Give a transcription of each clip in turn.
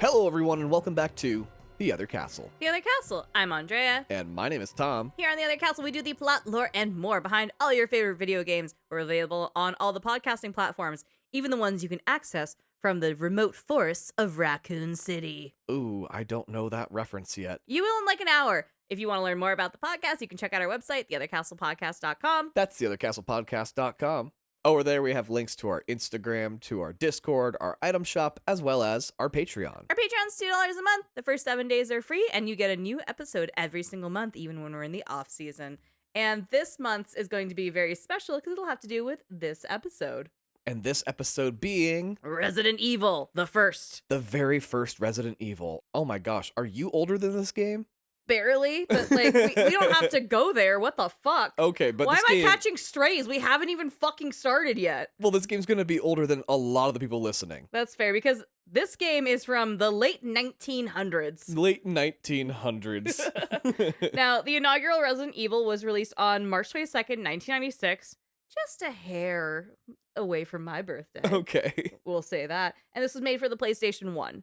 Hello, everyone, and welcome back to The Other Castle. The Other Castle. I'm Andrea. And my name is Tom. Here on The Other Castle, we do the plot, lore, and more behind all your favorite video games. We're available on all the podcasting platforms, even the ones you can access from the remote forests of Raccoon City. Ooh, I don't know that reference yet. You will in like an hour. If you want to learn more about the podcast, you can check out our website, theothercastlepodcast.com. That's theothercastlepodcast.com. Over there, we have links to our Instagram, to our Discord, our item shop, as well as our Patreon. Our Patreon's $2 a month. The first 7 days are free, and you get a new episode every single month, even when we're in the off season. And this month's is going to be very special because it'll have to do with this episode. And this episode being... Resident Evil, the first. The very first Resident Evil. Oh my gosh, are you older than this game? Barely, but like, we don't have to go there. What the fuck? Okay, but why this am game... I catching strays? We haven't even fucking started yet. Well, this game's gonna be older than a lot of the people listening. That's fair, because this game is from the late 1900s. Late 1900s. Now, the inaugural Resident Evil was released on March 22nd, 1996, just a hair away from my birthday. Okay. We'll say that. And this was made for the PlayStation 1.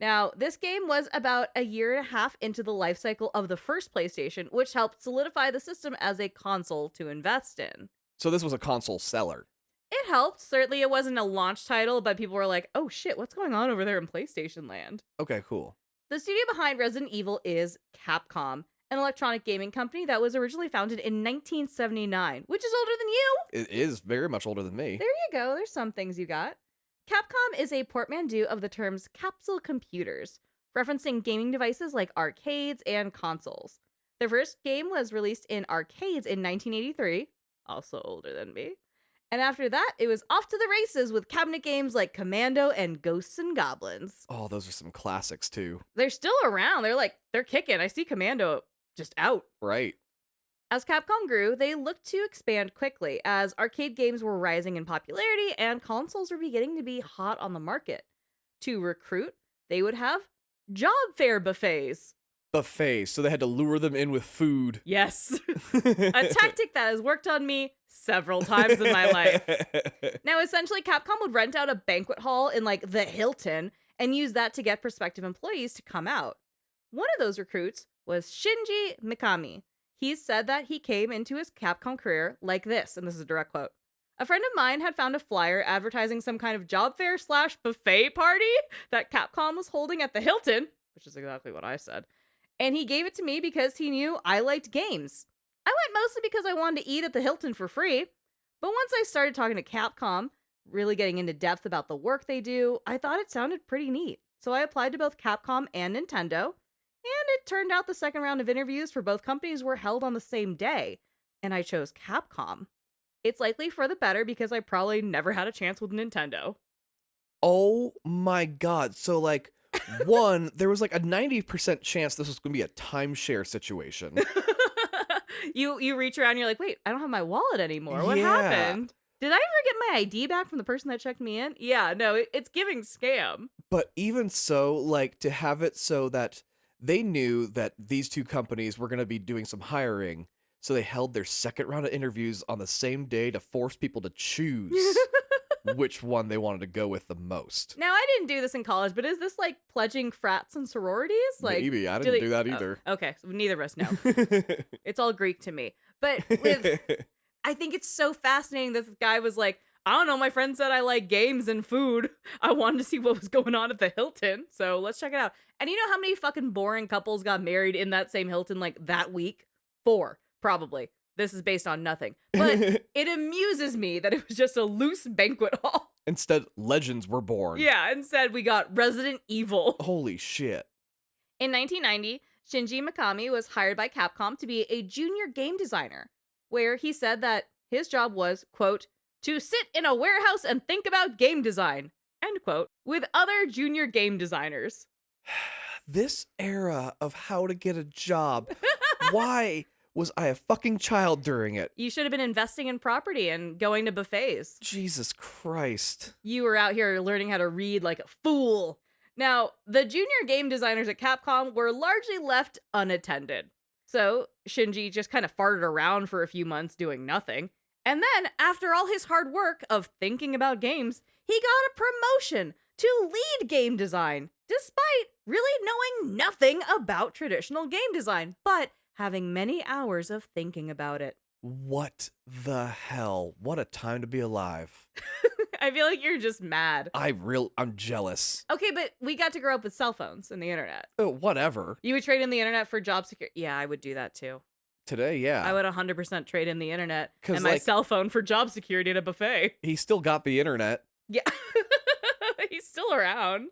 Now, this game was about a year and a half into the life cycle of the first PlayStation, which helped solidify the system as a console to invest in. So this was a console seller. It helped. Certainly it wasn't a launch title, but people were like, oh shit, what's going on over there in PlayStation land? Okay, cool. The studio behind Resident Evil is Capcom, an electronic gaming company that was originally founded in 1979, which is older than you. It is very much older than me. There you go. There's some things you got. Capcom is a portmanteau of the terms capsule computers, referencing gaming devices like arcades and consoles. Their first game was released in arcades in 1983, also older than me. And after that, it was off to the races with cabinet games like Commando and Ghosts and Goblins. Oh, those are some classics too. They're still around. They're kicking. I see Commando just out. Right. As Capcom grew, they looked to expand quickly as arcade games were rising in popularity and consoles were beginning to be hot on the market. To recruit, they would have job fair buffets. Buffets, so they had to lure them in with food. Yes. A tactic that has worked on me several times in my life. Now, essentially, Capcom would rent out a banquet hall in like the Hilton and use that to get prospective employees to come out. One of those recruits was Shinji Mikami. He said that he came into his Capcom career like this, and this is a direct quote. A friend of mine had found a flyer advertising some kind of job fair / buffet party that Capcom was holding at the Hilton, which is exactly what I said, and he gave it to me because he knew I liked games. I went mostly because I wanted to eat at the Hilton for free, but once I started talking to Capcom, really getting into depth about the work they do, I thought it sounded pretty neat. So I applied to both Capcom and Nintendo. And it turned out the second round of interviews for both companies were held on the same day, and I chose Capcom. It's likely for the better because I probably never had a chance with Nintendo. Oh my god. So like, one, there was like a 90% chance this was going to be a timeshare situation. You reach around and you're like, wait, I don't have my wallet anymore. What Yeah. happened? Did I ever get my ID back from the person that checked me in? Yeah, no, it's giving scam. But even so, like, to have it so that they knew that these two companies were going to be doing some hiring, so they held their second round of interviews on the same day to force people to choose which one they wanted to go with the most. Now, I didn't do this in college, but is this like pledging frats and sororities? Like, maybe. I didn't do that either. Oh, okay, so neither of us know. It's all Greek to me. But I think it's so fascinating that this guy was like, I don't know, my friend said I like games and food. I wanted to see what was going on at the Hilton, so let's check it out. And you know how many fucking boring couples got married in that same Hilton like that week? 4, probably. This is based on nothing. But it amuses me that it was just a loose banquet hall. Instead, legends were born. Yeah, instead we got Resident Evil. Holy shit. In 1990, Shinji Mikami was hired by Capcom to be a junior game designer, where he said that his job was, quote, to sit in a warehouse and think about game design, end quote, with other junior game designers. This era of how to get a job. Why was I a fucking child during it? You should have been investing in property and going to buffets. Jesus Christ. You were out here learning how to read like a fool. Now, the junior game designers at Capcom were largely left unattended. So Shinji just kind of farted around for a few months doing nothing. And then, after all his hard work of thinking about games, he got a promotion to lead game design, despite really knowing nothing about traditional game design, but having many hours of thinking about it. What the hell? What a time to be alive. I feel like you're just mad. I'm jealous. Okay, but we got to grow up with cell phones and the internet. Whatever. You would trade in the internet for job security. Yeah, I would do that too. Today, yeah. I would 100% trade in the internet 'Cause, and my like- cell phone for job security at a buffet. He still got the internet. Yeah. He's still around.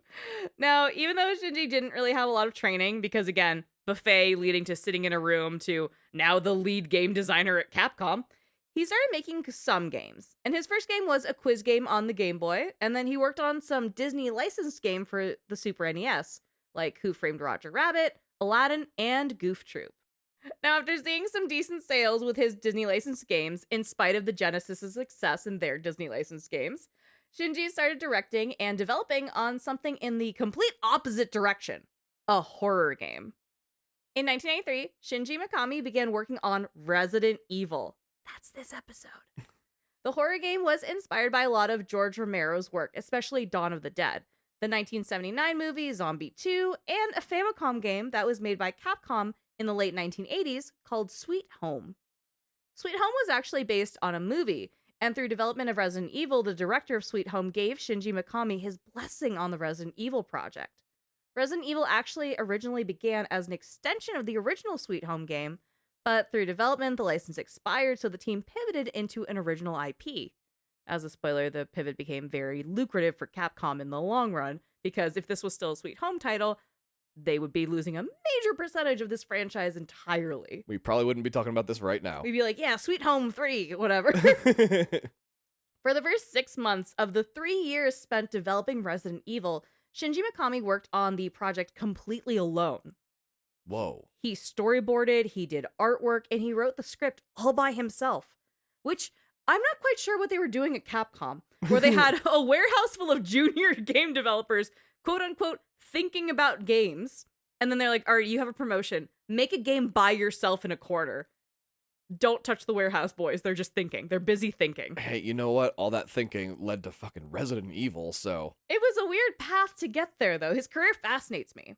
Now, even though Shinji didn't really have a lot of training, because again, buffet leading to sitting in a room to now the lead game designer at Capcom, he started making some games. And his first game was a quiz game on the Game Boy, and then he worked on some Disney licensed game for the Super NES, like Who Framed Roger Rabbit, Aladdin, and Goof Troop. Now, after seeing some decent sales with his Disney licensed games, in spite of the Genesis' success in their Disney licensed games, Shinji started directing and developing on something in the complete opposite direction, a horror game. In 1993, Shinji Mikami began working on Resident Evil. That's this episode. The horror game was inspired by a lot of George Romero's work, especially Dawn of the Dead, the 1979 movie Zombie 2, and a Famicom game that was made by Capcom in the late 1980s called Sweet Home. Sweet Home was actually based on a movie, and through development of Resident Evil, the director of Sweet Home gave Shinji Mikami his blessing on the Resident Evil project. Resident Evil actually originally began as an extension of the original Sweet Home game, but through development, the license expired, so the team pivoted into an original IP. As a spoiler, the pivot became very lucrative for Capcom in the long run, because if this was still a Sweet Home title, they would be losing a major percentage of this franchise entirely. We probably wouldn't be talking about this right now. We'd be like, yeah, Sweet Home 3, whatever. For the first 6 months of the 3 years spent developing Resident Evil, Shinji Mikami worked on the project completely alone. Whoa. He storyboarded, he did artwork, and he wrote the script all by himself, which I'm not quite sure what they were doing at Capcom, where they had a warehouse full of junior game developers, quote unquote, thinking about games. And then they're like, all right, you have a promotion. Make a game by yourself in a quarter. Don't touch the warehouse boys. They're just thinking. They're busy thinking. Hey, you know what? All that thinking led to fucking Resident Evil, so... It was a weird path to get there, though. His career fascinates me.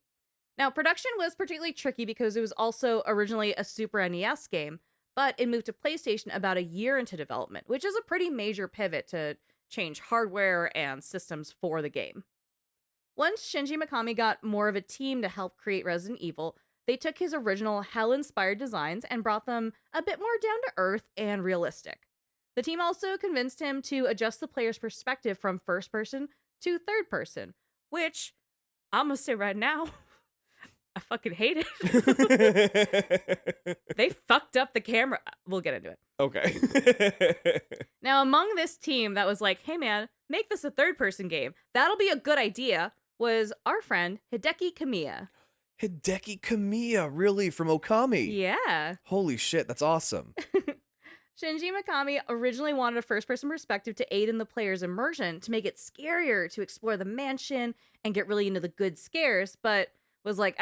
Now, production was particularly tricky because it was also originally a Super NES game, but it moved to PlayStation about a year into development, which is a pretty major pivot to change hardware and systems for the game. Once Shinji Mikami got more of a team to help create Resident Evil, they took his original hell-inspired designs and brought them a bit more down to earth and realistic. The team also convinced him to adjust the player's perspective from first person to third person, which I'm gonna say right now, I fucking hate it. They fucked up the camera. We'll get into it. Okay. Now, among this team that was like, hey man, make this a third-person game, that'll be a good idea, was our friend Hideki Kamiya. Hideki Kamiya, really? From Okami? Yeah. Holy shit, that's awesome. Shinji Mikami originally wanted a first-person perspective to aid in the player's immersion, to make it scarier, to explore the mansion, and get really into the good scares, but was like,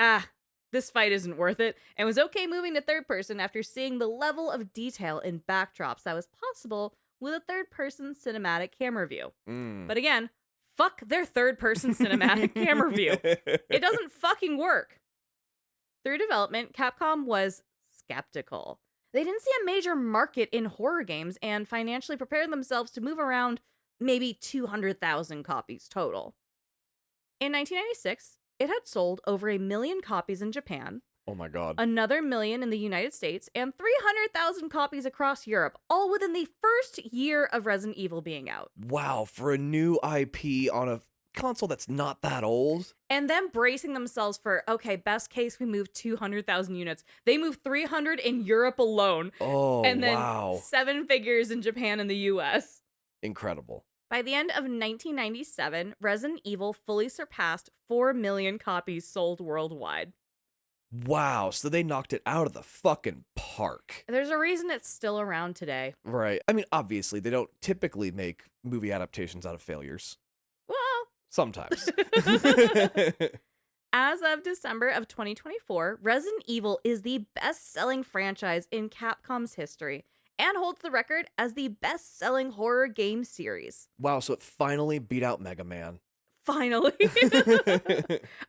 this fight isn't worth it, and was okay moving to third person after seeing the level of detail in backdrops that was possible with a third-person cinematic camera view. But again, fuck their third-person cinematic camera view. It doesn't fucking work. Through development, Capcom was skeptical. They didn't see a major market in horror games and financially prepared themselves to move around maybe 200,000 copies total. In 1996, it had sold over 1 million copies in Japan, Oh my god. another million in the United States, and 300,000 copies across Europe, all within the first year of Resident Evil being out. Wow, for a new IP on a console that's not that old? And them bracing themselves for, okay, best case, we move 200,000 units. They move 300 in Europe alone. Oh, and then wow. 7 figures in Japan and the US. Incredible. By the end of 1997, Resident Evil fully surpassed 4 million copies sold worldwide. Wow, so they knocked it out of the fucking park. There's a reason it's still around today. Right. I mean, obviously, they don't typically make movie adaptations out of failures. Well, Sometimes. as of December of 2024, Resident Evil is the best-selling franchise in Capcom's history and holds the record as the best-selling horror game series. Wow, so it finally beat out Mega Man. Finally.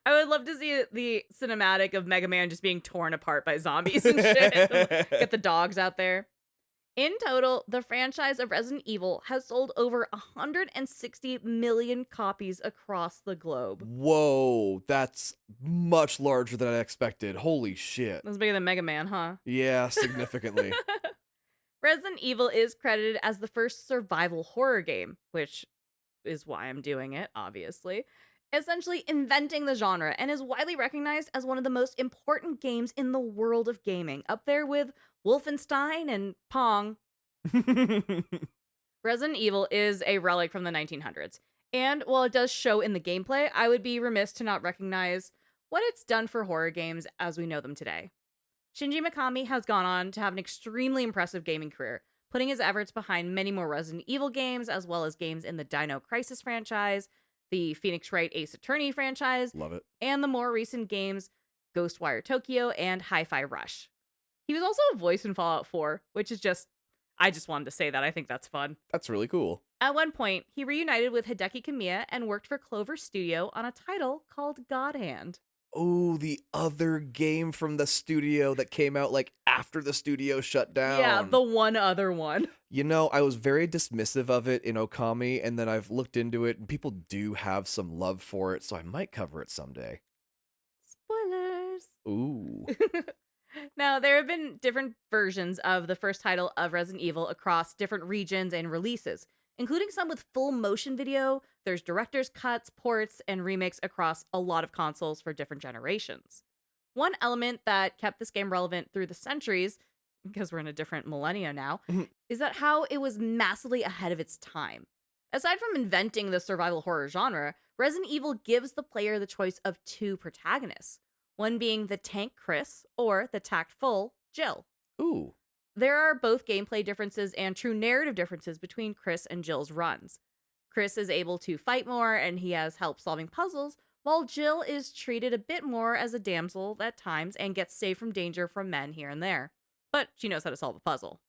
I would love to see the cinematic of Mega Man just being torn apart by zombies and shit. Get the dogs out there. In total, the franchise of Resident Evil has sold over 160 million copies across the globe. Whoa, that's much larger than I expected. Holy shit. That's bigger than Mega Man, huh? Yeah, significantly. Resident Evil is credited as the first survival horror game, which is why I'm doing it, obviously. Essentially inventing the genre, and is widely recognized as one of the most important games in the world of gaming, up there with Wolfenstein and Pong. Resident Evil is a relic from the 1900s, and while it does show in the gameplay, I would be remiss to not recognize what it's done for horror games as we know them today. Shinji Mikami has gone on to have an extremely impressive gaming career, putting his efforts behind many more Resident Evil games, as well as games in the Dino Crisis franchise, the Phoenix Wright Ace Attorney franchise, Love it. and the more recent games Ghostwire Tokyo and Hi-Fi Rush. He was also a voice in Fallout 4, which is I just wanted to say that. I think that's fun. That's really cool. At one point, he reunited with Hideki Kamiya and worked for Clover Studio on a title called God Hand. Oh, the other game from the studio that came out like after the studio shut down. Yeah, the one other one. You know, I was very dismissive of it in Okami, and then I've looked into it, and people do have some love for it, so I might cover it someday. Spoilers. Ooh. Now, there have been different versions of the first title of Resident Evil across different regions and releases, including some with full motion video. There's director's cuts, ports, and remakes across a lot of consoles for different generations. One element that kept this game relevant through the centuries, because we're in a different millennia now, is that how it was massively ahead of its time. Aside from inventing the survival horror genre, Resident Evil gives the player the choice of two protagonists, one being the tank Chris or the tactful Jill. Ooh. There are both gameplay differences and true narrative differences between Chris and Jill's runs. Chris is able to fight more and he has help solving puzzles, while Jill is treated a bit more as a damsel at times and gets saved from danger from men here and there. But she knows how to solve a puzzle.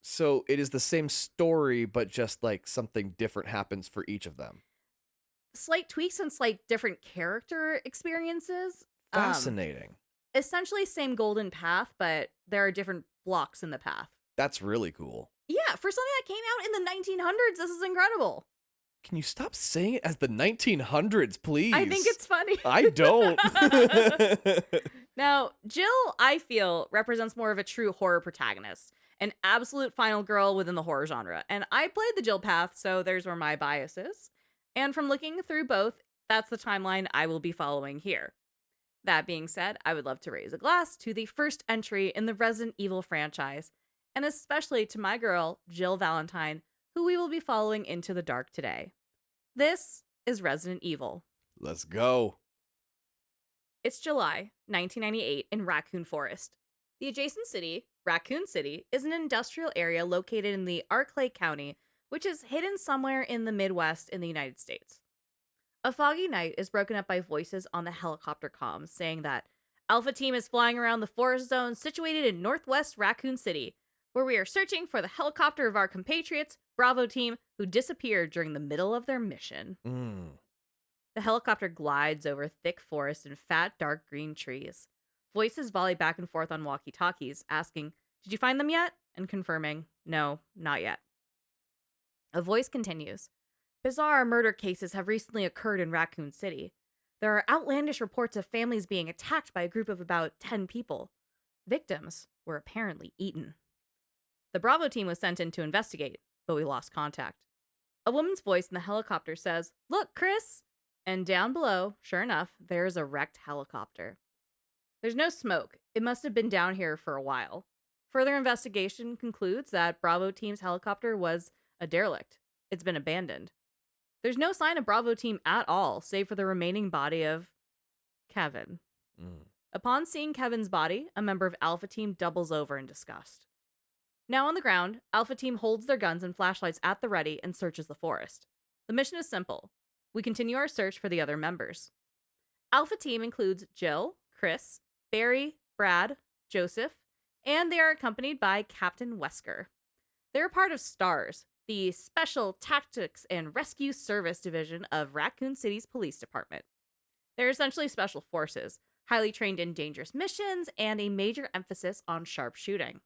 So it is the same story, but just like something different happens for each of them. Slight tweaks and slight different character experiences. Fascinating. Essentially same golden path, but there are different blocks in the path. That's really cool. Yeah, for something that came out in the 1900s, this is incredible. Can you stop saying it as the 1900s, please? I think it's funny. I don't. Now, Jill, I feel, represents more of a true horror protagonist, an absolute final girl within the horror genre. And I played the Jill path, so there's where my bias is. And from looking through both, that's the timeline I will be following here. That being said, I would love to raise a glass to the first entry in the Resident Evil franchise, and especially to my girl, Jill Valentine, who we will be following into the dark today. This is Resident Evil. Let's go. It's July 1998 in Raccoon Forest. The adjacent city, Raccoon City, is an industrial area located in the Arklay County, which is hidden somewhere in the Midwest in the United States. A foggy night is broken up by voices on the helicopter comms saying that Alpha Team is flying around the forest zone situated in northwest Raccoon City, where we are searching for the helicopter of our compatriots, Bravo Team, who disappeared during the middle of their mission. The helicopter glides over thick forest and fat, dark green trees. Voices volley back and forth on walkie-talkies, asking, "Did you find them yet?" and confirming, "No, not yet." A voice continues, "Bizarre murder cases have recently occurred in Raccoon City. There are outlandish reports of families being attacked by a group of about 10 people. Victims were apparently eaten." The Bravo Team was sent in to investigate, but we lost contact. A woman's voice in the helicopter says, "Look, Chris!" And down below, sure enough, there's a wrecked helicopter. There's no smoke. It must have been down here for a while. Further investigation concludes that Bravo Team's helicopter was a derelict. It's been abandoned. There's no sign of Bravo Team at all, save for the remaining body of Kevin. Upon seeing Kevin's body, a member of Alpha Team doubles over in disgust. Now on the ground, Alpha Team holds their guns and flashlights at the ready and searches the forest. The mission is simple. We continue our search for the other members. Alpha Team includes Jill, Chris, Barry, Brad, Joseph, and they are accompanied by Captain Wesker. They're part of STARS, the Special Tactics and Rescue Service Division of Raccoon City's police department. They're essentially special forces, highly trained in dangerous missions, and a major emphasis on sharpshooting.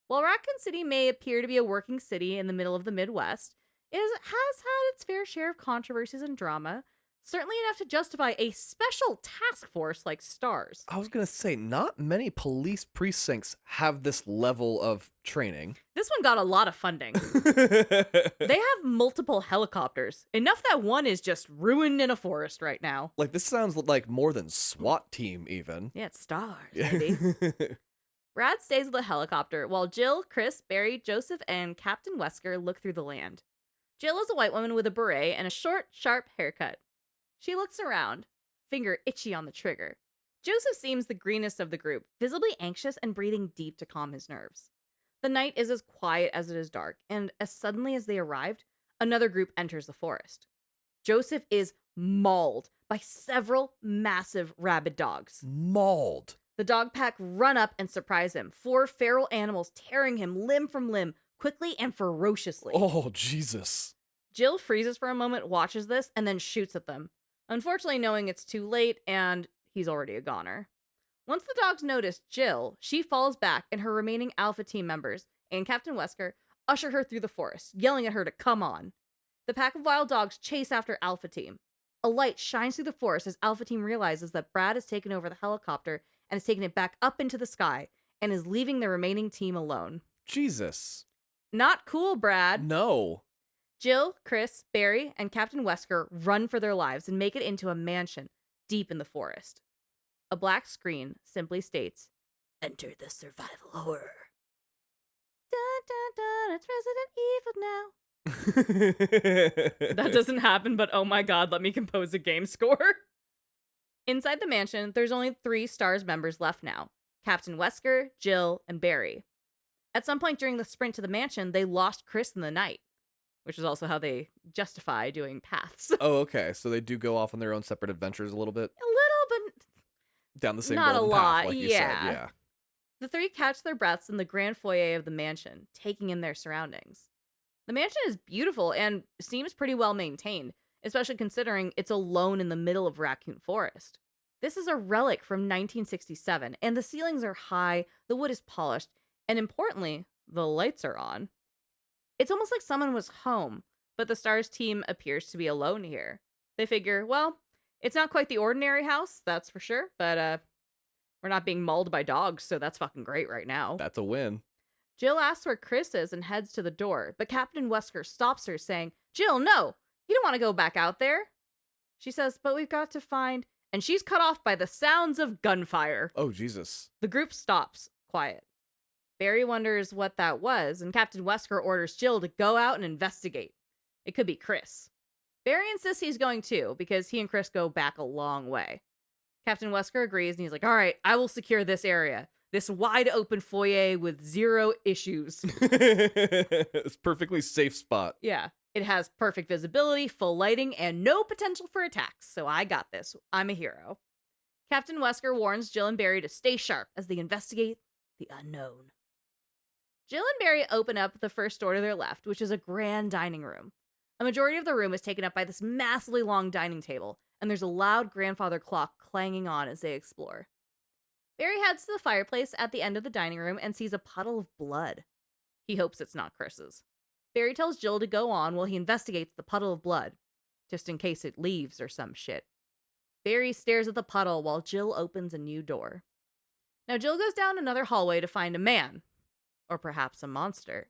While Raccoon City may appear to be a working city in the middle of the Midwest, it has had its fair share of controversies and drama, certainly enough to justify a special task force like STARS. I was going to say, not many police precincts have this level of training. This one got a lot of funding. They have multiple helicopters, enough that one is just ruined in a forest right now. Like, this sounds like more than SWAT team, even. Yeah, it's STARS, baby. Brad stays with the helicopter while Jill, Chris, Barry, Joseph, and Captain Wesker look through the land. Jill is a white woman with a beret and a short, sharp haircut. She looks around, finger itchy on the trigger. Joseph seems the greenest of the group, visibly anxious and breathing deep to calm his nerves. The night is as quiet as it is dark, and as suddenly as they arrived, another group enters the forest. Joseph is mauled by several massive rabid dogs. Mauled. The dog pack run up and surprise him, 4 feral animals tearing him limb from limb, quickly and ferociously. Oh, Jesus. Jill freezes for a moment, watches this, and then shoots at them. Unfortunately, knowing it's too late, and he's already a goner. Once the dogs notice Jill, she falls back, and her remaining Alpha Team members and Captain Wesker usher her through the forest, yelling at her to come on. The pack of wild dogs chase after Alpha Team. A light shines through the forest as Alpha Team realizes that Brad has taken over the helicopter and has taken it back up into the sky and is leaving the remaining team alone. Jesus. Not cool, Brad. No. Jill, Chris, Barry, and Captain Wesker run for their lives and make it into a mansion deep in the forest. A black screen simply states, "Enter the survival horror." Dun dun dun, it's Resident Evil now. That doesn't happen, but oh my god, let me compose a game score. Inside the mansion, there's only 3 STARS members left now. Captain Wesker, Jill, and Barry. At some point during the sprint to the mansion, they lost Chris in the night, which is also how they justify doing paths. Oh, okay. So they do go off on their own separate adventures a little bit? A little, but down the same not a golden lot, path, like you yeah. said. Yeah. The 3 catch their breaths in the grand foyer of the mansion, taking in their surroundings. The mansion is beautiful and seems pretty well maintained, especially considering it's alone in the middle of Raccoon Forest. This is a relic from 1967, and the ceilings are high, the wood is polished, and importantly, the lights are on. It's almost like someone was home, but the STARS team appears to be alone here. They figure, well, it's not quite the ordinary house, that's for sure, but we're not being mauled by dogs, so that's fucking great right now. That's a win. Jill asks where Chris is and heads to the door, but Captain Wesker stops her, saying, "Jill, no! You don't want to go back out there." She says, "But we've got to find..." And she's cut off by the sounds of gunfire. Oh, Jesus. The group stops, quiet. Barry wonders what that was, and Captain Wesker orders Jill to go out and investigate. It could be Chris. Barry insists he's going too, because he and Chris go back a long way. Captain Wesker agrees, and he's like, "All right, I will secure this area. This wide open foyer with 0 issues." It's perfectly safe spot. Yeah. It has perfect visibility, full lighting, and no potential for attacks, so I got this. I'm a hero. Captain Wesker warns Jill and Barry to stay sharp as they investigate the unknown. Jill and Barry open up the first door to their left, which is a grand dining room. A majority of the room is taken up by this massively long dining table, and there's a loud grandfather clock clanging on as they explore. Barry heads to the fireplace at the end of the dining room and sees a puddle of blood. He hopes it's not Chris's. Barry tells Jill to go on while he investigates the puddle of blood, just in case it leaves or some shit. Barry stares at the puddle while Jill opens a new door. Now Jill goes down another hallway to find a man, or perhaps a monster,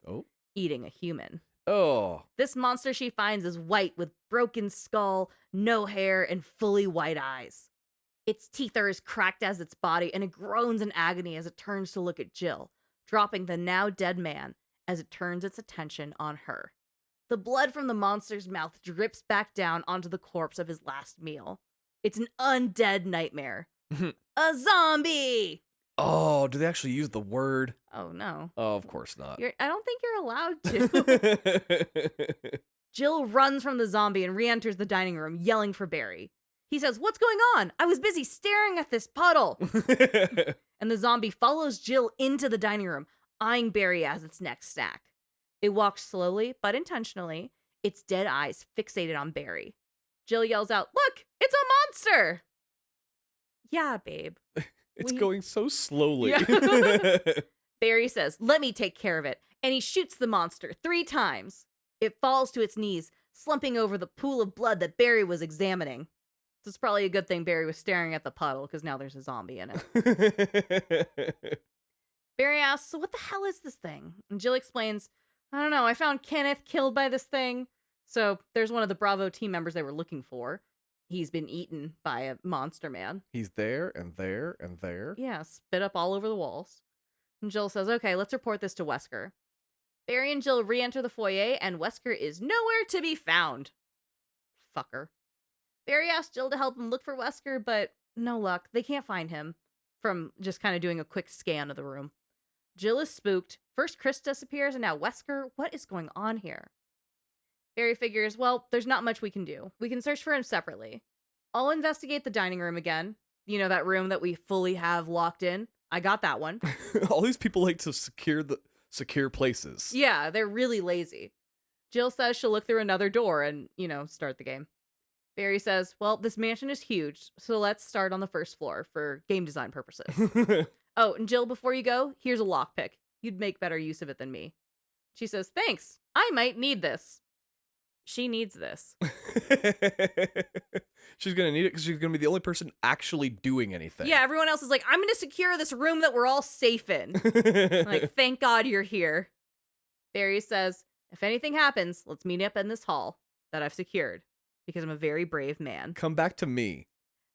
eating a human. Oh. This monster she finds is white with broken skull, no hair, and fully white eyes. Its teeth are as cracked as its body, and it groans in agony as it turns to look at Jill, dropping the now dead man as it turns its attention on her. The blood from the monster's mouth drips back down onto the corpse of his last meal. It's an undead nightmare. A zombie! Oh, do they actually use the word? Oh, no. Oh, of course not. I don't think you're allowed to. Jill runs from the zombie and re-enters the dining room, yelling for Barry. He says, "What's going on? I was busy staring at this puddle." And the zombie follows Jill into the dining room, eyeing Barry as its next snack. It walks slowly but intentionally, its dead eyes fixated on Barry. Jill yells out, "Look, it's a monster!" "Yeah, babe. It's We going so slowly. Yeah. Barry says, "Let me take care of it." And he shoots the monster 3 times. It falls to its knees, slumping over the pool of blood that Barry was examining. This is probably a good thing Barry was staring at the puddle, because now there's a zombie in it. Barry asks, "So what the hell is this thing?" And Jill explains, "I don't know, I found Kenneth killed by this thing. So there's one of the Bravo team members they were looking for. He's been eaten by a monster man." He's there and there and there. Yeah, spit up all over the walls. And Jill says, "Okay, let's report this to Wesker." Barry and Jill re-enter the foyer, and Wesker is nowhere to be found. Fucker. Barry asks Jill to help him look for Wesker, but no luck. They can't find him from just kind of doing a quick scan of the room. Jill is spooked. First Chris disappears, and now Wesker. What is going on here? Barry figures, well, there's not much we can do. We can search for him separately. I'll investigate the dining room again. You know, that room that we fully have locked in? I got that one. All these people like to secure places. Yeah, they're really lazy. Jill says she'll look through another door and, start the game. Barry says, well, this mansion is huge, so let's start on the first floor for game design purposes. Oh, and Jill, before you go, here's a lockpick. You'd make better use of it than me. She says, thanks. I might need this. She needs this. She's going to need it because she's going to be the only person actually doing anything. Yeah, everyone else is like, I'm going to secure this room that we're all safe in. Like, thank God you're here. Barry says, if anything happens, let's meet up in this hall that I've secured because I'm a very brave man. Come back to me.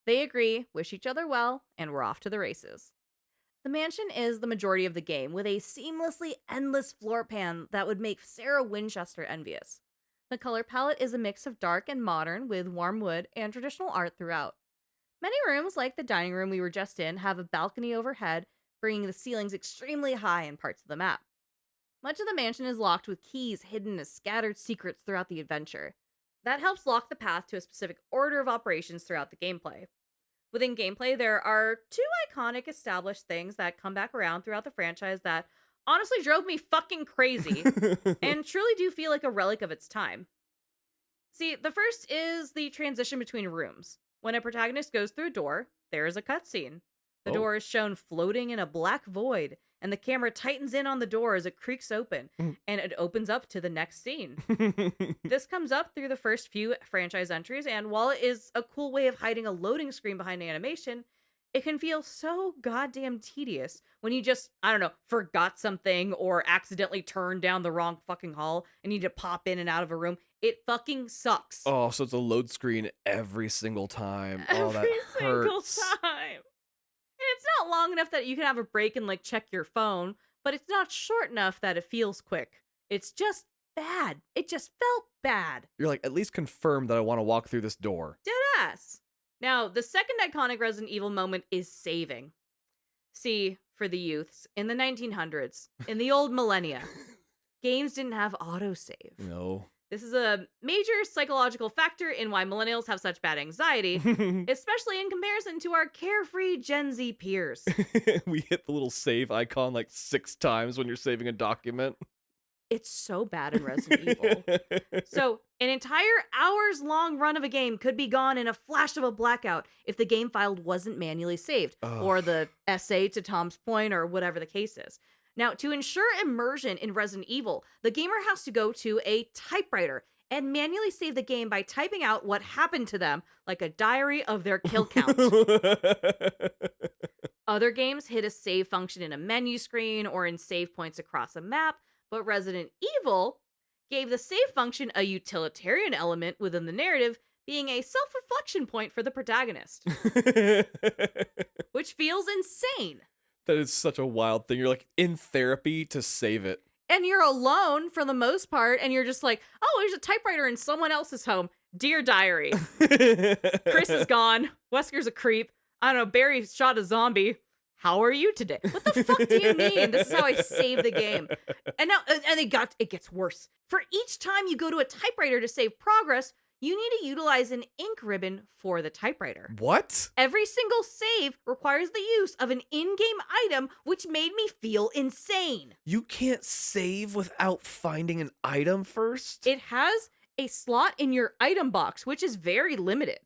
They agree, wish each other well, and we're off to the races. The mansion is the majority of the game, with a seamlessly endless floor plan that would make Sarah Winchester envious. The color palette is a mix of dark and modern, with warm wood and traditional art throughout. Many rooms, like the dining room we were just in, have a balcony overhead, bringing the ceilings extremely high in parts of the map. Much of the mansion is locked with keys hidden as scattered secrets throughout the adventure. That helps lock the path to a specific order of operations throughout the gameplay. Within gameplay, there are 2 iconic established things that come back around throughout the franchise that honestly drove me fucking crazy and truly do feel like a relic of its time. See, the first is the transition between rooms. When a protagonist goes through a door, there is a cutscene. The door is shown floating in a black void, and the camera tightens in on the door as it creaks open, and it opens up to the next scene. This comes up through the first few franchise entries, and while it is a cool way of hiding a loading screen behind animation, it can feel so goddamn tedious when you just, I don't know, forgot something or accidentally turned down the wrong fucking hall and need to pop in and out of a room. It fucking sucks. Oh, so it's a load screen every single time. Oh, that Every hurts. single time. And it's not long enough that you can have a break and, like, check your phone, but it's not short enough that it feels quick. It's just bad. It just felt bad. You're like, at least confirm that I want to walk through this door. Deadass. Now, the second iconic Resident Evil moment is saving. See, for the youths, in the 1900s, in the old millennia, games didn't have autosave. No. This is a major psychological factor in why millennials have such bad anxiety, especially in comparison to our carefree Gen Z peers. We hit the little save icon like 6 times when you're saving a document. It's so bad in Resident Evil. So, an entire hours-long run of a game could be gone in a flash of a blackout if the game file wasn't manually saved, or the essay, to Tom's point, or whatever the case is. Now, to ensure immersion in Resident Evil, the gamer has to go to a typewriter and manually save the game by typing out what happened to them, like a diary of their kill count. Other games hit a save function in a menu screen or in save points across a map, but Resident Evil gave the save function a utilitarian element within the narrative, being a self-reflection point for the protagonist. Which feels insane. That is such a wild thing. You're like in therapy to save it. And you're alone for the most part, and you're just like, oh, there's a typewriter in someone else's home. Dear diary. Chris is gone. Wesker's a creep. I don't know, Barry shot a zombie. How are you today? What the fuck do you mean? This is how I save the game. And now, and it gets worse. For each time you go to a typewriter to save progress, you need to utilize an ink ribbon for the typewriter. What? Every single save requires the use of an in-game item, which made me feel insane. You can't save without finding an item first? It has a slot in your item box, which is very limited.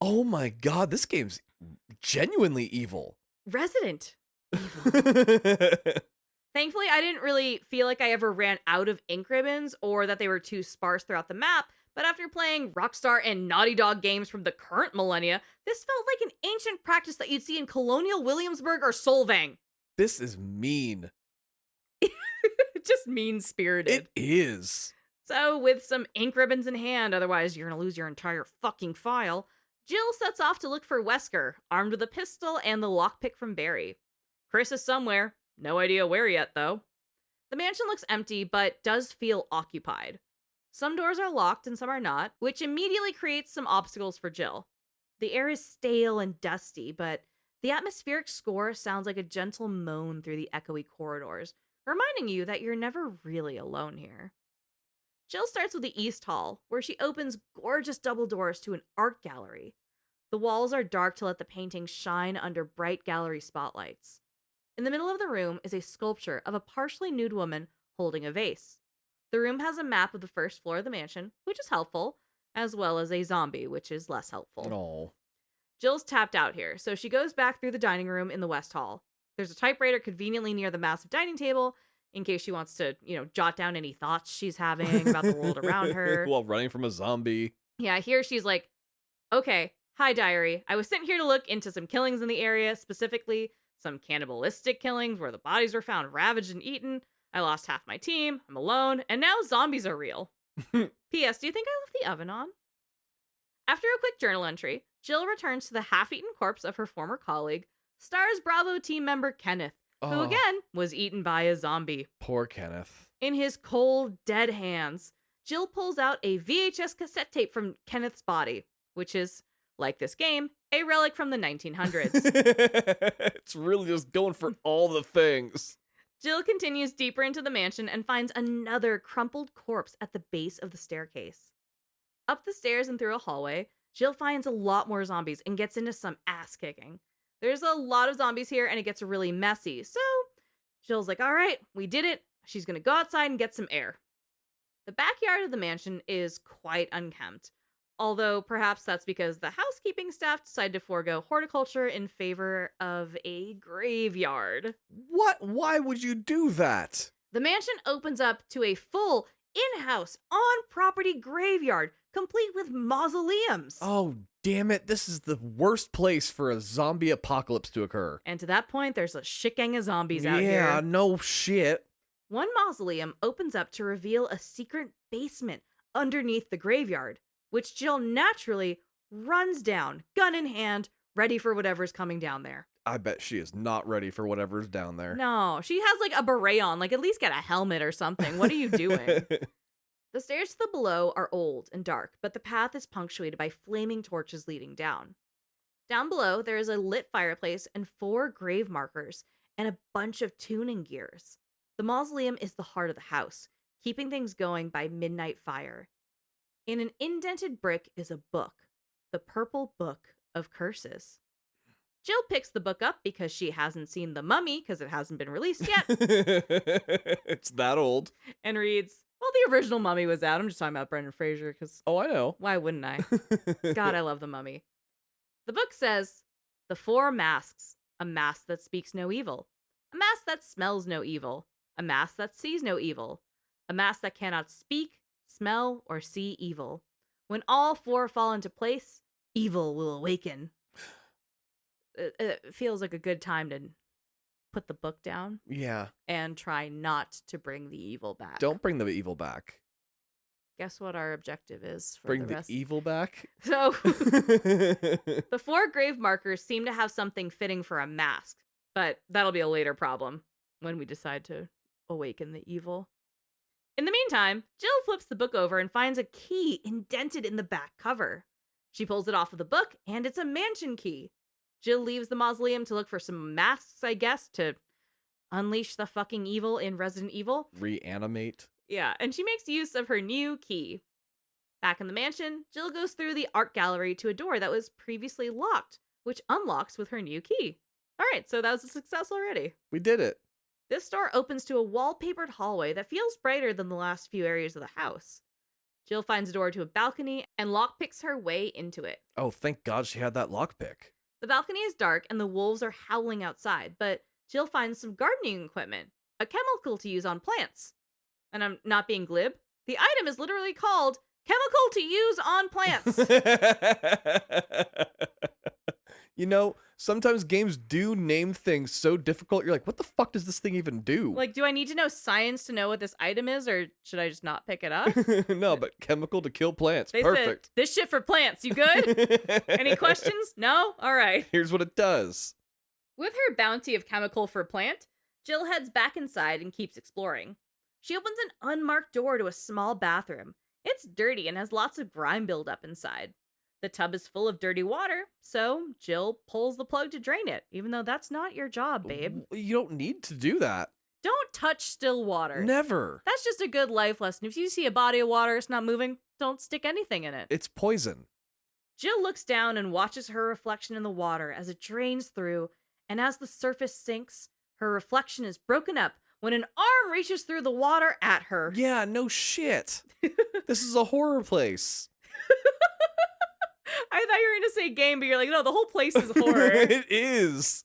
Oh my god, this game's genuinely evil. Resident Evil. Thankfully, I didn't really feel like I ever ran out of ink ribbons or that they were too sparse throughout the map, but after playing Rockstar and Naughty Dog games from the current millennia, this felt like an ancient practice that you'd see in Colonial Williamsburg or Solvang. This is mean. Just mean-spirited. It is. So, with some ink ribbons in hand, otherwise you're gonna lose your entire fucking file, Jill sets off to look for Wesker, armed with a pistol and the lockpick from Barry. Chris is somewhere. No idea where yet, though. The mansion looks empty, but does feel occupied. Some doors are locked and some are not, which immediately creates some obstacles for Jill. The air is stale and dusty, but the atmospheric score sounds like a gentle moan through the echoey corridors, reminding you that you're never really alone here. Jill starts with the East Hall, where she opens gorgeous double doors to an art gallery. The walls are dark to let the paintings shine under bright gallery spotlights. In the middle of the room is a sculpture of a partially nude woman holding a vase. The room has a map of the first floor of the mansion, which is helpful, as well as a zombie, which is less helpful. No. Jill's tapped out here, so she goes back through the dining room in the West Hall. There's a typewriter conveniently near the massive dining table, in case she wants to, jot down any thoughts she's having about the world around her. While running from a zombie. Yeah, here she's like, okay, hi diary. I was sent here to look into some killings in the area, specifically some cannibalistic killings where the bodies were found ravaged and eaten. I lost half my team, I'm alone, and now zombies are real. P.S. Do you think I left the oven on? After a quick journal entry, Jill returns to the half-eaten corpse of her former colleague, Stars Bravo team member Kenneth, who again was eaten by a zombie. Poor Kenneth. In his cold, dead hands, Jill pulls out a VHS cassette tape from Kenneth's body, which is, like this game, a relic from the 1900s. It's really just going for all the things. Jill continues deeper into the mansion and finds another crumpled corpse at the base of the staircase. Up the stairs and through a hallway, Jill finds a lot more zombies and gets into some ass kicking. There's a lot of zombies here and it gets really messy, so Jill's like, all right, we did it. She's gonna go outside and get some air. The backyard of the mansion is quite unkempt, although perhaps that's because the housekeeping staff decided to forego horticulture in favor of a graveyard. What? Why would you do that? The mansion opens up to a full in-house, on-property graveyard, complete with mausoleums. Oh, damn it. This is the worst place for a zombie apocalypse to occur. And to that point, there's a shit gang of zombies out here. Yeah, no shit. One mausoleum opens up to reveal a secret basement underneath the graveyard, which Jill naturally runs down, gun in hand, ready for whatever's coming down there. I bet she is not ready for whatever's down there. No, she has like a beret on, like at least get a helmet or something. What are you doing? The stairs to the below are old and dark, but the path is punctuated by flaming torches leading down. Down below, there is a lit fireplace and 4 grave markers and a bunch of tuning gears. The mausoleum is the heart of the house, keeping things going by midnight fire. In an indented brick is a book, the Purple Book of Curses. Jill picks the book up because she hasn't seen The Mummy because it hasn't been released yet. It's that old. And reads, well, the original Mummy was out. I'm just talking about Brendan Fraser because Oh, I know. why wouldn't I? God, I love The Mummy. The book says, The 4 Masks, a mask that speaks no evil, a mask that smells no evil, a mask that sees no evil, a mask that cannot speak, smell, or see evil. When all 4 fall into place, evil will awaken. It feels like a good time to put the book down. Yeah. And try not to bring the evil back. Don't bring the evil back. Guess what our objective is for Bring the the rest? evil back? So, the 4 grave markers seem to have something fitting for a mask, but that'll be a later problem when we decide to awaken the evil. In the meantime, Jill flips the book over and finds a key indented in the back cover. She pulls it off of the book, and it's a mansion key. Jill leaves the mausoleum to look for some masks, I guess, to unleash the fucking evil in Resident Evil. Reanimate. Yeah, and she makes use of her new key. Back in the mansion, Jill goes through the art gallery to a door that was previously locked, which unlocks with her new key. All right, so that was a success already. We did it. This door opens to a wallpapered hallway that feels brighter than the last few areas of the house. Jill finds a door to a balcony and lockpicks her way into it. Oh, thank God she had that lockpick. The balcony is dark and the wolves are howling outside, but Jill finds some gardening equipment, a chemical to use on plants. And I'm not being glib. The item is literally called chemical to use on plants. You know, sometimes games do name things so difficult, you're like, what the fuck does this thing even do? Like, do I need to know science to know what this item is, or should I just not pick it up? No, but chemical to kill plants. They Perfect. said, this shit for plants, you good? Any questions? No? All right. Here's what it does. With her bounty of chemical for plant, Jill heads back inside and keeps exploring. She opens an unmarked door to a small bathroom. It's dirty and has lots of grime buildup inside. The tub is full of dirty water, so Jill pulls the plug to drain it, even though that's not your job, babe. You don't need to do that. Don't touch still water. Never. That's just a good life lesson. If you see a body of water, it's not moving, don't stick anything in it. It's poison. Jill looks down and watches her reflection in the water as it drains through, and as the surface sinks, her reflection is broken up when an arm reaches through the water at her. Yeah, no shit. This is a horror place. I thought you were going to say game, but you're like, no, the whole place is horror. It is.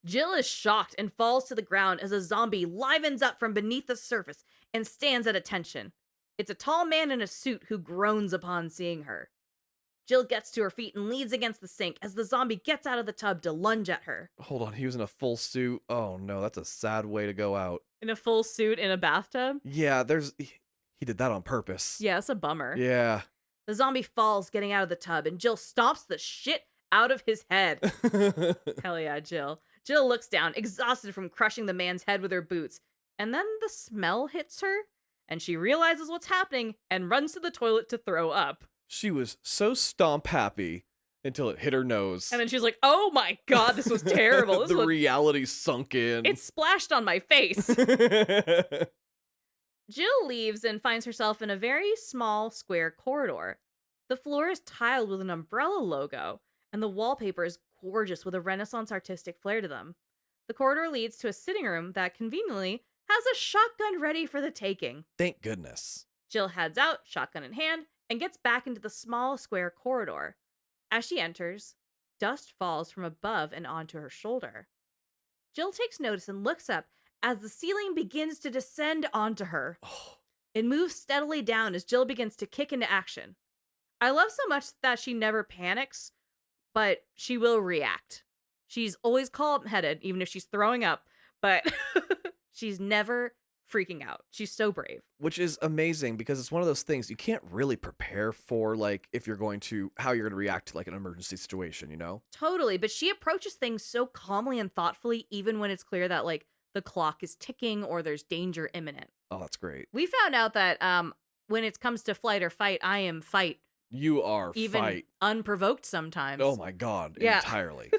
Jill is shocked and falls to the ground as a zombie livens up from beneath the surface and stands at attention. It's a tall man in a suit who groans upon seeing her. Jill gets to her feet and leans against the sink as the zombie gets out of the tub to lunge at her. Hold on, he was in a full suit. Oh no, that's a sad way to go out. In a full suit in a bathtub? Yeah, he did that on purpose. Yeah, that's a bummer. Yeah. The zombie falls getting out of the tub and Jill stomps the shit out of his head. Hell yeah, Jill. Jill looks down, exhausted from crushing the man's head with her boots. And then the smell hits her, and she realizes what's happening and runs to the toilet to throw up. She was so stomp happy until it hit her nose. And then she's like, oh my god, this was terrible. The reality sunk in. It splashed on my face. Jill leaves and finds herself in a very small square corridor. The floor is tiled with an umbrella logo, and the wallpaper is gorgeous with a Renaissance artistic flair to them. The corridor leads to a sitting room that conveniently has a shotgun ready for the taking. Thank goodness. Jill heads out, shotgun in hand, and gets back into the small square corridor. As she enters, dust falls from above and onto her shoulder. Jill takes notice and looks up as the ceiling begins to descend onto her. Oh. It moves steadily down as Jill begins to kick into action. I love so much that she never panics, but she will react. She's always calm-headed, even if she's throwing up, but she's never freaking out. She's so brave. Which is amazing because it's one of those things you can't really prepare for, like, if you're going to, how you're going to react to, like, an emergency situation, you know? Totally, but she approaches things so calmly and thoughtfully, even when it's clear that, like, the clock is ticking or there's danger imminent. Oh, that's great. We found out that when it comes to flight or fight, I am fight. You are even fight. Unprovoked sometimes. Oh my god, yeah. Entirely.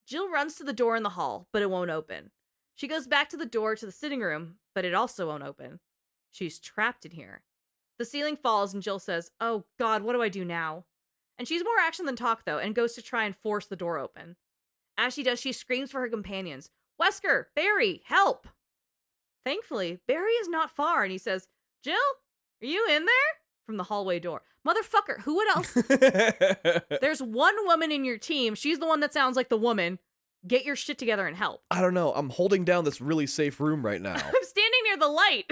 Jill runs to the door in the hall, but it won't open. She goes back to the door to the sitting room, but it also won't open. She's trapped in here. The ceiling falls and Jill says, oh god, what do I do now? And she's more action than talk though, and goes to try and force the door open. As she does, she screams for her companions. Wesker, Barry, help! Thankfully, Barry is not far, and he says, Jill, are you in there? From the hallway door. Motherfucker, who else? There's one woman in your team. She's the one that sounds like the woman. Get your shit together and help. I don't know. I'm holding down this really safe room right now. I'm standing near the light.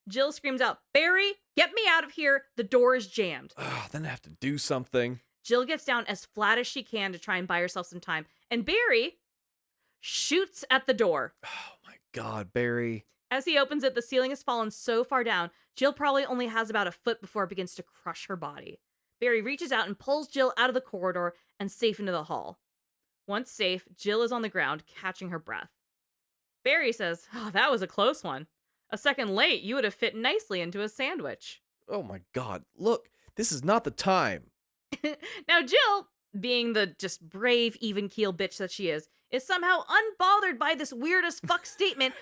Jill screams out, Barry, get me out of here. The door is jammed. Then I have to do something. Jill gets down as flat as she can to try and buy herself some time. And Barry shoots at the door. Oh my god, Barry. As he opens it, the ceiling has fallen so far down, Jill probably only has about a foot before it begins to crush her body. Barry reaches out and pulls Jill out of the corridor and safe into the hall. Once safe, Jill is on the ground, catching her breath. Barry says, oh, that was a close one. A second late, you would have fit nicely into a sandwich. Oh my god, look, this is not the time. Now Jill, being the just brave, even-keel bitch that she is somehow unbothered by this weird as fuck statement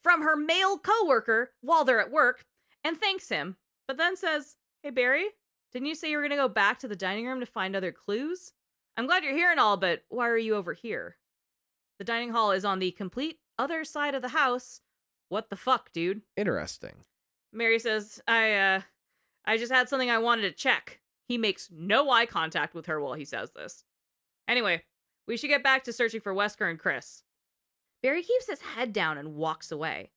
from her male coworker while they're at work, and thanks him, but then says, Hey, Barry, didn't you say you were going to go back to the dining room to find other clues? I'm glad you're here and all, but why are you over here? The dining hall is on the complete other side of the house. What the fuck, dude? Interesting. Mary says, I just had something I wanted to check. He makes no eye contact with her while he says this. Anyway, we should get back to searching for Wesker and Chris. Barry keeps his head down and walks away.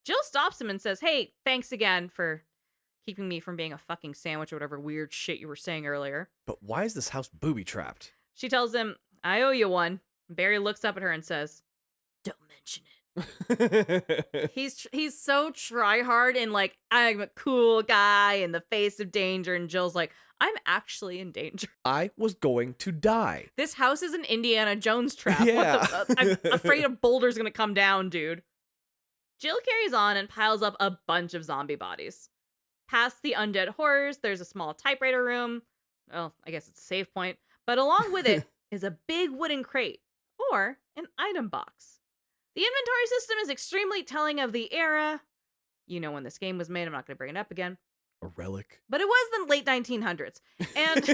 Jill stops him and says, hey, thanks again for keeping me from being a fucking sandwich or whatever weird shit you were saying earlier. But why is this house booby-trapped? She tells him, I owe you one. Barry looks up at her and says, don't mention it. He's so try-hard and like, I'm a cool guy in the face of danger. And Jill's like, I'm actually in danger. I was going to die. This house is an Indiana Jones trap. Yeah. I'm afraid a boulder's gonna come down, dude. Jill carries on and piles up a bunch of zombie bodies. Past the undead horrors, there's a small typewriter room. Well, I guess it's a save point. But along with it is a big wooden crate, or an item box. The inventory system is extremely telling of the era. You know when this game was made, I'm not going to bring it up again. A relic. But it was the late 1900s. And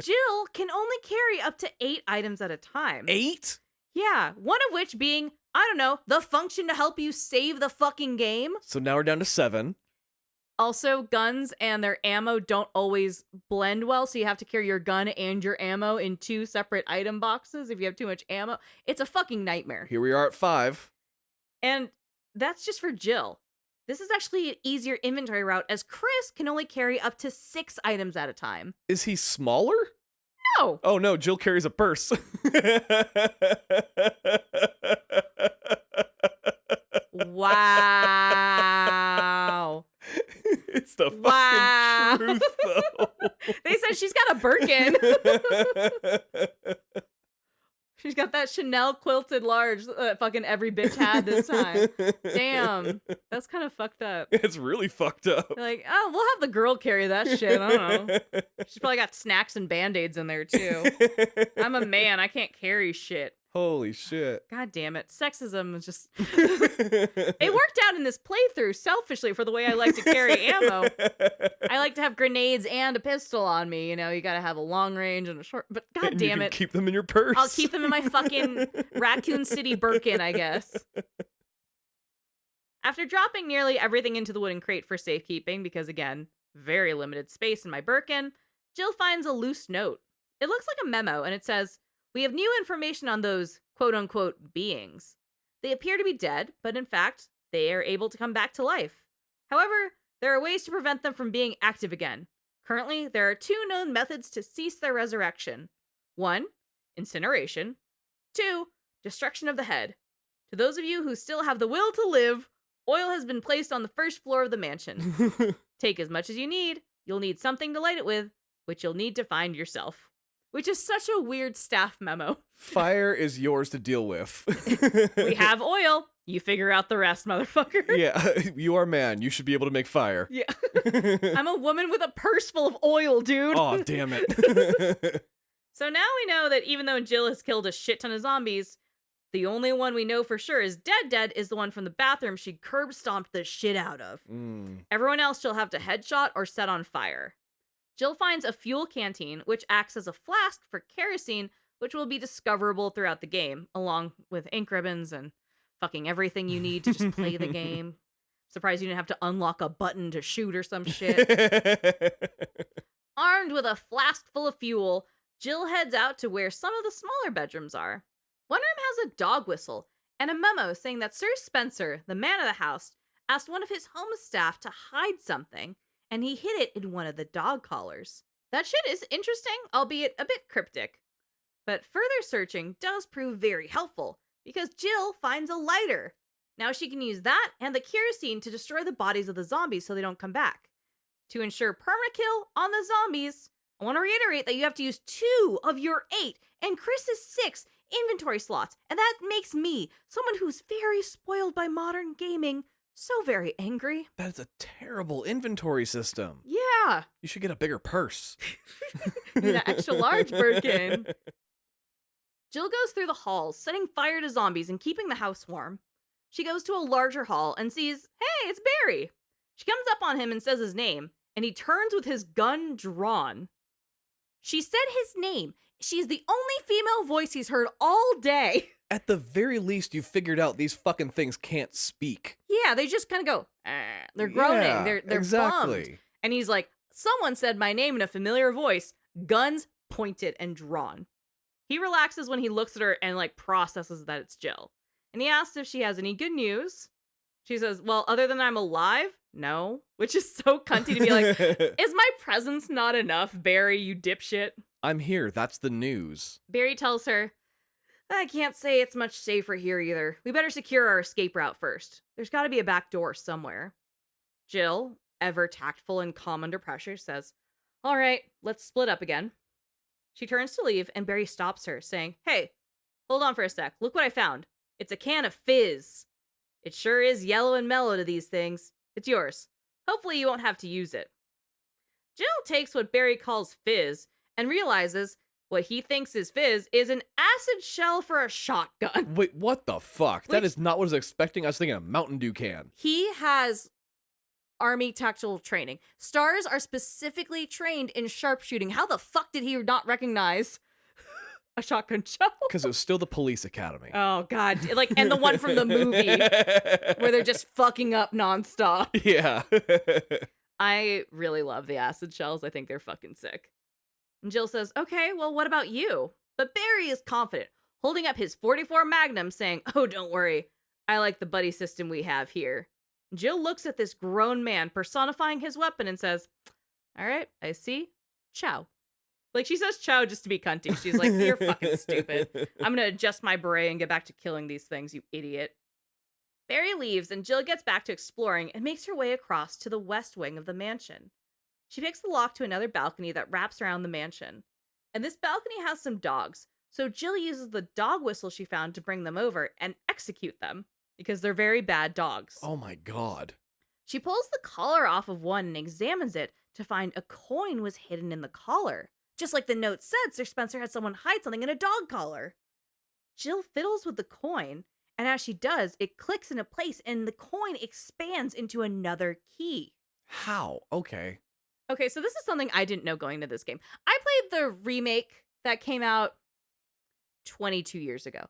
Jill can only carry up to 8 items at a time. 8? Yeah, one of which being, I don't know, the function to help you save the fucking game. So now we're down to 7. Also, guns and their ammo don't always blend well, so you have to carry your gun and your ammo in 2 separate item boxes if you have too much ammo. It's a fucking nightmare. Here we are at 5. And that's just for Jill. This is actually an easier inventory route, as Chris can only carry up to 6 items at a time. Is he smaller? No! Oh no, Jill carries a purse. Wow. It's the fucking truth, though. They said she's got a Birkin. She's got that Chanel quilted large that fucking every bitch had this time. Damn. That's kind of fucked up. It's really fucked up. They're like, oh, we'll have the girl carry that shit. I don't know. She's probably got snacks and Band-Aids in there, too. I'm a man. I can't carry shit. Holy shit. God damn it. Sexism is just... It worked out in this playthrough selfishly for the way I like to carry ammo. I like to have grenades and a pistol on me. You know, you gotta have a long range and a short... But god And damn you it. can keep them in your purse. I'll keep them in my fucking Raccoon City Birkin, I guess. After dropping nearly everything into the wooden crate for safekeeping, because again, very limited space in my Birkin, Jill finds a loose note. It looks like a memo, and it says, we have new information on those quote-unquote beings. They appear to be dead, but in fact, they are able to come back to life. However, there are ways to prevent them from being active again. Currently, there are 2 known methods to cease their resurrection. 1, incineration. 2, destruction of the head. To those of you who still have the will to live, oil has been placed on the first floor of the mansion. Take as much as you need. You'll need something to light it with, which you'll need to find yourself. Which is such a weird staff memo. Fire is yours to deal with. We have oil. You figure out the rest, motherfucker. Yeah, you are man. You should be able to make fire. Yeah. I'm a woman with a purse full of oil, dude. Oh, damn it. So now we know that even though Jill has killed a shit ton of zombies, the only one we know for sure is dead is the one from the bathroom she curb stomped the shit out of. Everyone else she'll have to headshot or set on fire. Jill finds a fuel canteen, which acts as a flask for kerosene, which will be discoverable throughout the game, along with ink ribbons and fucking everything you need to just play the game. Surprised you didn't have to unlock a button to shoot or some shit. Armed with a flask full of fuel, Jill heads out to where some of the smaller bedrooms are. One room has a dog whistle and a memo saying that Sir Spencer, the man of the house, asked one of his home staff to hide something, and he hid it in one of the dog collars. That shit is interesting, albeit a bit cryptic. But further searching does prove very helpful, because Jill finds a lighter. Now she can use that and the kerosene to destroy the bodies of the zombies so they don't come back. To ensure permakill on the zombies, I want to reiterate that you have to use 2 of your 8 and Chris's 6 inventory slots, and that makes me, someone who's very spoiled by modern gaming, so very angry. That is a terrible inventory system. Yeah. You should get a bigger purse. Need an extra large Birkin. Jill goes through the halls, setting fire to zombies and keeping the house warm. She goes to a larger hall and sees, hey, it's Barry. She comes up on him and says his name, and he turns with his gun drawn. She said his name. She's the only female voice he's heard all day. At the very least, you figured out these fucking things can't speak. Yeah, they just kind of go, they're groaning, Yeah, they're exactly. bummed. And he's like, someone said my name in a familiar voice, guns pointed and drawn. He relaxes when he looks at her and like processes that it's Jill. And he asks if she has any good news. She says, well, other than I'm alive, no. Which is so cunty to be like, is my presence not enough, Barry, you dipshit? I'm here. That's the news. Barry tells her, I can't say it's much safer here either. We better secure our escape route first. There's got to be a back door somewhere. Jill, ever tactful and calm under pressure, says, all right, let's split up again. She turns to leave, and Barry stops her, saying, hey, hold on for a sec. Look what I found. It's a can of fizz. It sure is yellow and mellow to these things. It's yours. Hopefully you won't have to use it. Jill takes what Barry calls fizz and realizes what he thinks is fizz is an acid shell for a shotgun. Wait, what the fuck? That Which- is not what I was expecting. I was thinking a Mountain Dew can. He has Army tactical training. Stars are specifically trained in sharpshooting. How the fuck did he not recognize a shotgun shell? Because it was still the police academy. Oh, God. Like, and the one from the movie where they're just fucking up nonstop. Yeah. I really love the acid shells. I think they're fucking sick. And Jill says, okay, well, what about you? But Barry is confident, holding up his 44 Magnum, saying, oh, don't worry. I like the buddy system we have here. Jill looks at this grown man personifying his weapon and says, all right, I see. Ciao. Like, she says ciao just to be cunty. She's like, you're fucking stupid. I'm going to adjust my beret and get back to killing these things, you idiot. Barry leaves, and Jill gets back to exploring and makes her way across to the west wing of the mansion. She picks the lock to another balcony that wraps around the mansion. And this balcony has some dogs, so Jill uses the dog whistle she found to bring them over and execute them, because they're very bad dogs. Oh my god. She pulls the collar off of one and examines it to find a coin was hidden in the collar. Just like the note said, Sir Spencer had someone hide something in a dog collar. Jill fiddles with the coin, and as she does, it clicks into place and the coin expands into another key. How? Okay. Okay, so this is something I didn't know going into this game. I played the remake that came out 22 years ago.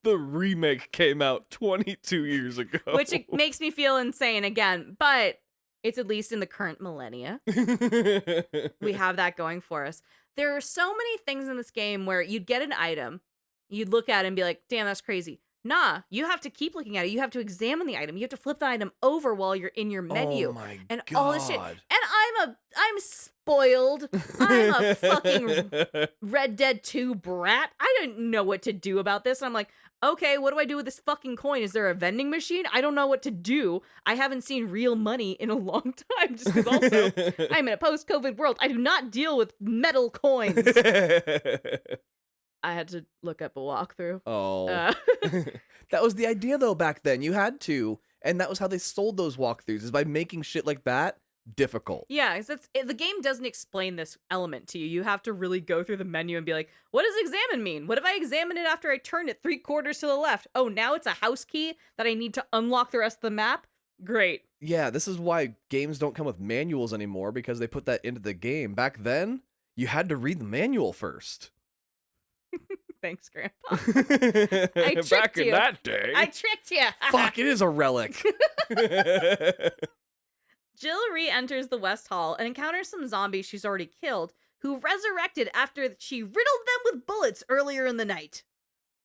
The remake came out 22 years ago. Which it makes me feel insane again, but it's at least in the current millennia. We have that going for us. There are so many things in this game where you'd get an item, you'd look at it and be like, damn, that's crazy. Nah, you have to keep looking at it. You have to examine the item. You have to flip the item over while you're in your menu. Oh my and god. all this shit. And I'm spoiled. I'm a fucking Red Dead 2 brat. I didn't know what to do about this. And I'm like, okay, what do I do with this fucking coin? Is there a vending machine? I don't know what to do. I haven't seen real money in a long time. Just because also, I'm in a post-COVID world. I do not deal with metal coins. I had to look up a walkthrough. Oh. That was the idea, though, back then. You had to. And that was how they sold those walkthroughs, is by making shit like that difficult. Yeah, the game doesn't explain this element to you. You have to really go through the menu and be like, what does examine mean? What if I examine it after I turn it 3/4 to the left? Oh, now it's a house key that I need to unlock the rest of the map? Great. Yeah, this is why games don't come with manuals anymore, because they put that into the game. Back then, you had to read the manual first. Thanks, Grandpa. I tricked Back in you. that day. I tricked you. Fuck, it is a relic. Jill re-enters the West Hall and encounters some zombies she's already killed, who resurrected after she riddled them with bullets earlier in the night.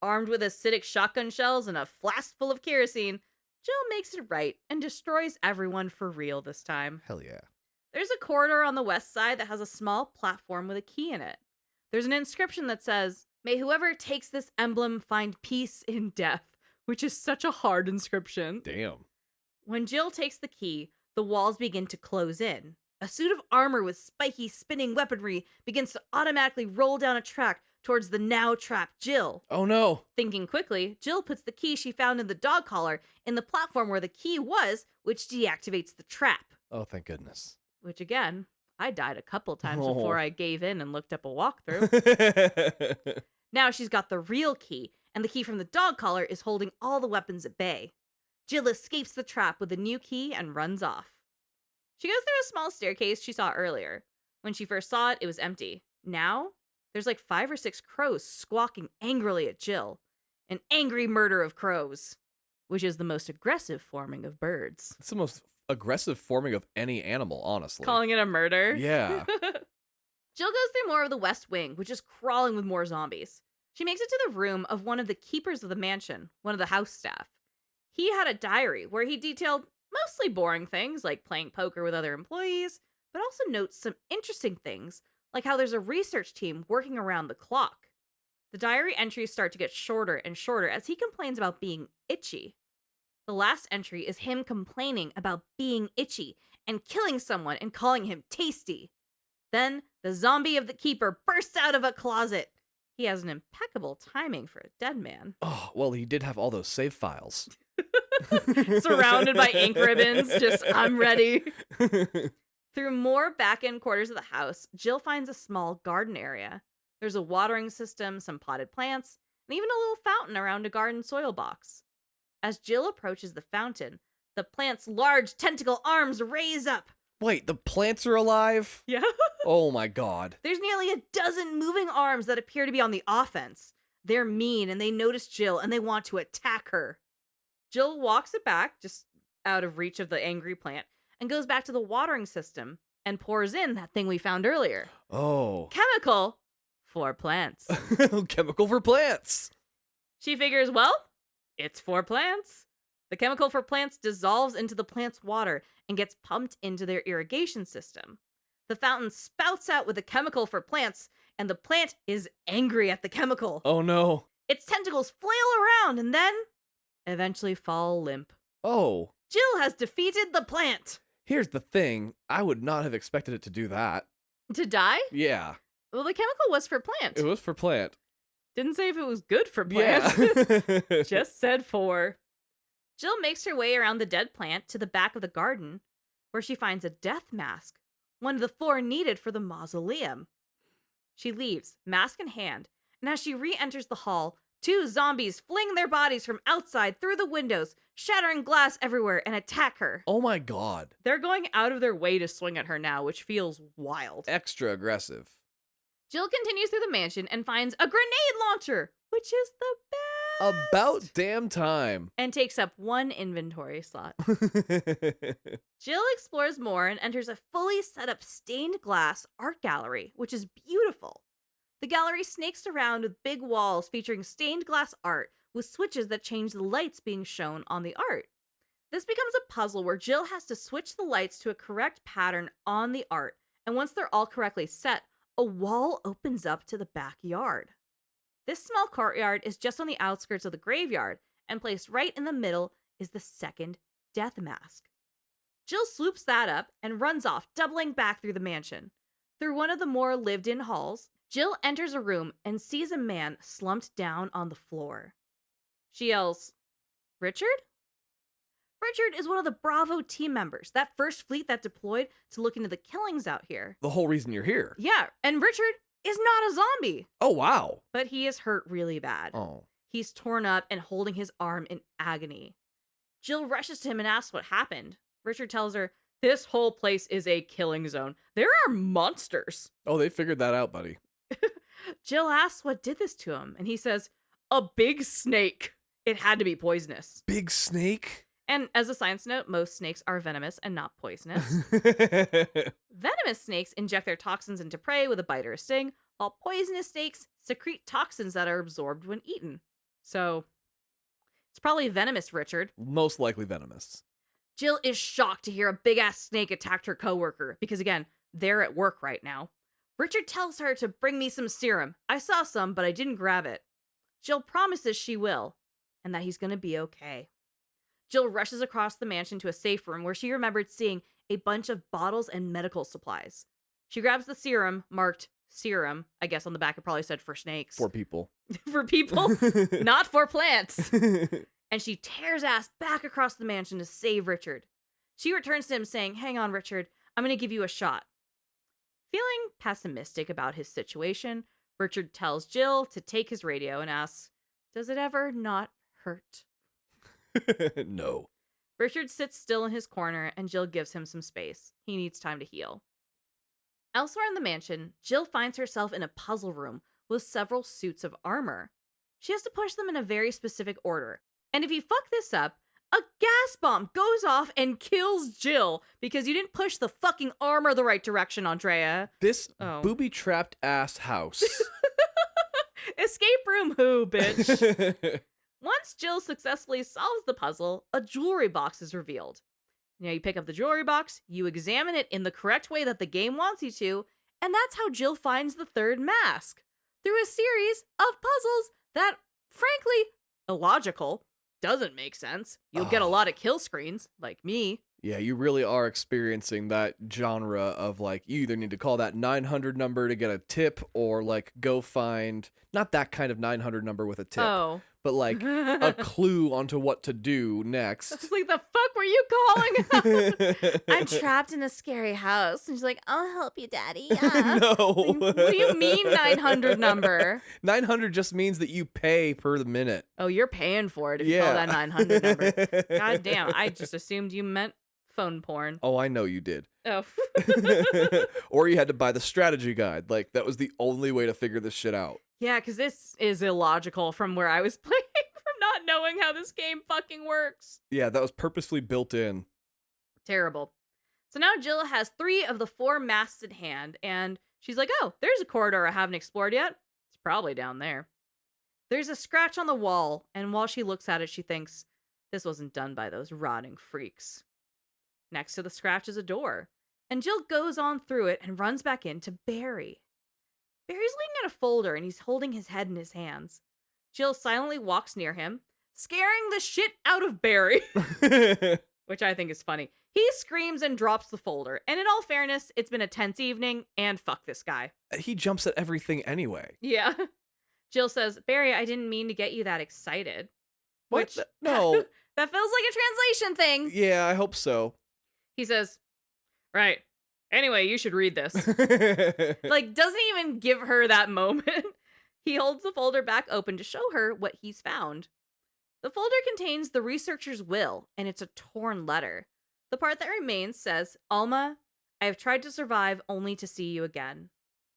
Armed with acidic shotgun shells and a flask full of kerosene, Jill makes it right and destroys everyone for real this time. Hell yeah. There's a corridor on the west side that has a small platform with a key in it. There's an inscription that says, "May whoever takes this emblem find peace in death," which is such a hard inscription. Damn. When Jill takes the key, the walls begin to close in. A suit of armor with spiky, spinning weaponry begins to automatically roll down a track towards the now trapped Jill. Oh no. Thinking quickly, Jill puts the key she found in the dog collar in the platform where the key was, which deactivates the trap. Oh, thank goodness. Which again, I died a couple times Oh. before I gave in and looked up a walkthrough. Now she's got the real key, and the key from the dog collar is holding all the weapons at bay. Jill escapes the trap with a new key and runs off. She goes through a small staircase she saw earlier. When she first saw it, it was empty. Now, there's like 5 or 6 crows squawking angrily at Jill. An angry murder of crows, which is the most aggressive forming of birds. It's the most aggressive forming of any animal, honestly. Calling it a murder? Yeah. Jill goes through more of the West Wing, which is crawling with more zombies. She makes it to the room of one of the keepers of the mansion, one of the house staff. He had a diary where he detailed mostly boring things like playing poker with other employees, but also notes some interesting things like how there's a research team working around the clock. The diary entries start to get shorter and shorter as he complains about being itchy. The last entry is him complaining about being itchy and killing someone and calling him tasty. Then the zombie of the keeper bursts out of a closet. He has an impeccable timing for a dead man. Oh, well, he did have all those save files. Surrounded by ink ribbons, just, I'm ready. Through more back-end quarters of the house, Jill finds a small garden area. There's a watering system, some potted plants, and even a little fountain around a garden soil box. As Jill approaches the fountain, the plant's large tentacle arms raise up. Wait, the plants are alive? Yeah. Oh my god. There's nearly a dozen moving arms that appear to be on the offense. They're mean and they notice Jill and they want to attack her. Jill walks it back, just out of reach of the angry plant, and goes back to the watering system and pours in that thing we found earlier. Oh. Chemical for plants. Chemical for plants. She figures, well, it's for plants. The chemical for plants dissolves into the plant's water and gets pumped into their irrigation system. The fountain spouts out with the chemical for plants, and the plant is angry at the chemical. Oh no. Its tentacles flail around and then eventually fall limp. Oh. Jill has defeated the plant. Here's the thing. I would not have expected it to do that. To die? Yeah. Well, the chemical was for plant. It was for plant. Didn't say if it was good for plant. Yeah. Just said for. Jill makes her way around the dead plant to the back of the garden, where she finds a death mask, one of the 4 needed for the mausoleum. She leaves, mask in hand, and as she re-enters the hall, 2 zombies fling their bodies from outside through the windows, shattering glass everywhere, and attack her. Oh my god. They're going out of their way to swing at her now, which feels wild. Extra aggressive. Jill continues through the mansion and finds a grenade launcher, which is the best. About damn time. And takes up 1 inventory slot. Jill explores more and enters a fully set up stained glass art gallery, which is beautiful. The gallery snakes around with big walls featuring stained glass art with switches that change the lights being shown on the art. This becomes a puzzle where Jill has to switch the lights to a correct pattern on the art, and once they're all correctly set, a wall opens up to the backyard. This small courtyard is just on the outskirts of the graveyard, and placed right in the middle is the second death mask. Jill swoops that up and runs off, doubling back through the mansion. Through one of the more lived-in halls, Jill enters a room and sees a man slumped down on the floor. She yells, "Richard?" Richard is one of the Bravo team members, that first fleet that deployed to look into the killings out here. The whole reason you're here. Yeah, and Richard is not a zombie. Oh, wow. But he is hurt really bad. Oh. He's torn up and holding his arm in agony. Jill rushes to him and asks what happened. Richard tells her, "This whole place is a killing zone. There are monsters." Oh, they figured that out, buddy. Jill asks what did this to him, and he says, "A big snake. It had to be poisonous." Big snake? And as a science note, most snakes are venomous and not poisonous. Venomous snakes inject their toxins into prey with a bite or a sting, while poisonous snakes secrete toxins that are absorbed when eaten. So, it's probably venomous, Richard. Most likely venomous. Jill is shocked to hear a big-ass snake attacked her coworker, because again, they're at work right now. Richard tells her to bring me some serum. I saw some, but I didn't grab it. Jill promises she will, and that he's gonna be okay. Jill rushes across the mansion to a safe room where she remembered seeing a bunch of bottles and medical supplies. She grabs the serum, marked serum. I guess on the back it probably said for snakes. For people. For people, not for plants. And she tears ass back across the mansion to save Richard. She returns to him saying, "Hang on, Richard, I'm going to give you a shot." Feeling pessimistic about his situation, Richard tells Jill to take his radio and asks, "Does it ever not hurt?" No. Richard sits still in his corner, and Jill gives him some space. He needs time to heal. Elsewhere in the mansion, Jill finds herself in a puzzle room with several suits of armor. She has to push them in a very specific order. And if you fuck this up, a gas bomb goes off and kills Jill because you didn't push the fucking armor the right direction, Andrea. This Oh. booby-trapped ass house. Escape room who, bitch? Once Jill successfully solves the puzzle, a jewelry box is revealed. Now you pick up the jewelry box, you examine it in the correct way that the game wants you to, and that's how Jill finds the third mask. Through a series of puzzles that, frankly, illogical, doesn't make sense. You'll get a lot of kill screens, like me. Yeah, you really are experiencing that genre of like, you either need to call that 900 number to get a tip or like go find, not that kind of 900 number with a tip, Oh. but like a clue onto what to do next. It's like, the fuck were you calling out? I'm trapped in a scary house. And she's like, I'll help you, Daddy. Yeah. No. What do you mean 900 number? 900 just means that you pay per the minute. Oh, you're paying for it if you call that 900 number. God damn, I just assumed you meant phone porn. Oh, I know you did. Oh. Or you had to buy the strategy guide. Like, that was the only way to figure this shit out. Yeah, because this is illogical from where I was playing, from not knowing how this game fucking works. Yeah, that was purposefully built in. Terrible. So now Jill has 3 of the 4 masks in hand, and she's like, oh, there's a corridor I haven't explored yet. It's probably down there. There's a scratch on the wall, and while she looks at it, she thinks, this wasn't done by those rotting freaks. Next to the scratch is a door, and Jill goes on through it and runs back into Barry. Barry's looking at a folder, and he's holding his head in his hands. Jill silently walks near him, scaring the shit out of Barry, which I think is funny. He screams and drops the folder, and in all fairness, it's been a tense evening, and fuck this guy. He jumps at everything anyway. Yeah. Jill says, Barry, I didn't mean to get you that excited. What? Which, No. that feels like a translation thing. Yeah, I hope so. He says, right. Anyway, you should read this. Like, doesn't even give her that moment. He holds the folder back open to show her what he's found. The folder contains the researcher's will, and it's a torn letter. The part that remains says, Alma, I have tried to survive only to see you again.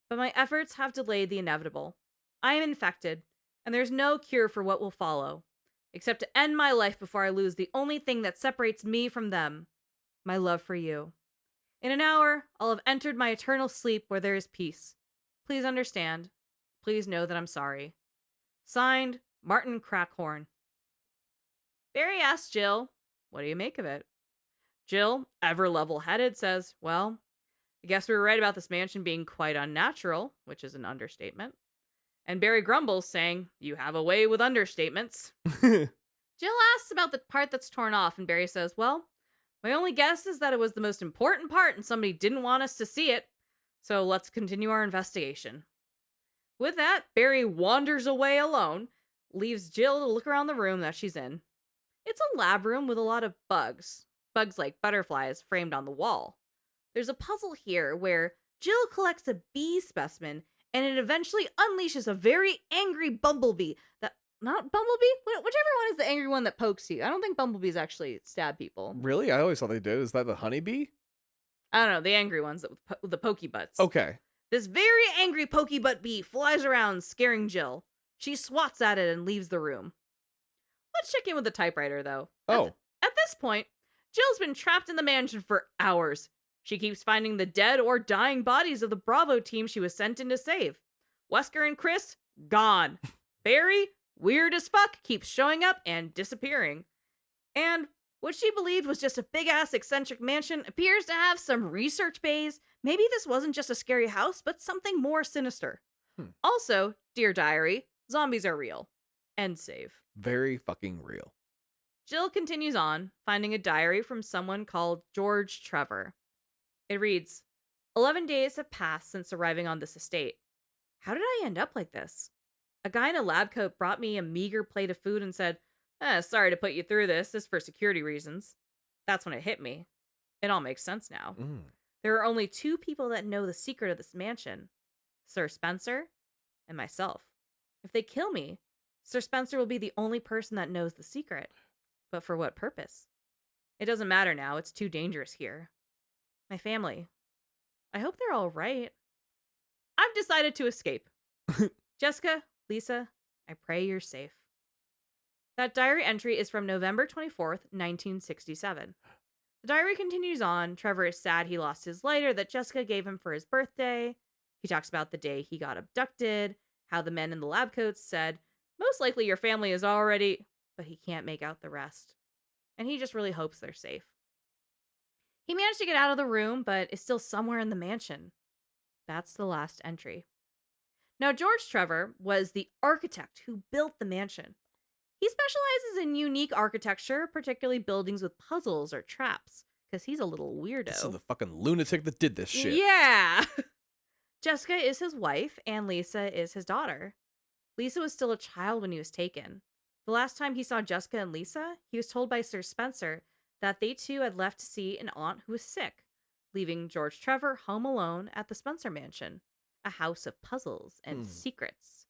But my efforts have delayed the inevitable. I am infected, and there's no cure for what will follow, except to end my life before I lose the only thing that separates me from them, my love for you. In an hour, I'll have entered my eternal sleep where there is peace. Please understand. Please know that I'm sorry. Signed, Martin Crackhorn. Barry asks Jill, what do you make of it? Jill, ever level-headed, says, well, I guess we were right about this mansion being quite unnatural, which is an understatement. And Barry grumbles, saying, you have a way with understatements. Jill asks about the part that's torn off, and Barry says, well, my only guess is that it was the most important part and somebody didn't want us to see it. So let's continue our investigation. With that, Barry wanders away alone, leaves Jill to look around the room that she's in. It's a lab room with a lot of bugs like butterflies framed on the wall. There's a puzzle here where Jill collects a bee specimen and it eventually unleashes a very angry bumblebee that, not bumblebee? Whichever one is the angry one that pokes you. I don't think bumblebees actually stab people. Really? I always thought they did. Is that the honeybee? I don't know, the angry ones with the pokey butts. Okay. This very angry pokey butt bee flies around, scaring Jill. She swats at it and leaves the room. Let's check in with the typewriter, though. Oh. At this point, Jill's been trapped in the mansion for hours. She keeps finding the dead or dying bodies of the Bravo team she was sent in to save. Wesker and Chris, gone. Barry, weird as fuck, keeps showing up and disappearing. And what she believed was just a big-ass eccentric mansion appears to have some research bays. Maybe this wasn't just a scary house, but something more sinister. Also, dear diary, zombies are real. End save. Very fucking real. Jill continues on, finding a diary from someone called George Trevor. It reads, 11 days have passed since arriving on this estate. How did I end up like this? A guy in a lab coat brought me a meager plate of food and said, sorry to put you through this. This is for security reasons. That's when it hit me. It all makes sense now. There are only 2 people that know the secret of this mansion. Sir Spencer and myself. If they kill me, Sir Spencer will be the only person that knows the secret. But for what purpose? It doesn't matter now. It's too dangerous here. My family. I hope they're all right. I've decided to escape. Jessica, Lisa, I pray you're safe. That diary entry is from November 24th, 1967. The diary continues on. Trevor is sad he lost his lighter that Jessica gave him for his birthday. He talks about the day he got abducted, how the men in the lab coats said, most likely your family is already, but he can't make out the rest. And he just really hopes they're safe. He managed to get out of the room, but is still somewhere in the mansion. That's the last entry. Now, George Trevor was the architect who built the mansion. He specializes in unique architecture, particularly buildings with puzzles or traps, because he's a little weirdo. This is the fucking lunatic that did this shit. Yeah! Jessica is his wife, and Lisa is his daughter. Lisa was still a child when he was taken. The last time he saw Jessica and Lisa, he was told by Sir Spencer that they two had left to see an aunt who was sick, leaving George Trevor home alone at the Spencer mansion, a house of puzzles and secrets.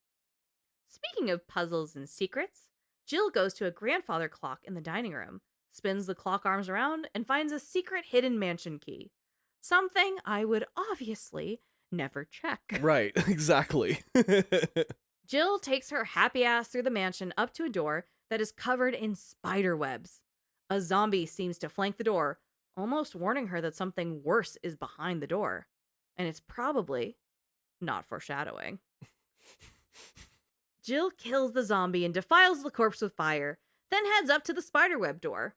Speaking of puzzles and secrets, Jill goes to a grandfather clock in the dining room, spins the clock arms around, and finds a secret hidden mansion key. Something I would obviously never check. Right, exactly. Jill takes her happy ass through the mansion up to a door that is covered in spider webs. A zombie seems to flank the door, almost warning her that something worse is behind the door. And it's probably not foreshadowing. Jill kills the zombie and defiles the corpse with fire, then heads up to the spiderweb door.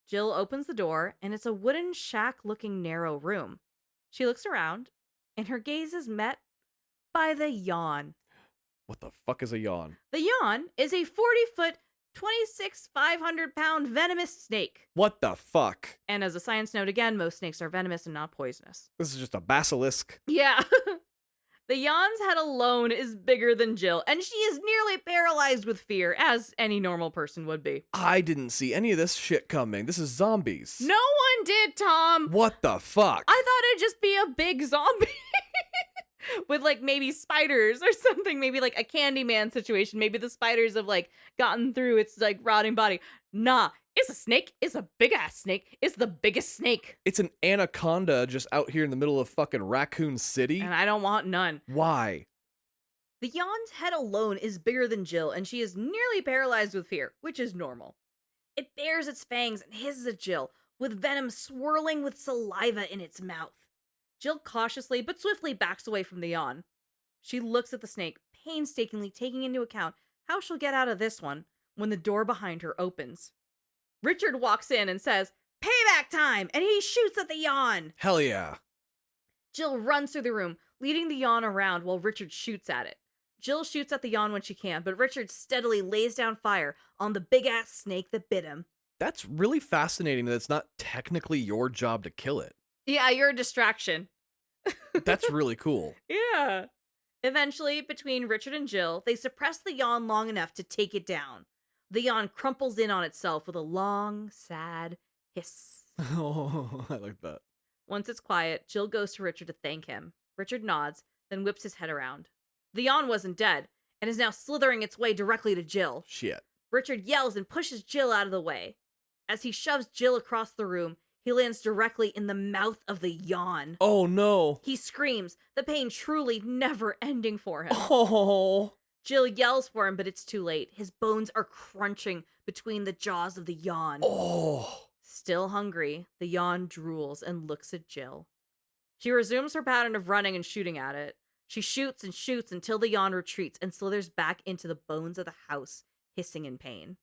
Jill opens the door, and it's a wooden shack-looking narrow room. She looks around, and her gaze is met by the yawn. What the fuck is a yawn? The yawn is a 40-foot, 500-pound venomous snake. What the fuck? And as a science note again, most snakes are venomous and not poisonous. This is just a basilisk. Yeah. The yawn's head alone is bigger than Jill, and she is nearly paralyzed with fear, as any normal person would be. I didn't see any of this shit coming. This is zombies. No one did, Tom. What the fuck? I thought it'd just be a big zombie. With like maybe spiders or something, maybe like a Candyman situation. Maybe the spiders have like gotten through its like rotting body. Nah, it's a snake. It's a big ass snake. It's the biggest snake. It's an anaconda just out here in the middle of fucking Raccoon City. And I don't want none. Why? The yawn's head alone is bigger than Jill, and she is nearly paralyzed with fear, which is normal. It bares its fangs and hisses at Jill, with venom swirling with saliva in its mouth. Jill cautiously but swiftly backs away from the yawn. She looks at the snake, painstakingly taking into account how she'll get out of this one when the door behind her opens. Richard walks in and says, "Payback time!" and he shoots at the yawn. Hell yeah. Jill runs through the room, leading the yawn around while Richard shoots at it. Jill shoots at the yawn when she can, but Richard steadily lays down fire on the big-ass snake that bit him. That's really fascinating that it's not technically your job to kill it. Yeah, you're a distraction. That's really cool. Yeah. Eventually, between Richard and Jill, they suppress the yawn long enough to take it down. The yawn crumples in on itself with a long, sad hiss. Oh, I like that. Once it's quiet, Jill goes to Richard to thank him. Richard nods, then whips his head around. The yawn wasn't dead, and is now slithering its way directly to Jill. Shit. Richard yells and pushes Jill out of the way. As he shoves Jill across the room, he lands directly in the mouth of the yawn. Oh no. He screams, the pain truly never ending for him. Oh. Jill yells for him, but it's too late. His bones are crunching between the jaws of the yawn. Oh. Still hungry, the yawn drools and looks at Jill. She resumes her pattern of running and shooting at it. She shoots and shoots until the yawn retreats and slithers back into the bones of the house, hissing in pain.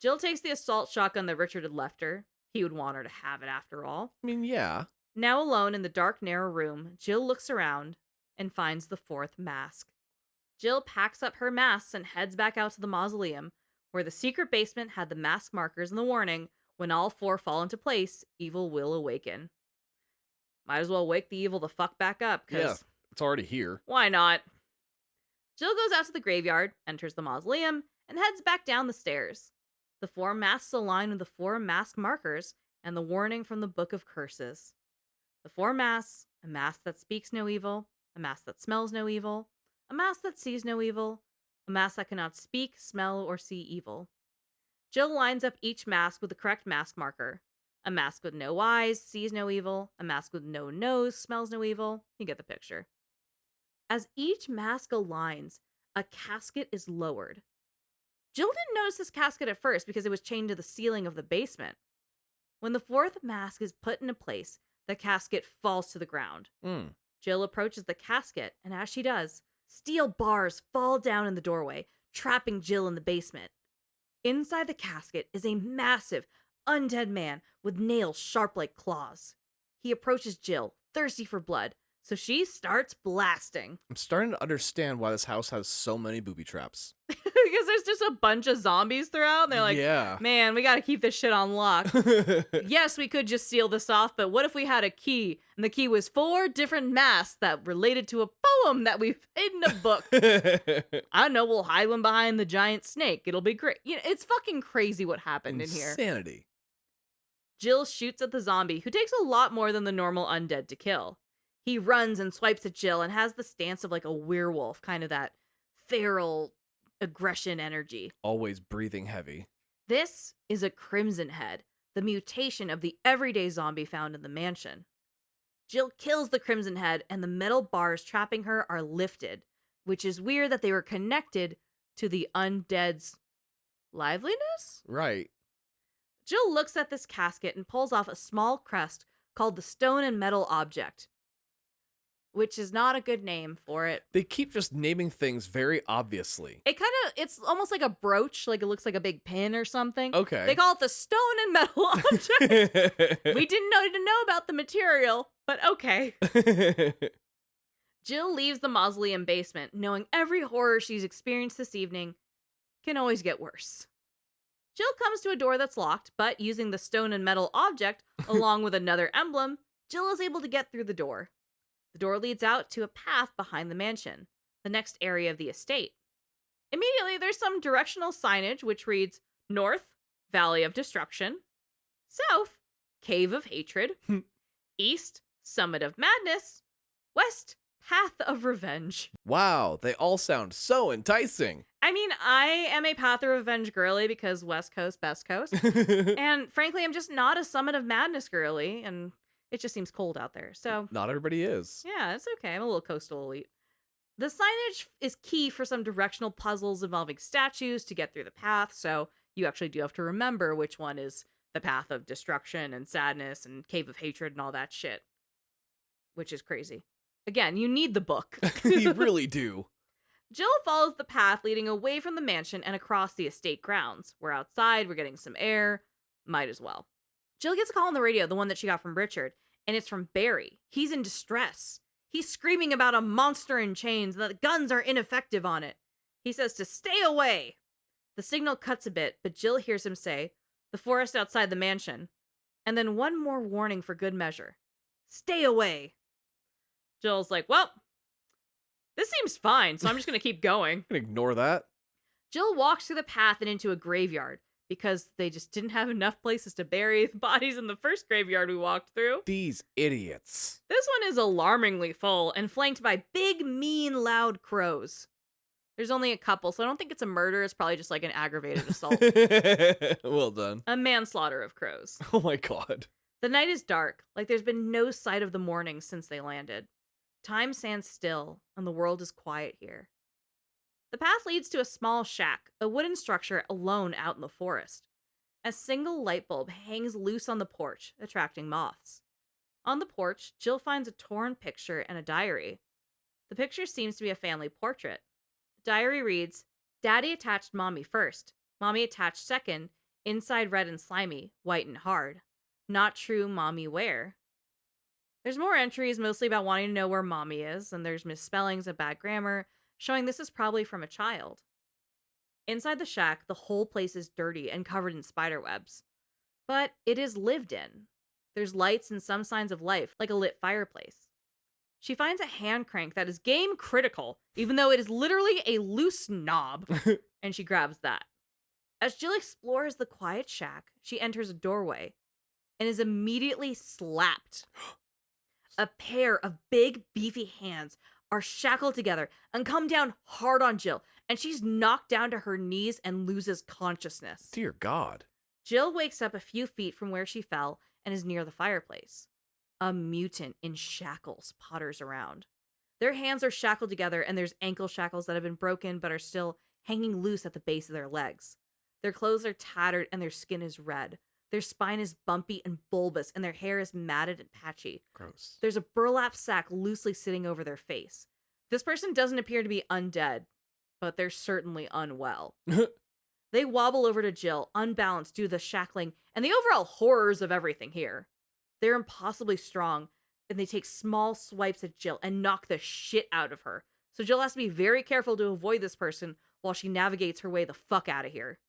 Jill takes the assault shotgun that Richard had left her. He would want her to have it after all. I mean, yeah. Now alone in the dark, narrow room, Jill looks around and finds the fourth mask. Jill packs up her masks and heads back out to the mausoleum, where the secret basement had the mask markers and the warning, when all four fall into place, evil will awaken. Might as well wake the evil the fuck back up, because Yeah, it's already here. why not? Jill goes out to the graveyard, enters the mausoleum, and heads back down the stairs. The four masks align with the four mask markers and the warning from the Book of Curses. The four masks: a mask that speaks no evil, a mask that smells no evil, a mask that sees no evil, a mask that cannot speak, smell, or see evil. Jill lines up each mask with the correct mask marker. A mask with no eyes sees no evil. A mask with no nose smells no evil. You get the picture. As each mask aligns, a casket is lowered. Jill didn't notice this casket at first because it was chained to the ceiling of the basement. When the fourth mask is put into place, the casket falls to the ground. Mm. Jill approaches the casket, and as she does, steel bars fall down in the doorway, trapping Jill in the basement. Inside the casket is a massive, undead man with nails sharp like claws. He approaches Jill, thirsty for blood, so she starts blasting. I'm starting to understand why this house has so many booby traps. Because there's just a bunch of zombies throughout, and they're like, yeah. man, we gotta keep this shit on lock. Yes, we could just seal this off, but what if we had a key, and the key was 4 different masks that related to a poem that we've hid in a book? I don't know, we'll hide one behind the giant snake. It'll be great. You know, it's fucking crazy what happened in here. Insanity. Jill shoots at the zombie, who takes a lot more than the normal undead to kill. He runs and swipes at Jill and has the stance of like a werewolf, kind of that feral aggression energy. Always breathing heavy. This is a Crimson Head, the mutation of the everyday zombie found in the mansion. Jill kills the Crimson Head and the metal bars trapping her are lifted, which is weird that they were connected to the undead's liveliness? Right. Jill looks at this casket and pulls off a small crest called the Stone and Metal Object, which is not a good name for it. They keep just naming things very obviously. It's almost like a brooch, like it looks like a big pin or something. Okay. They call it the Stone and Metal Object. We didn't know about the material, but okay. Jill leaves the mausoleum basement, knowing every horror she's experienced this evening can always get worse. Jill comes to a door that's locked, but using the Stone and Metal Object, along with another emblem, Jill is able to get through the door. The door leads out to a path behind the mansion, the next area of the estate. Immediately, there's some directional signage which reads, North, Valley of Destruction. South, Cave of Hatred. East, Summit of Madness. West, Path of Revenge. Wow, they all sound so enticing. I mean, I am a Path of Revenge girly because West Coast, best coast. And frankly, I'm just not a Summit of Madness girly, and it just seems cold out there. So Not everybody is. yeah, it's okay. I'm a little coastal elite. The signage is key for some directional puzzles involving statues to get through the path, so you actually do have to remember which one is the Path of Destruction and Sadness and Cave of Hatred and all that shit. Which is crazy. Again, you need the book. You really do. Jill follows the path leading away from the mansion and across the estate grounds. We're outside, we're getting some air. Might as well. Jill gets a call on the radio, the one that she got from Richard, and it's from Barry. He's in distress. He's screaming about a monster in chains and that the guns are ineffective on it. He says to stay away. The signal cuts a bit, but Jill hears him say, the forest outside the mansion. And then one more warning for good measure. Stay away. Jill's like, well, this seems fine, so I'm just going to keep going. Ignore that. Jill walks through the path and into a graveyard because they just didn't have enough places to bury the bodies in the first graveyard we walked through. These idiots. This one is alarmingly full and flanked by big, mean, loud crows. There's only a couple, so I don't think it's a murder. It's probably just like an aggravated assault. Well done. A manslaughter of crows. Oh my god. The night is dark, like there's been no sight of the morning since they landed. Time stands still, and the world is quiet here. The path leads to a small shack, a wooden structure alone out in the forest. A single light bulb hangs loose on the porch, attracting moths. On the porch, Jill finds a torn picture and a diary. The picture seems to be a family portrait. The diary reads, Daddy attached Mommy first. Mommy attached second, inside red and slimy, white and hard. Not true, Mommy where? There's more entries, mostly about wanting to know where Mommy is, and there's misspellings and bad grammar, showing this is probably from a child. Inside the shack, the whole place is dirty and covered in spider webs. But it is lived in. There's lights and some signs of life, like a lit fireplace. She finds a hand crank that is game critical, even though it is literally a loose knob, and she grabs that. As Jill explores the quiet shack, she enters a doorway and is immediately slapped. A pair of big, beefy hands are shackled together and come down hard on Jill, and she's knocked down to her knees and loses consciousness. Dear God. Jill wakes up a few feet from where she fell and is near the fireplace. A mutant in shackles potters around. Their hands are shackled together, and there's ankle shackles that have been broken but are still hanging loose at the base of their legs. Their clothes are tattered and their skin is red. Their spine is bumpy and bulbous, and their hair is matted and patchy. Gross. There's a burlap sack loosely sitting over their face. This person doesn't appear to be undead, but they're certainly unwell. They wobble over to Jill, unbalanced due to the shackling and the overall horrors of everything here. They're impossibly strong, and they take small swipes at Jill and knock the shit out of her. So Jill has to be very careful to avoid this person while she navigates her way the fuck out of here.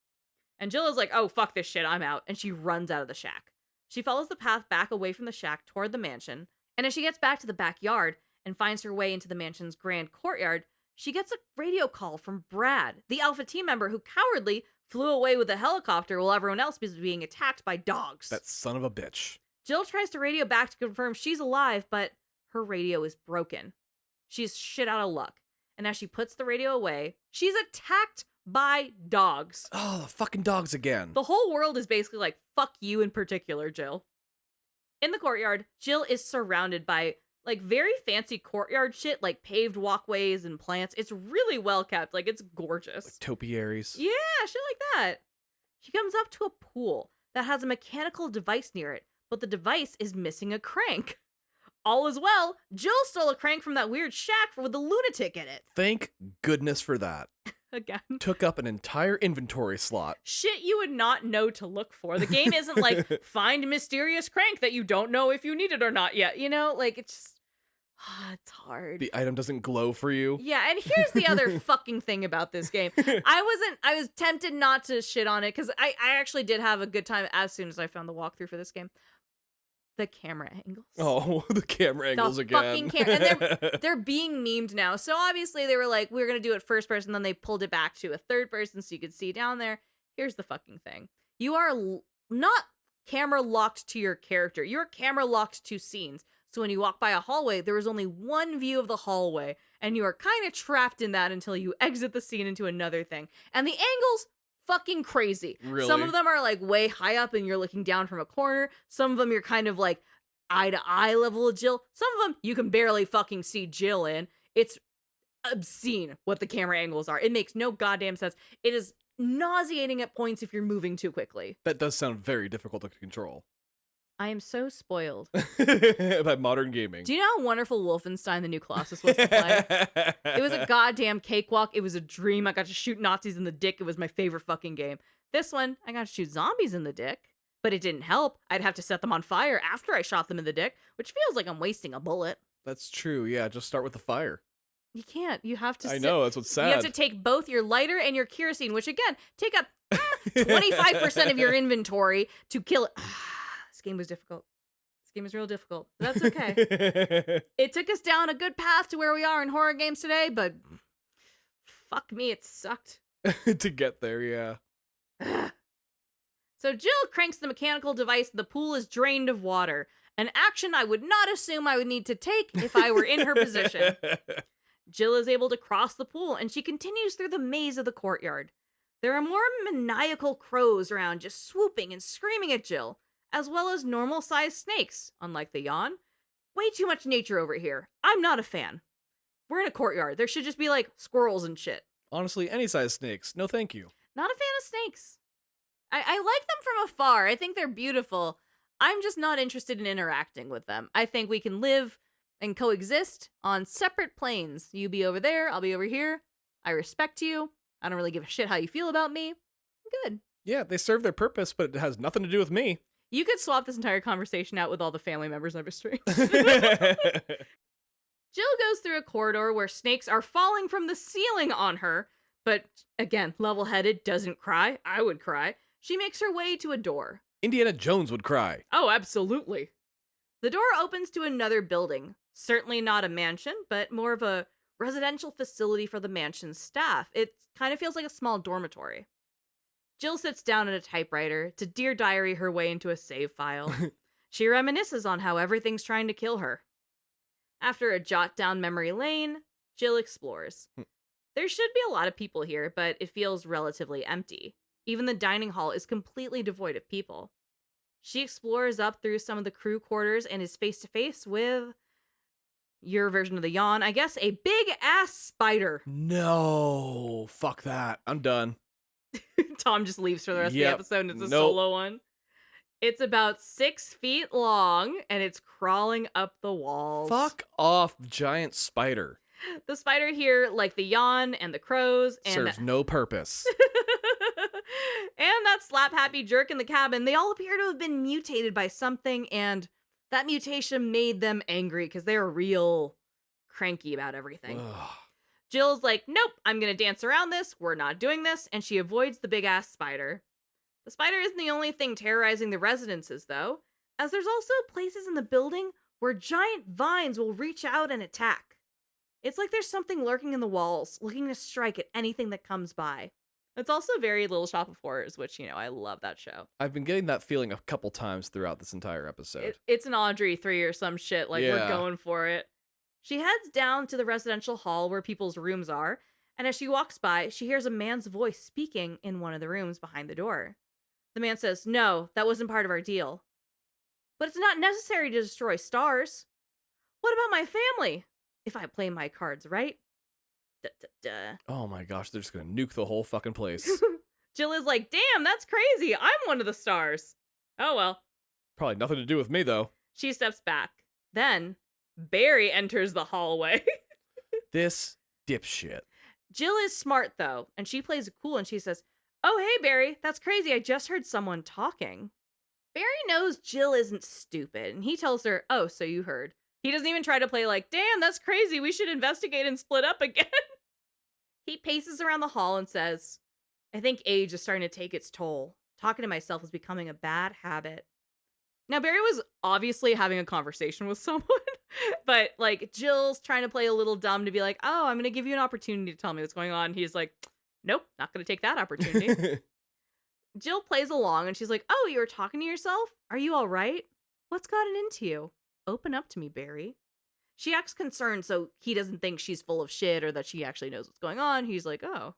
And Jill is like, oh, fuck this shit, I'm out. And she runs out of the shack. She follows the path back away from the shack toward the mansion. And as she gets back to the backyard and finds her way into the mansion's grand courtyard, she gets a radio call from Brad, the Alpha team member who cowardly flew away with a helicopter while everyone else was being attacked by dogs. That son of a bitch. Jill tries to radio back to confirm she's alive, but her radio is broken. She's shit out of luck. And as she puts the radio away, she's attacked by dogs. Oh, the fucking dogs again. The whole world is basically like, fuck you in particular, Jill. In the courtyard, Jill is surrounded by like very fancy courtyard shit, like paved walkways and plants. It's really well kept. Like, it's gorgeous. Like topiaries. Yeah, shit like that. She comes up to a pool that has a mechanical device near it, but the device is missing a crank. All is well, Jill stole a crank from that weird shack with a lunatic in it. Thank goodness for that. Again. Took up an entire inventory slot. Shit you would not know to look for. The game isn't like, find mysterious crank that you don't know if you need it or not yet. You know, like, it's just, it's hard. The item doesn't glow for you. Yeah, and here's the other fucking thing about this game. I was tempted not to shit on it, because I actually did have a good time as soon as I found the walkthrough for this game. The camera angles. Oh, the camera angles the again. Fucking and they're being memed now. So obviously they were like, we're gonna do it first person, then they pulled it back to a third person so you could see down there. Here's the fucking thing. You are not camera locked to your character. You're camera locked to scenes. So when you walk by a hallway, there is only one view of the hallway, and you are kind of trapped in that until you exit the scene into another thing. And the angles, fucking crazy. Really? Some of them are like way high up and you're looking down from a corner. Some of them you're kind of like eye to eye level of Jill. Some of them you can barely fucking see Jill in. It's obscene what the camera angles are. It makes no goddamn sense. It is nauseating at points if you're moving too quickly. That does sound very difficult to control. I am so spoiled. By modern gaming. Do you know how wonderful Wolfenstein the New Colossus was to play? It was a goddamn cakewalk. It was a dream. I got to shoot Nazis in the dick. It was my favorite fucking game. This one, I got to shoot zombies in the dick, but it didn't help. I'd have to set them on fire after I shot them in the dick, which feels like I'm wasting a bullet. That's true. Yeah, just start with the fire. You can't. You have to I know, that's what's sad. You have to take both your lighter and your kerosene, which again, take up 25% of your inventory to kill it. This game was difficult. This game is real difficult. That's okay. It took us down a good path to where we are in horror games today, but fuck me, it sucked. To get there, yeah. So Jill cranks the mechanical device. The pool is drained of water. An action I would not assume I would need to take if I were in her position. Jill is able to cross the pool, and she continues through the maze of the courtyard. There are more maniacal crows around, just swooping and screaming at Jill, as well as normal-sized snakes, unlike the yawn. Way too much nature over here. I'm not a fan. We're in a courtyard. There should just be, like, squirrels and shit. Honestly, any size snakes. No thank you. Not a fan of snakes. I like them from afar. I think they're beautiful. I'm just not interested in interacting with them. I think we can live and coexist on separate planes. You be over there, I'll be over here. I respect you. I don't really give a shit how you feel about me. Good. Yeah, they serve their purpose, but it has nothing to do with me. You could swap this entire conversation out with all the family members of a stream. Jill goes through a corridor where snakes are falling from the ceiling on her, but again, level-headed, doesn't cry. I would cry. She makes her way to a door. Indiana Jones would cry. Oh, absolutely. The door opens to another building. Certainly not a mansion, but more of a residential facility for the mansion's staff. It kind of feels like a small dormitory. Jill sits down at a typewriter to Dear Diary her way into a save file. She reminisces on how everything's trying to kill her. After a jot down memory lane, Jill explores. There should be a lot of people here, but it feels relatively empty. Even the dining hall is completely devoid of people. She explores up through some of the crew quarters and is face to face with your version of the yawn, I guess, a big ass spider. No, fuck that. I'm done. Tom just leaves for the rest of the Yep. episode and it's a Nope. solo one. It's about 6 feet long and it's crawling up the walls. Fuck off, giant spider. The spider here, like the yawn and the crows and Serves no purpose. and that slap happy jerk in the cabin, they all appear to have been mutated by something, and that mutation made them angry because they're real cranky about everything. Ugh. Jill's like, nope, I'm gonna dance around this, we're not doing this, and she avoids the big ass spider. The spider isn't the only thing terrorizing the residences, though, as there's also places in the building where giant vines will reach out and attack. It's like there's something lurking in the walls, looking to strike at anything that comes by. It's also very Little Shop of Horrors, which, I love that show. I've been getting that feeling a couple times throughout this entire episode. It's an Audrey 3 or some shit, like we're Yeah. going for it. She heads down to the residential hall where people's rooms are, and as she walks by, she hears a man's voice speaking in one of the rooms behind the door. The man says, no, that wasn't part of our deal. But it's not necessary to destroy stars. What about my family? If I play my cards right. Oh my gosh, they're just gonna nuke the whole fucking place. Jill is like, damn, that's crazy. I'm one of the stars. Oh well. Probably nothing to do with me, though. She steps back. Then, Barry enters the hallway. This dipshit. Jill is smart, though, and she plays it cool and she says, oh, hey, Barry, that's crazy. I just heard someone talking. Barry knows Jill isn't stupid, and he tells her, oh, so you heard. He doesn't even try to play like, damn, that's crazy. We should investigate and split up again. He paces around the hall and says, I think age is starting to take its toll. Talking to myself is becoming a bad habit. Now, Barry was obviously having a conversation with someone, but like Jill's trying to play a little dumb to be like, oh, I'm going to give you an opportunity to tell me what's going on. He's like, nope, not going to take that opportunity. Jill plays along and she's like, oh, you were talking to yourself? Are you all right? What's gotten into you? Open up to me, Barry. She acts concerned so he doesn't think she's full of shit or that she actually knows what's going on. He's like, oh,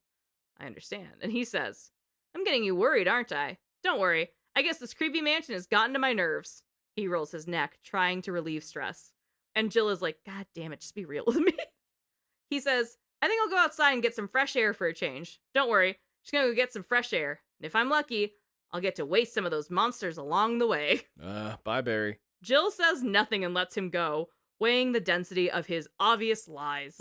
I understand. And he says, I'm getting you worried, aren't I? Don't worry. I guess this creepy mansion has gotten to my nerves. He rolls his neck, trying to relieve stress. And Jill is like, God damn it, just be real with me. He says, I think I'll go outside and get some fresh air for a change. Don't worry, just gonna go get some fresh air. And if I'm lucky, I'll get to waste some of those monsters along the way. Bye, Barry. Jill says nothing and lets him go, weighing the density of his obvious lies.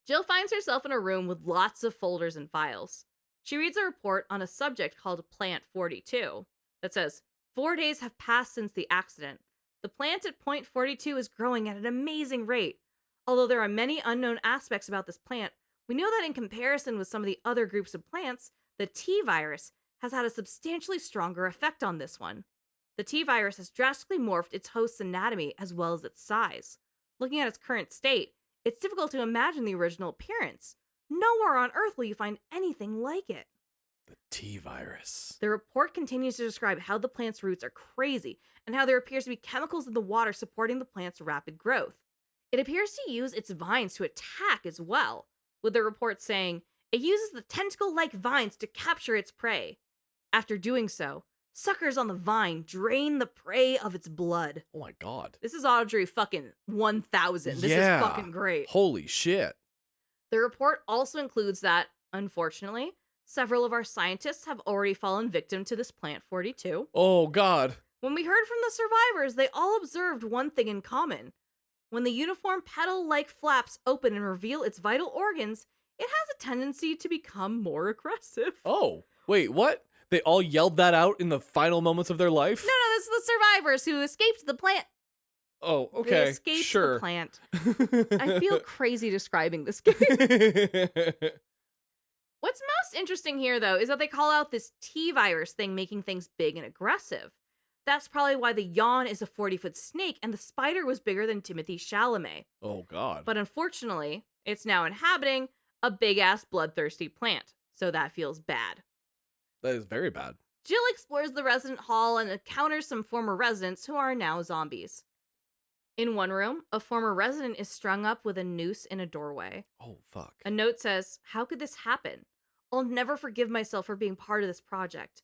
Jill finds herself in a room with lots of folders and files. She reads a report on a subject called Plant 42 that says, 4 days have passed since the accident. The plant at Point 42 is growing at an amazing rate. Although there are many unknown aspects about this plant, we know that in comparison with some of the other groups of plants, the T virus has had a substantially stronger effect on this one. The T virus has drastically morphed its host's anatomy as well as its size. Looking at its current state, it's difficult to imagine the original appearance. Nowhere on Earth will you find anything like it. The T virus. The report continues to describe how the plant's roots are crazy and how there appears to be chemicals in the water supporting the plant's rapid growth. It appears to use its vines to attack as well, with the report saying it uses the tentacle-like vines to capture its prey. After doing so, suckers on the vine drain the prey of its blood. Oh my god. This is Audrey fucking 1000. This Yeah. is fucking great. Holy shit. The report also includes that, unfortunately, several of our scientists have already fallen victim to this Plant 42. Oh god. When we heard from the survivors, they all observed one thing in common. When the uniform petal-like flaps open and reveal its vital organs, it has a tendency to become more aggressive. Oh, wait, what? They all yelled that out in the final moments of their life? No, this is the survivors who escaped the plant. Oh, They okay. escaped Sure. the plant. I feel crazy describing this game. What's most interesting here, though, is that they call out this T virus thing making things big and aggressive. That's probably why the yawn is a 40-foot snake and the spider was bigger than Timothy Chalamet. Oh god. But unfortunately, it's now inhabiting a big-ass bloodthirsty plant, so that feels bad. That is very bad. Jill explores the resident hall and encounters some former residents who are now zombies. In one room, a former resident is strung up with a noose in a doorway. Oh, fuck. A note says, "How could this happen? I'll never forgive myself for being part of this project.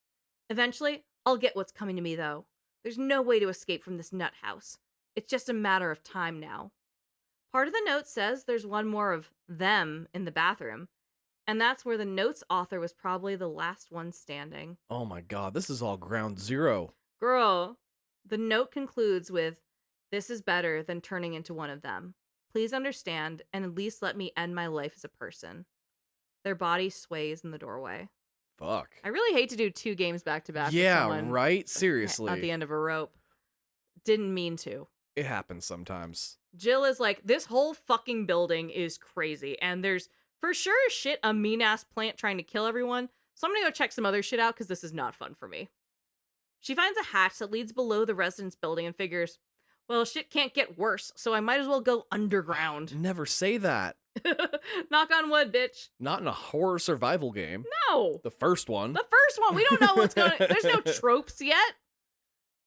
Eventually, I'll get what's coming to me, though. There's no way to escape from this nut house. It's just a matter of time now." Part of the note says there's one more of them in the bathroom, and that's where the note's author was probably the last one standing. Oh my god, this is all ground zero. Girl, the note concludes with, "This is better than turning into one of them. Please understand and at least let me end my life as a person." Their body sways in the doorway. Fuck. I really hate to do 2 games back to back. with Yeah, someone right? Seriously. At the end of a rope. Didn't mean to. It happens sometimes. Jill is like, "This whole fucking building is crazy, and there's for sure shit a mean-ass plant trying to kill everyone, so I'm gonna go check some other shit out because this is not fun for me." She finds a hatch that leads below the residence building and figures, well, shit can't get worse, so I might as well go underground. Never say that. Knock on wood, bitch. Not in a horror survival game. No. The first one. The first one. We don't know what's going to... There's no tropes yet.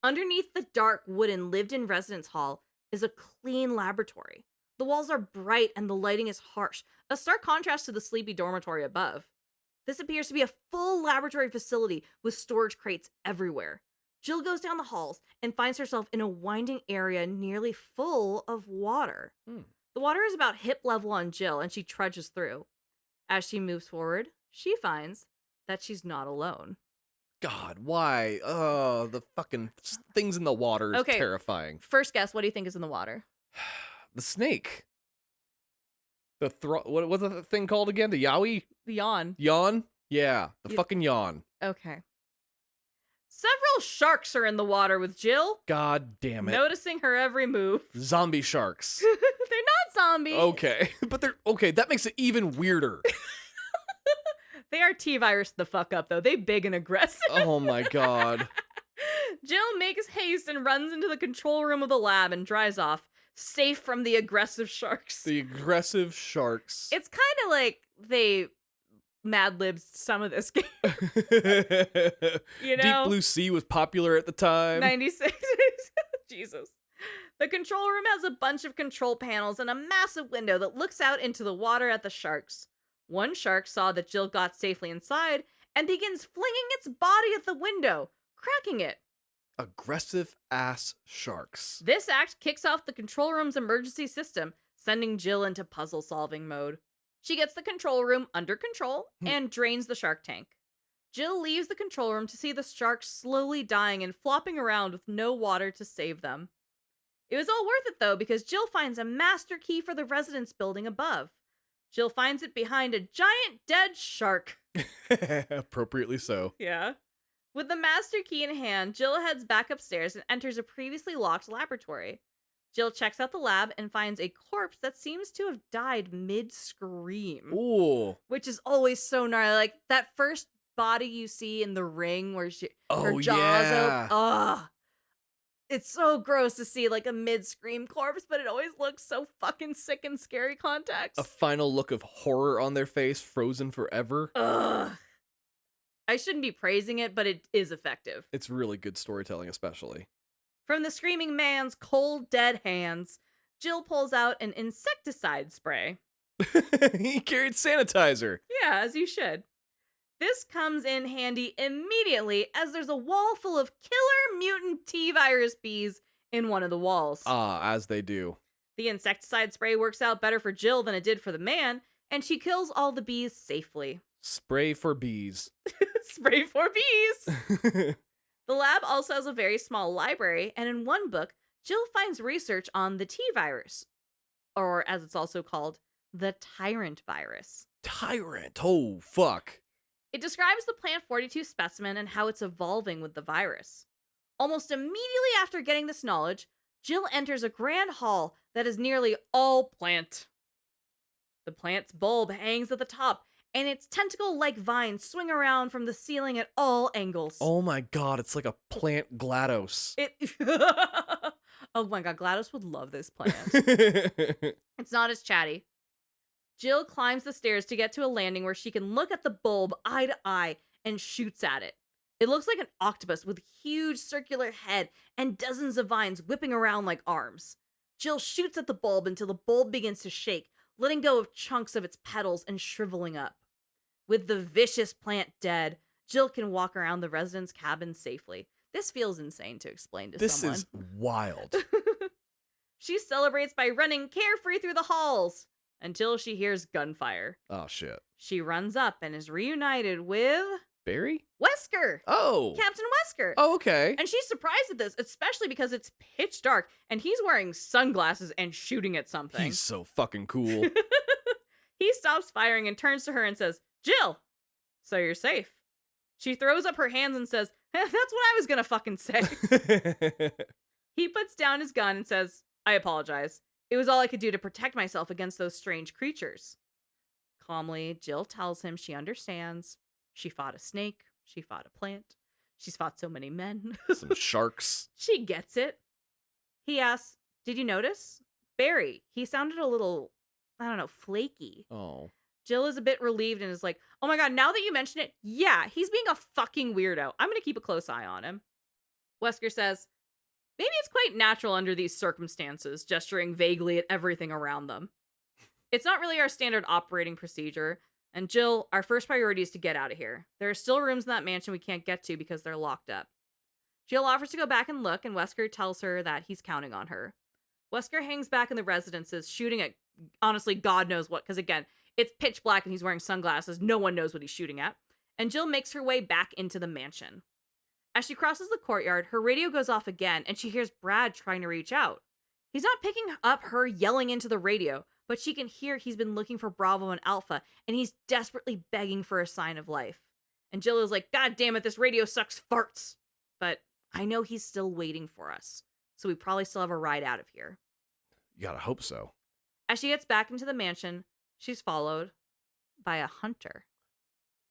Underneath the dark wooden lived-in residence hall is a clean laboratory. The walls are bright and the lighting is harsh, a stark contrast to the sleepy dormitory above. This appears to be a full laboratory facility with storage crates everywhere. Jill goes down the halls and finds herself in a winding area nearly full of water. The water is about hip level on Jill, and she trudges through. As she moves forward, she finds that she's not alone. God, why? Oh, the fucking things in the water is Okay. terrifying. First guess, what do you think is in the water? The snake. What was the thing called again? The yowie? The yawn. Yawn? Yeah, the fucking yawn. Okay. Several sharks are in the water with Jill, God damn it. noticing her every move. Zombie sharks. They're not zombies. Okay, but they're okay. That makes it even weirder. They are T-virus the fuck up, though. They big and aggressive. Oh my god. Jill makes haste and runs into the control room of the lab and dries off, safe from the aggressive sharks. The aggressive sharks. It's kind of like they mad-libbed some of this game. You know? Deep Blue Sea was popular at the time. 96. Jesus. The control room has a bunch of control panels and a massive window that looks out into the water at the sharks. One shark saw that Jill got safely inside and begins flinging its body at the window, cracking it. Aggressive ass sharks. This act kicks off the control room's emergency system, sending Jill into puzzle-solving mode. She gets the control room under control and drains the shark tank. Jill leaves the control room to see the sharks slowly dying and flopping around with no water to save them. It was all worth it, though, because Jill finds a master key for the residence building above. Jill finds it behind a giant dead shark. Appropriately so. Yeah. With the master key in hand, Jill heads back upstairs and enters a previously locked laboratory. Jill checks out the lab and finds a corpse that seems to have died mid-scream. Ooh. Which is always so gnarly. Like, that first body you see in the ring where her jaws open. Ugh. It's so gross to see, like, a mid-scream corpse, but it always looks so fucking sick and scary context. A final look of horror on their face, frozen forever. Ugh. I shouldn't be praising it, but it is effective. It's really good storytelling, especially. From the screaming man's cold, dead hands, Jill pulls out an insecticide spray. He carried sanitizer. Yeah, as you should. This comes in handy immediately as there's a wall full of killer mutant T-virus bees in one of the walls. Ah, as they do. The insecticide spray works out better for Jill than it did for the man, and she kills all the bees safely. Spray for bees. Spray for bees! The lab also has a very small library, and in one book, Jill finds research on the T-virus, or as it's also called, the tyrant virus. Tyrant. Oh, fuck. It describes the Plant 42 specimen and how it's evolving with the virus. Almost immediately after getting this knowledge, Jill enters a grand hall that is nearly all plant. The plant's bulb hangs at the top, and its tentacle-like vines swing around from the ceiling at all angles. Oh my god, it's like a plant GLaDOS. Oh my god, GLaDOS would love this plant. It's not as chatty. Jill climbs the stairs to get to a landing where she can look at the bulb eye to eye and shoots at it. It looks like an octopus with a huge circular head and dozens of vines whipping around like arms. Jill shoots at the bulb until the bulb begins to shake, letting go of chunks of its petals and shriveling up. With the vicious plant dead, Jill can walk around the resident's cabin safely. This feels insane to explain to This someone. is wild. She celebrates by running carefree through the halls until she hears gunfire. Oh, shit. She runs up and is reunited with Barry? Wesker, Oh. Captain Wesker. Oh, okay. And she's surprised at this, especially because it's pitch dark and he's wearing sunglasses and shooting at something. He's so fucking cool. He stops firing and turns to her and says, "Jill, so you're safe." She throws up her hands and says, "That's what I was gonna fucking say." He puts down his gun and says, "I apologize. It was all I could do to protect myself against those strange creatures." Calmly, Jill tells him she understands. She fought a snake. She fought a plant. She's fought so many men. Some sharks. She gets it. He asks, "Did you notice? Barry, he sounded a little, I don't know, flaky." Oh. Jill is a bit relieved and is like, "Oh my god, now that you mention it, yeah, he's being a fucking weirdo. I'm gonna keep a close eye on him." Wesker says, "Maybe it's quite natural under these circumstances," gesturing vaguely at everything around them. "It's not really our standard operating procedure. And Jill, our first priority is to get out of here. There are still rooms in that mansion we can't get to because they're locked up." Jill offers to go back and look, and Wesker tells her that he's counting on her. Wesker hangs back in the residences, shooting at, honestly, God knows what, because again, it's pitch black and he's wearing sunglasses. No one knows what he's shooting at. And Jill makes her way back into the mansion. As she crosses the courtyard, her radio goes off again, and she hears Brad trying to reach out. He's not picking up her yelling into the radio, but she can hear he's been looking for Bravo and Alpha, and he's desperately begging for a sign of life. And Jill is like, "God damn it, this radio sucks farts." But I know he's still waiting for us, so we probably still have a ride out of here. You gotta hope so. As she gets back into the mansion, she's followed by a hunter.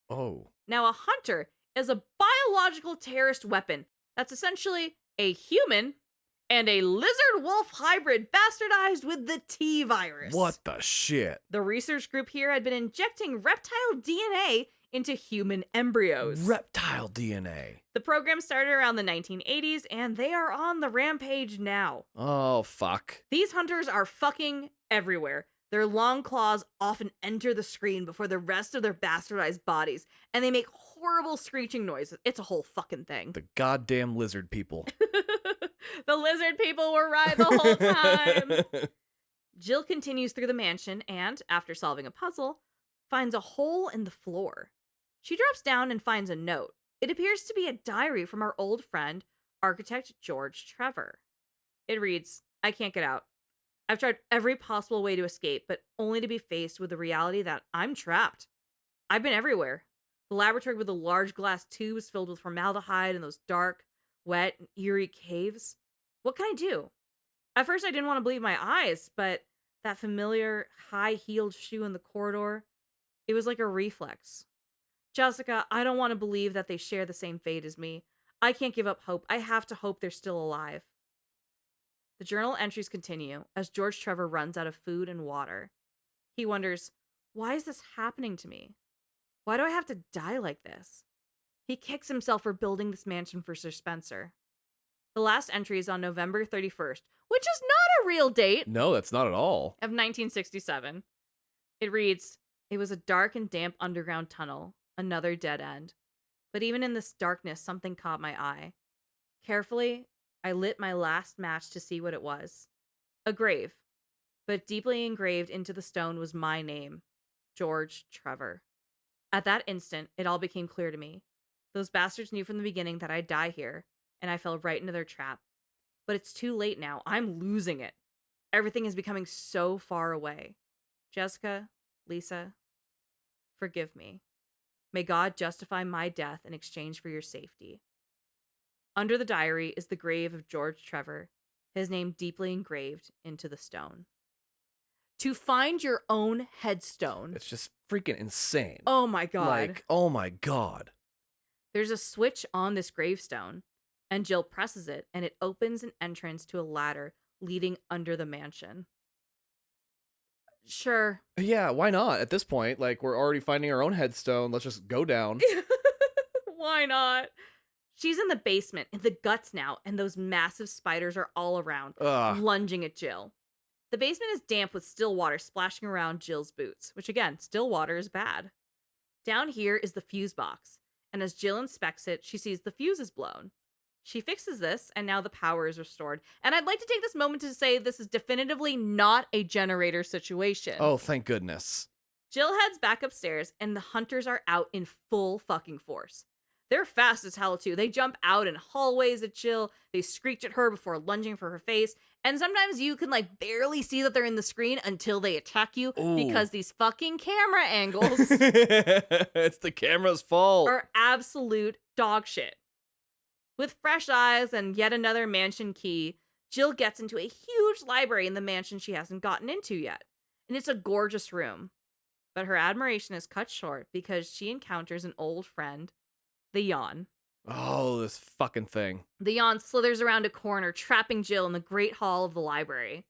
Oh. Now, a hunter is a biological terrorist weapon that's essentially a human and a lizard-wolf hybrid bastardized with the T virus. What the shit? The research group here had been injecting reptile DNA into human embryos. Reptile DNA. The program started around the 1980s, and they are on the rampage now. Oh, fuck. These hunters are fucking everywhere. Their long claws often enter the screen before the rest of their bastardized bodies, and they make horrible screeching noises. It's a whole fucking thing. The goddamn lizard people. The lizard people were right the whole time. Jill continues through the mansion and, after solving a puzzle, finds a hole in the floor. She drops down and finds a note. It appears to be a diary from our old friend, architect George Trevor. It reads, "I can't get out. I've tried every possible way to escape, but only to be faced with the reality that I'm trapped. I've been everywhere. The laboratory with the large glass tubes filled with formaldehyde and those dark, wet, and eerie caves. What can I do? At first I didn't want to believe my eyes, but that familiar high-heeled shoe in the corridor, it was like a reflex. Jessica, I don't want to believe that they share the same fate as me. I can't give up hope. I have to hope they're still alive." The journal entries continue as George Trevor runs out of food and water. He wonders, why is this happening to me? Why do I have to die like this? He kicks himself for building this mansion for Sir Spencer. The last entry is on November 31st, which is not a real date, No, that's not at all. of 1967. It reads, "It was a dark and damp underground tunnel, another dead end. But even in this darkness, something caught my eye. Carefully, I lit my last match to see what it was. A grave, but deeply engraved into the stone was my name, George Trevor. At that instant, it all became clear to me. Those bastards knew from the beginning that I'd die here, and I fell right into their trap. But it's too late now. I'm losing it. Everything is becoming so far away. Jessica, Lisa, forgive me. May God justify my death in exchange for your safety." Under the diary is the grave of George Trevor, his name deeply engraved into the stone. To find your own headstone. It's just freaking insane. Oh my God. Like, oh my God. There's a switch on this gravestone, and Jill presses it, and it opens an entrance to a ladder leading under the mansion. Sure. Yeah, why not? At this point, like, we're already finding our own headstone. Let's just go down. Why not? She's in the basement, in the guts now, and those massive spiders are all around, Ugh. lunging at Jill. The basement is damp with still water splashing around Jill's boots, which again, still water is bad. Down here is the fuse box, and as Jill inspects it, she sees the fuse is blown. She fixes this, and now the power is restored. And I'd like to take this moment to say this is definitively not a generator situation. Oh, thank goodness. Jill heads back upstairs, and the hunters are out in full fucking force. They're fast as hell, too. They jump out in hallways at Jill, they screech at her before lunging for her face, and sometimes you can, barely see that they're in the screen until they attack you Ooh. because these fucking camera angles It's the camera's fault. are absolute dog shit. With fresh eyes and yet another mansion key, Jill gets into a huge library in the mansion she hasn't gotten into yet. And it's a gorgeous room. But her admiration is cut short because she encounters an old friend, the Yawn. Oh, this fucking thing. The Yawn slithers around a corner, trapping Jill in the great hall of the library.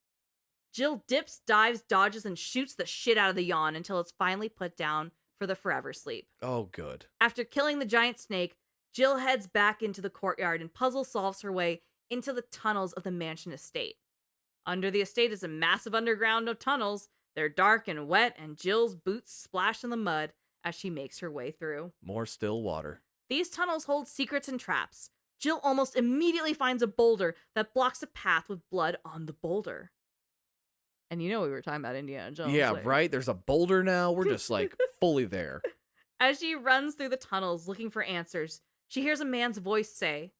Jill dips, dives, dodges, and shoots the shit out of the Yawn until it's finally put down for the forever sleep. Oh, good. After killing the giant snake, Jill heads back into the courtyard and puzzle solves her way into the tunnels of the mansion estate. Under the estate is a massive underground of tunnels. They're dark and wet, and Jill's boots splash in the mud as she makes her way through. More still water. These tunnels hold secrets and traps. Jill almost immediately finds a boulder that blocks a path with blood on the boulder. And we were talking about Indiana Jones. Yeah, later. right? There's a boulder now. We're just fully there. As she runs through the tunnels looking for answers, she hears a man's voice say,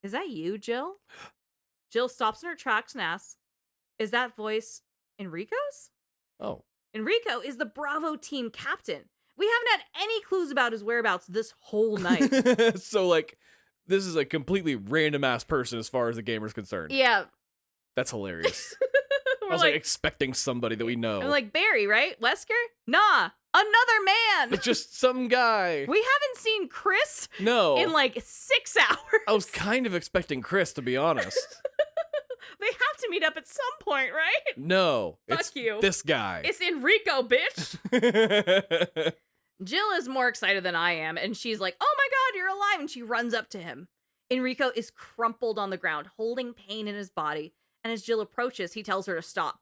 "Is that you, Jill?" Jill stops in her tracks and asks, "Is that voice Enrico's?" Oh. Enrico is the Bravo team captain. We haven't had any clues about his whereabouts this whole night. So, this is a completely random ass person as far as the gamer's concerned. Yeah. That's hilarious. I We're was expecting somebody that we know. I'm like, Barry, right? Wesker? Nah, another man. It's just some guy. We haven't seen Chris No. in 6 hours. I was kind of expecting Chris, to be honest. They have to meet up at some point, right? No. Fuck it's you. This guy. It's Enrico, bitch. Jill is more excited than I am, and she's like, "Oh my god, you're alive!" And she runs up to him. Enrico is crumpled on the ground, holding pain in his body, and as Jill approaches, he tells her to stop.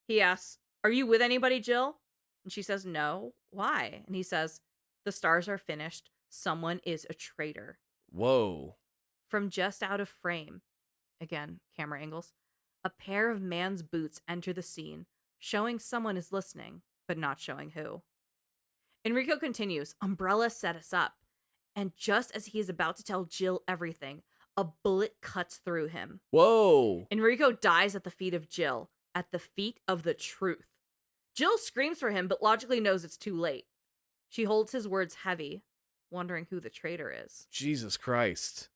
He asks, "Are you with anybody, Jill?" And she says, "No. Why?" And he says, "The stars are finished. Someone is a traitor." Whoa. From just out of frame, again, camera angles, a pair of man's boots enter the scene, showing someone is listening, but not showing who. Enrico continues, "Umbrella set us up." And just as he is about to tell Jill everything, a bullet cuts through him. Whoa. Enrico dies at the feet of Jill, at the feet of the truth. Jill screams for him, but logically knows it's too late. She holds his words heavy, wondering who the traitor is. Jesus Christ.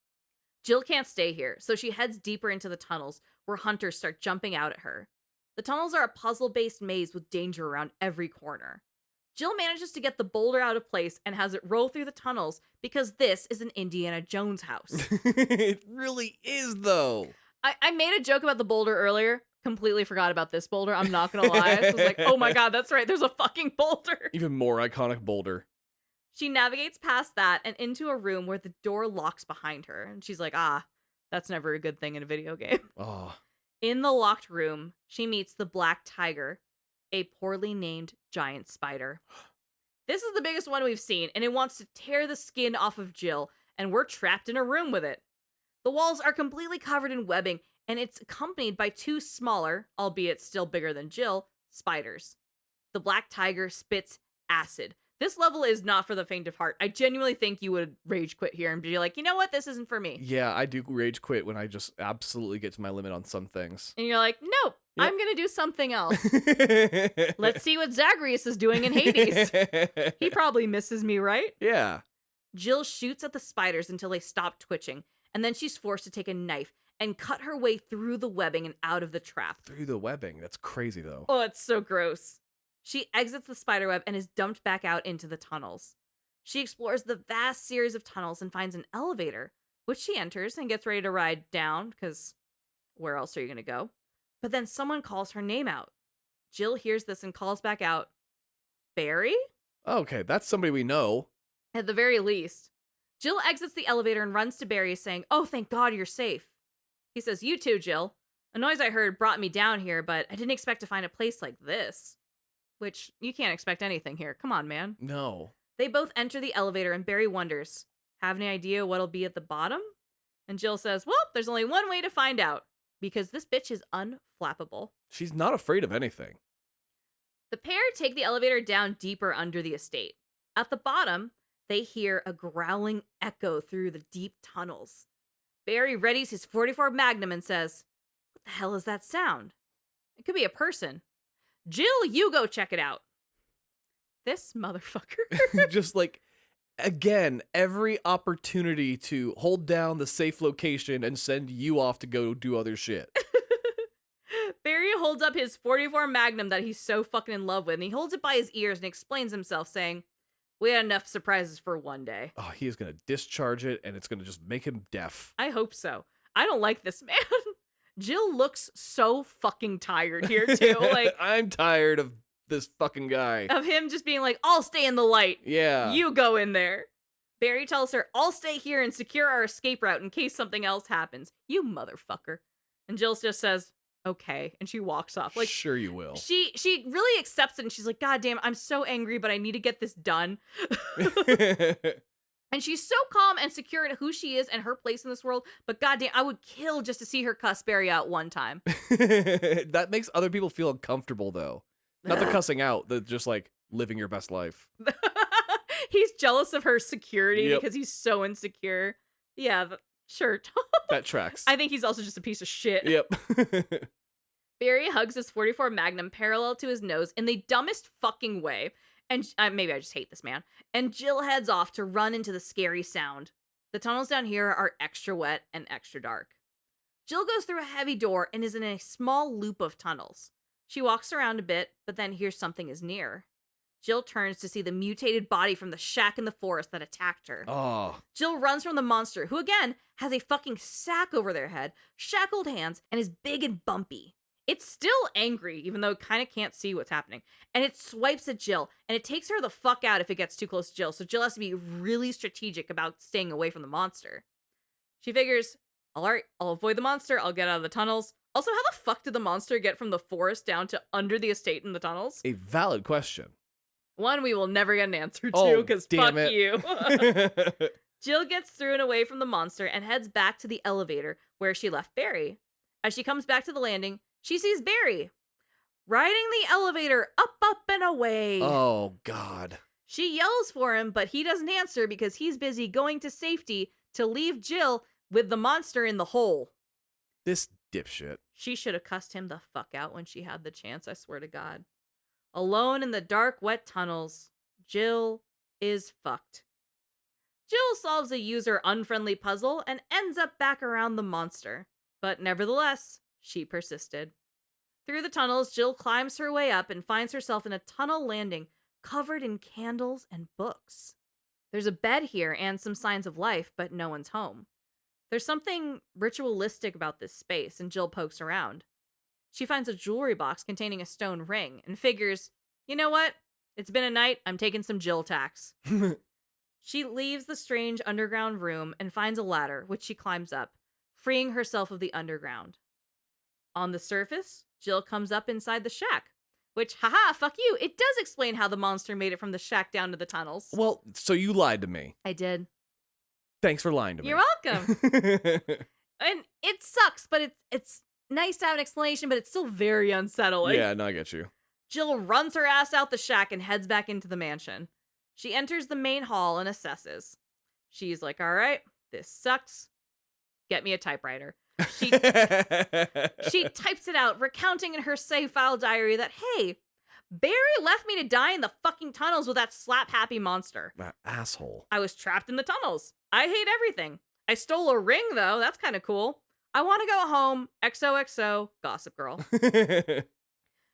Jill can't stay here, so she heads deeper into the tunnels, where hunters start jumping out at her. The tunnels are a puzzle-based maze with danger around every corner. Jill manages to get the boulder out of place and has it roll through the tunnels because this is an Indiana Jones house. It really is, though. I made a joke about the boulder earlier. Completely forgot about this boulder. I'm not gonna lie. I was like, oh my god, that's right. There's a fucking boulder. Even more iconic boulder. She navigates past that and into a room where the door locks behind her. And she's like, that's never a good thing in a video game. Oh. In the locked room, she meets the Black Tiger, a poorly named giant spider. This is the biggest one we've seen, and it wants to tear the skin off of Jill, and we're trapped in a room with it. The walls are completely covered in webbing, and it's accompanied by two smaller, albeit still bigger than Jill, spiders. The Black Tiger spits acid. This level is not for the faint of heart. I genuinely think you would rage quit here and be like, you know what? This isn't for me. Yeah, I do rage quit when I just absolutely get to my limit on some things. And you're like, nope, Yep. I'm going to do something else. Let's see what Zagreus is doing in Hades. He probably misses me, right? Yeah. Jill shoots at the spiders until they stop twitching, and then she's forced to take a knife and cut her way through the webbing and out of the trap. Through the webbing. That's crazy, though. Oh, it's so gross. She exits the spiderweb and is dumped back out into the tunnels. She explores the vast series of tunnels and finds an elevator, which she enters and gets ready to ride down, because where else are you going to go? But then someone calls her name out. Jill hears this and calls back out, "Barry?" Okay, that's somebody we know. At the very least. Jill exits the elevator and runs to Barry, saying, "Oh, thank God you're safe." He says, "You too, Jill. A noise I heard brought me down here, but I didn't expect to find a place like this." Which, you can't expect anything here. Come on, man. No. They both enter the elevator, and Barry wonders, "Have any idea what'll be at the bottom?" And Jill says, "Well, there's only one way to find out, because this bitch is unflappable." She's not afraid of anything. The pair take the elevator down deeper under the estate. At the bottom, they hear a growling echo through the deep tunnels. Barry readies his 44 Magnum and says, "What the hell is that sound? It could be a person. Jill, you go check it out." This motherfucker. Just like, again, every opportunity to hold down the safe location and send you off to go do other shit. Barry holds up his 44 Magnum that he's so fucking in love with, and he holds it by his ears and explains himself, saying, "We had enough surprises for one day." Oh, he is going to discharge it, and it's going to just make him deaf. I hope so. I don't like this man. Jill looks so fucking tired here, too. Like, I'm tired of this fucking guy. of him just being like, "I'll stay in the light. Yeah. You go in there." Barry tells her, "I'll stay here and secure our escape route in case something else happens. You motherfucker." And Jill just says, "Okay," and she walks off. Like, sure you will. she really accepts it, and she's like, "God damn, I'm so angry, but I need to get this done." And she's so calm and secure in who she is and her place in this world, but goddamn, I would kill just to see her cuss Barry out one time. That makes other people feel uncomfortable, though. Not the cussing out, the just like living your best life. He's jealous of her security Yep. because he's so insecure. Yeah, sure. That tracks. I think he's also just a piece of shit. Yep. Barry hugs his 44 Magnum parallel to his nose in the dumbest fucking way. And maybe I just hate this man. And Jill heads off to run into the scary sound. The tunnels down here are extra wet and extra dark. Jill goes through a heavy door and is in a small loop of tunnels. She walks around a bit, but then hears something is near. Jill turns to see the mutated body from the shack in the forest that attacked her. Oh. Jill runs from the monster, who again has a fucking sack over their head, shackled hands, and is big and bumpy. It's still angry, even though it kind of can't see what's happening. And it swipes at Jill, and it takes her the fuck out if it gets too close to Jill, so Jill has to be really strategic about staying away from the monster. She figures, all right, I'll avoid the monster, I'll get out of the tunnels. Also, how the fuck did the monster get from the forest down to under the estate in the tunnels? A valid question. One we will never get an answer to, Oh, because damn fuck it. you. Jill gets through and away from the monster and heads back to the elevator where she left Barry. As she comes back to the landing, she sees Barry riding the elevator up, and away. Oh, God. She yells for him, but he doesn't answer because he's busy going to safety to leave Jill with the monster in the hole. This dipshit. She should have cussed him the fuck out when she had the chance, I swear to God. Alone in the dark, wet tunnels, Jill is fucked. Jill solves a user-unfriendly puzzle and ends up back around the monster. But nevertheless, she persisted. Through the tunnels, Jill climbs her way up and finds herself in a tunnel landing covered in candles and books. There's a bed here and some signs of life, but no one's home. There's something ritualistic about this space, and Jill pokes around. She finds a jewelry box containing a stone ring and figures, you know what? It's been a night, I'm taking some Jill tax. She leaves the strange underground room and finds a ladder, which she climbs up, freeing herself of the underground. On the surface, Jill comes up inside the shack, which, haha, fuck you, it does explain how the monster made it from the shack down to the tunnels. Well, so you lied to me. I did. Thanks for lying to me. You're welcome. And it sucks, but it's nice to have an explanation, but it's still very unsettling. Yeah, no, I get you. Jill runs her ass out the shack and heads back into the mansion. She enters the main hall and assesses. She's like, all right, this sucks. Get me a typewriter. She types it out, recounting in her save file diary that, hey, Barry left me to die in the fucking tunnels with that slap-happy monster. That asshole. I was trapped in the tunnels. I hate everything. I stole a ring, though. That's kind of cool. I want to go home. XOXO, Gossip Girl.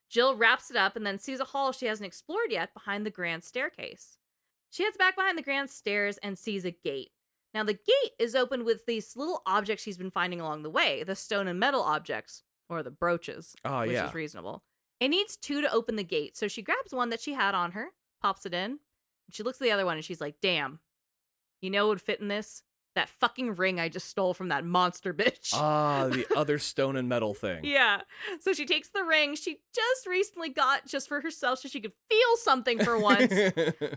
Jill wraps it up and then sees a hall she hasn't explored yet behind the grand staircase. She heads back behind the grand stairs and sees a gate. Now, the gate is opened with these little objects she's been finding along the way, the stone and metal objects, or the brooches, Oh, which yeah. is reasonable. It needs 2 to open the gate, so she grabs one that she had on her, pops it in, and she looks at the other one and she's like, damn, You know what would fit in this? That fucking ring I just stole from that monster bitch. Ah, the other stone and metal thing. Yeah. So she takes the ring she just recently got just for herself so she could feel something for once,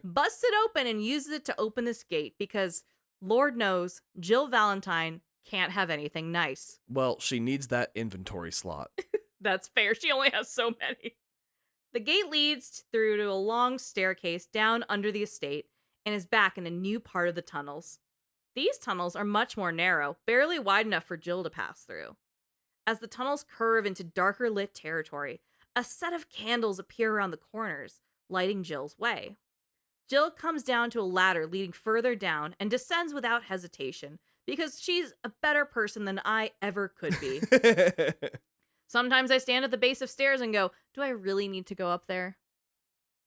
busts it open, and uses it to open this gate because Lord knows Jill Valentine can't have anything nice. Well, she needs that inventory slot. That's fair. She only has so many. The gate leads through to a long staircase down under the estate and is back in a new part of the tunnels. These tunnels are much more narrow, barely wide enough for Jill to pass through. As the tunnels curve into darker lit territory, a set of candles appear around the corners, lighting Jill's way. Jill comes down to a ladder leading further down and descends without hesitation because she's a better person than I ever could be. Sometimes I stand at the base of stairs and go, do I really need to go up there?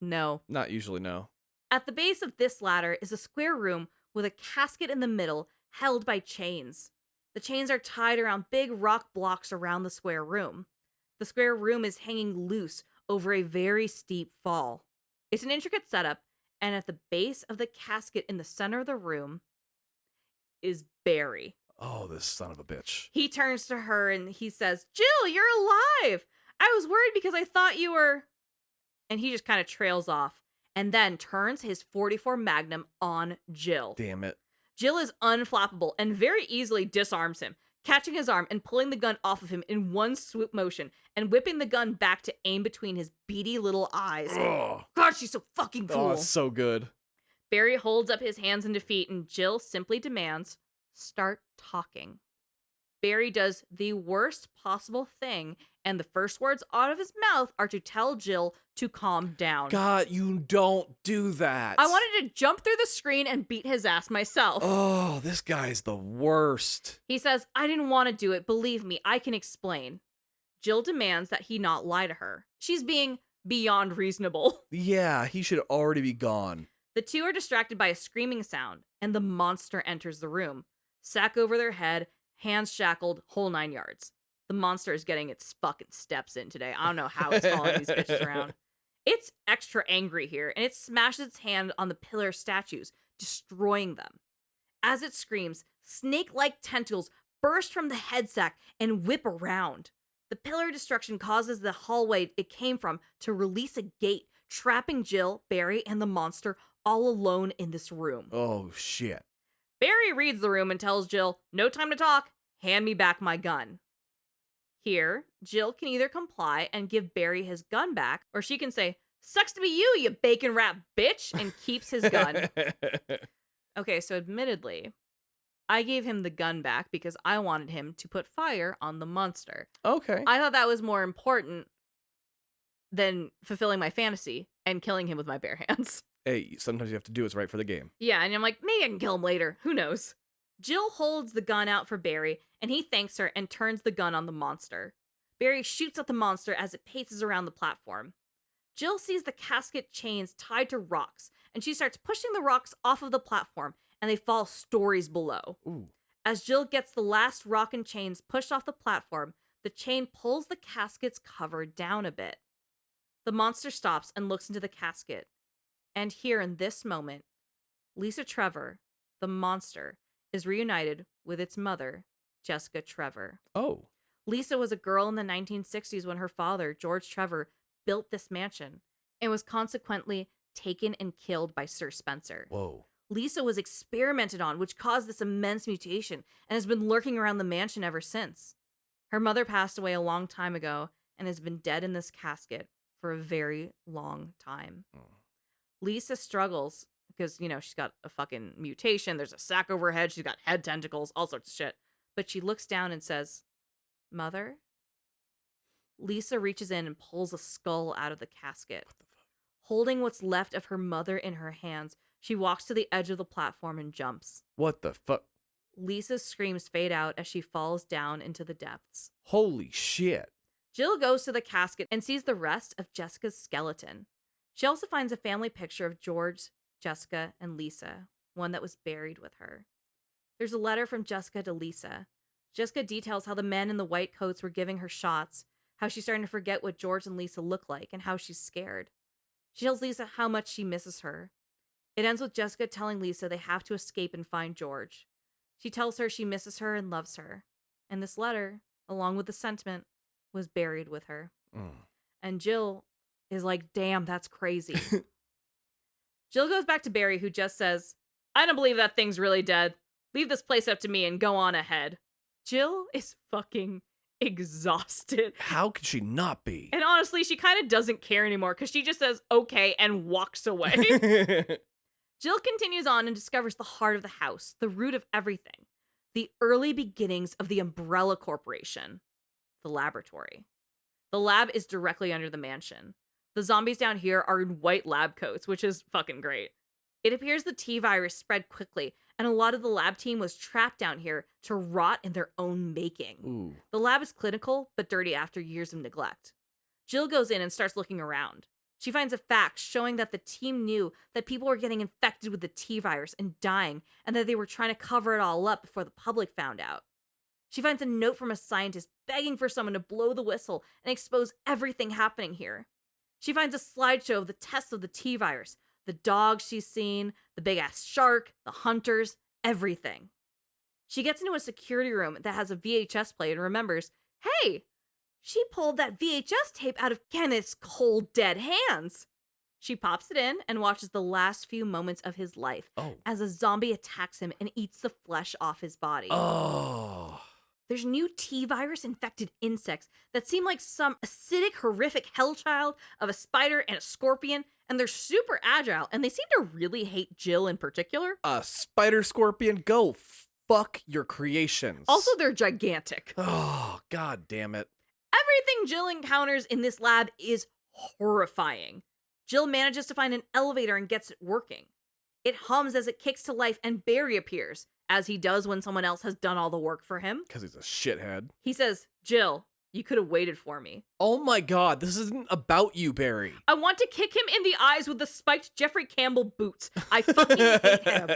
No. Not usually, no. At the base of this ladder is a square room with a casket in the middle held by chains. The chains are tied around big rock blocks around the square room. The square room is hanging loose over a very steep fall. It's an intricate setup, and at the base of the casket in the center of the room is Barry. Oh, this son of a bitch. He turns to her and he says, Jill, you're alive! I was worried because I thought you were... And he just kind of trails off and then turns his .44 Magnum on Jill. Damn it. Jill is unflappable and very easily disarms him, catching his arm and pulling the gun off of him in one swoop motion and whipping the gun back to aim between his beady little eyes. Ugh. God, she's so fucking cool. Oh, it's so good. Barry holds up his hands in defeat and Jill simply demands, start talking. Barry does the worst possible thing, and the first words out of his mouth are to tell Jill to calm down. God, you don't do that. I wanted to jump through the screen and beat his ass myself. Oh, this guy's the worst. He says, I didn't want to do it. Believe me, I can explain. Jill demands that he not lie to her. She's being beyond reasonable. Yeah, he should already be gone. The two are distracted by a screaming sound, and the monster enters the room. Sack over their head, hands shackled, whole 9 yards. The monster is getting its fucking steps in today. I don't know how it's following these bitches around. It's extra angry here, and it smashes its hand on the pillar statues, destroying them. As it screams, snake-like tentacles burst from the head sack and whip around. The pillar destruction causes the hallway it came from to release a gate, trapping Jill, Barry, and the monster all alone in this room. Oh, shit. Barry reads the room and tells Jill, no time to talk, hand me back my gun. Here, Jill can either comply and give Barry his gun back, or she can say, sucks to be you, you bacon wrap bitch, and keeps his gun. Okay, so admittedly, I gave him the gun back because I wanted him to put fire on the monster. Okay. I thought that was more important than fulfilling my fantasy and killing him with my bare hands. Hey, sometimes you have to do what's right for the game. Yeah, and I'm like, maybe I can kill him later. Who knows? Jill holds the gun out for Barry, and he thanks her and turns the gun on the monster. Barry shoots at the monster as it paces around the platform. Jill sees the casket chains tied to rocks, and she starts pushing the rocks off of the platform, and they fall stories below. Ooh. As Jill gets the last rock and chains pushed off the platform, the chain pulls the casket's cover down a bit. The monster stops and looks into the casket. And here in this moment, Lisa Trevor, the monster, is reunited with its mother, Jessica Trevor. Oh. Lisa was a girl in the 1960s when her father, George Trevor, built this mansion and was consequently taken and killed by Sir Spencer. Whoa. Lisa was experimented on, which caused this immense mutation and has been lurking around the mansion ever since. Her mother passed away a long time ago and has been dead in this casket for a very long time. Oh. Lisa struggles because, you know, she's got a fucking mutation. There's a sack over her head. She's got head tentacles, all sorts of shit. But she looks down and says, Mother? Lisa reaches in and pulls a skull out of the casket. What the fuck? Holding what's left of her mother in her hands, she walks to the edge of the platform and jumps. What the fuck? Lisa's screams fade out as she falls down into the depths. Holy shit. Jill goes to the casket and sees the rest of Jessica's skeleton. She also finds a family picture of George, Jessica, and Lisa, one that was buried with her. There's a letter from Jessica to Lisa. Jessica details how the men in the white coats were giving her shots, how she's starting to forget what George and Lisa look like, and how she's scared. She tells Lisa how much she misses her. It ends with Jessica telling Lisa they have to escape and find George. She tells her she misses her and loves her. And this letter, along with the sentiment, was buried with her. And Jill is like, damn, that's crazy. Jill goes back to Barry, who just says, I don't believe that thing's really dead. Leave this place up to me and go on ahead. Jill is fucking exhausted. How could she not be? And honestly, she kind of doesn't care anymore because she just says, okay, and walks away. Jill continues on and discovers the heart of the house, the root of everything, the early beginnings of the Umbrella Corporation, the laboratory. The lab is directly under the mansion. The zombies down here are in white lab coats, which is fucking great. It appears the T-virus spread quickly, and a lot of the lab team was trapped down here to rot in their own making. Ooh. The lab is clinical, but dirty after years of neglect. Jill goes in and starts looking around. She finds a fact showing that the team knew that people were getting infected with the T-virus and dying, and that they were trying to cover it all up before the public found out. She finds a note from a scientist begging for someone to blow the whistle and expose everything happening here. She finds a slideshow of the tests of the T-virus, the dogs she's seen, the big-ass shark, the hunters, everything. She gets into a security room that has a VHS player and remembers, hey, she pulled that VHS tape out of Kenneth's cold, dead hands. She pops it in and watches the last few moments of his life as a zombie attacks him and eats the flesh off his body. Oh. There's new T-virus infected insects that seem like some acidic, horrific hellchild of a spider and a scorpion, and they're super agile, and they seem to really hate Jill in particular. A spider scorpion, go fuck your creations. Also, they're gigantic. Oh, god damn it. Everything Jill encounters in this lab is horrifying. Jill manages to find an elevator and gets it working. It hums as it kicks to life, and Barry appears, as he does when someone else has done all the work for him. Because he's a shithead. He says, Jill, you could have waited for me. Oh my god, this isn't about you, Barry. I want to kick him in the eyes with the spiked Jeffrey Campbell boots. I fucking hate him.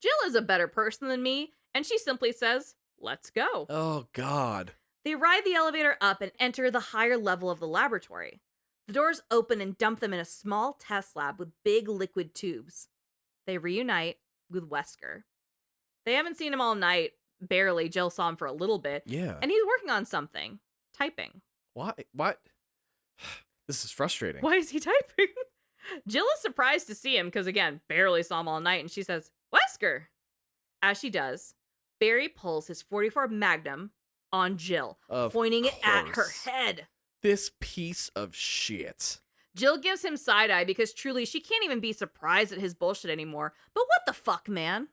Jill is a better person than me, and she simply says, let's go. Oh god. They ride the elevator up and enter the higher level of the laboratory. The doors open and dump them in a small test lab with big liquid tubes. They reunite with Wesker. They haven't seen him all night. Barely. Jill saw him for a little bit. Yeah. And he's working on something. Typing. Why? What? This is frustrating. Why is he typing? Jill is surprised to see him because, again, barely saw him all night, and she says, Wesker! As she does, Barry pulls his .44 Magnum on Jill, pointing it at her head. This piece of shit. Jill gives him side-eye because truly she can't even be surprised at his bullshit anymore. But what the fuck, man?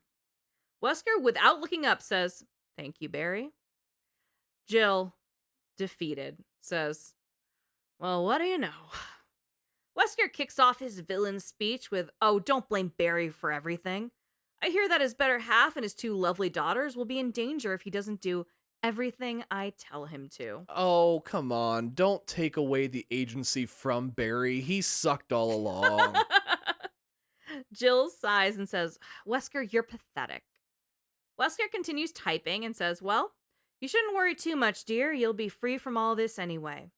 Wesker, without looking up, says, thank you, Barry. Jill, defeated, says, well, what do you know? Wesker kicks off his villain speech with, oh, don't blame Barry for everything. I hear that his better half and his two lovely daughters will be in danger if he doesn't do everything I tell him to. Oh, come on. Don't take away the agency from Barry. He sucked all along. Jill sighs and says, Wesker, you're pathetic. Wesker continues typing and says, well, you shouldn't worry too much, dear. You'll be free from all this anyway.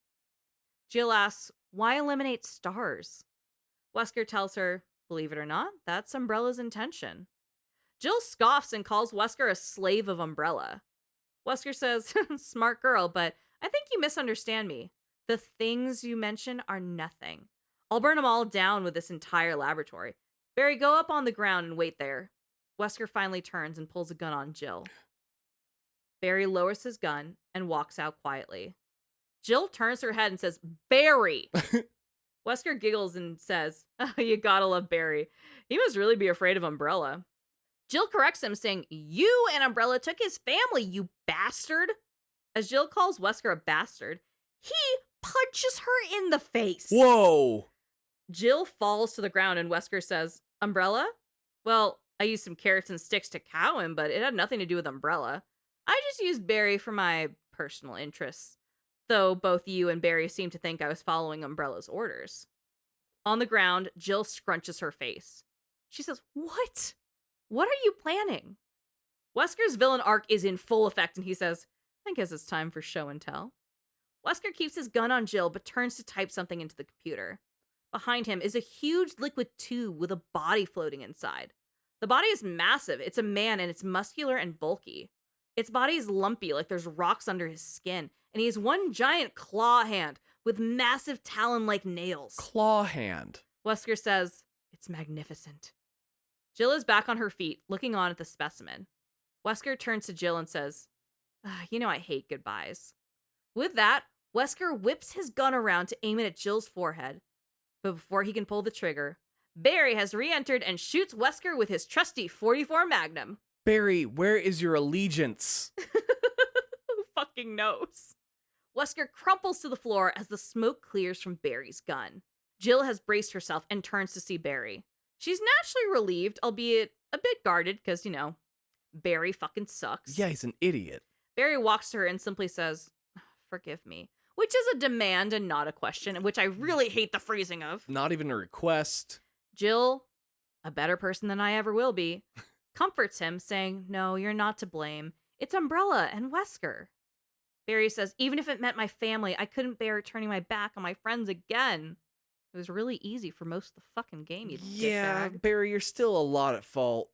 Jill asks, why eliminate stars? Wesker tells her, believe it or not, that's Umbrella's intention. Jill scoffs and calls Wesker a slave of Umbrella. Wesker says, smart girl, but I think you misunderstand me. The things you mention are nothing. I'll burn them all down with this entire laboratory. Barry, go up on the ground and wait there. Wesker finally turns and pulls a gun on Jill. Barry lowers his gun and walks out quietly. Jill turns her head and says, Barry! Wesker giggles and says, oh, you gotta love Barry. He must really be afraid of Umbrella. Jill corrects him, saying, you and Umbrella took his family, you bastard. As Jill calls Wesker a bastard, he punches her in the face. Whoa! Jill falls to the ground and Wesker says, Umbrella? Well, I used some carrots and sticks to cow him, but it had nothing to do with Umbrella. I just used Barry for my personal interests, though both you and Barry seem to think I was following Umbrella's orders. On the ground, Jill scrunches her face. She says, what? What are you planning? Wesker's villain arc is in full effect, and he says, I guess it's time for show and tell. Wesker keeps his gun on Jill, but turns to type something into the computer. Behind him is a huge liquid tube with a body floating inside. The body is massive. It's a man and it's muscular and bulky. Its body is lumpy, like there's rocks under his skin, and he has one giant claw hand with massive talon-like nails. Claw hand. Wesker says, "It's magnificent." Jill is back on her feet, looking on at the specimen. Wesker turns to Jill and says, "You know I hate goodbyes." With that, Wesker whips his gun around to aim it at Jill's forehead. But before he can pull the trigger, Barry has re-entered and shoots Wesker with his trusty .44 Magnum. Barry, where is your allegiance? Who fucking knows? Wesker crumples to the floor as the smoke clears from Barry's gun. Jill has braced herself and turns to see Barry. She's naturally relieved, albeit a bit guarded, because, Barry fucking sucks. Yeah, he's an idiot. Barry walks to her and simply says, "Forgive me," which is a demand and not a question, which I really hate the phrasing of. Not even a request. Jill, a better person than I ever will be, comforts him, saying, "No, you're not to blame. It's Umbrella and Wesker." Barry says, "Even if it meant my family, I couldn't bear turning my back on my friends again. It was really easy for most of the fucking game, you dickbag." Barry, you're still a lot at fault.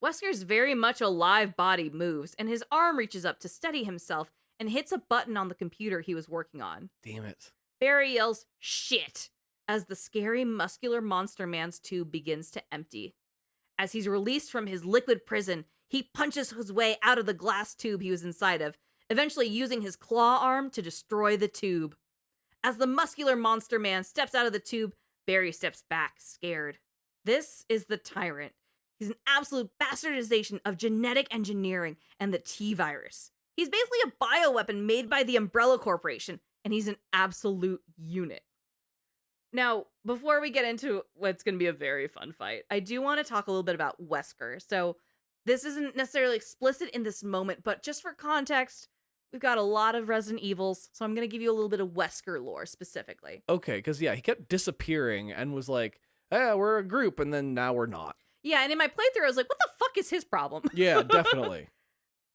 Wesker's very much alive body moves, and his arm reaches up to steady himself and hits a button on the computer he was working on. Damn it. Barry yells, "Shit," as the scary muscular monster man's tube begins to empty. As he's released from his liquid prison, he punches his way out of the glass tube he was inside of, eventually using his claw arm to destroy the tube. As the muscular monster man steps out of the tube, Barry steps back, scared. This is the Tyrant. He's an absolute bastardization of genetic engineering and the T-virus. He's basically a bioweapon made by the Umbrella Corporation, and he's an absolute unit. Now, before we get into what's going to be a very fun fight, I do want to talk a little bit about Wesker. So this isn't necessarily explicit in this moment, but just for context, we've got a lot of Resident Evils, so I'm going to give you a little bit of Wesker lore specifically. Okay, because, he kept disappearing and was like, we're a group, and then now we're not. Yeah, and in my playthrough, I was like, what the fuck is his problem? Yeah, definitely.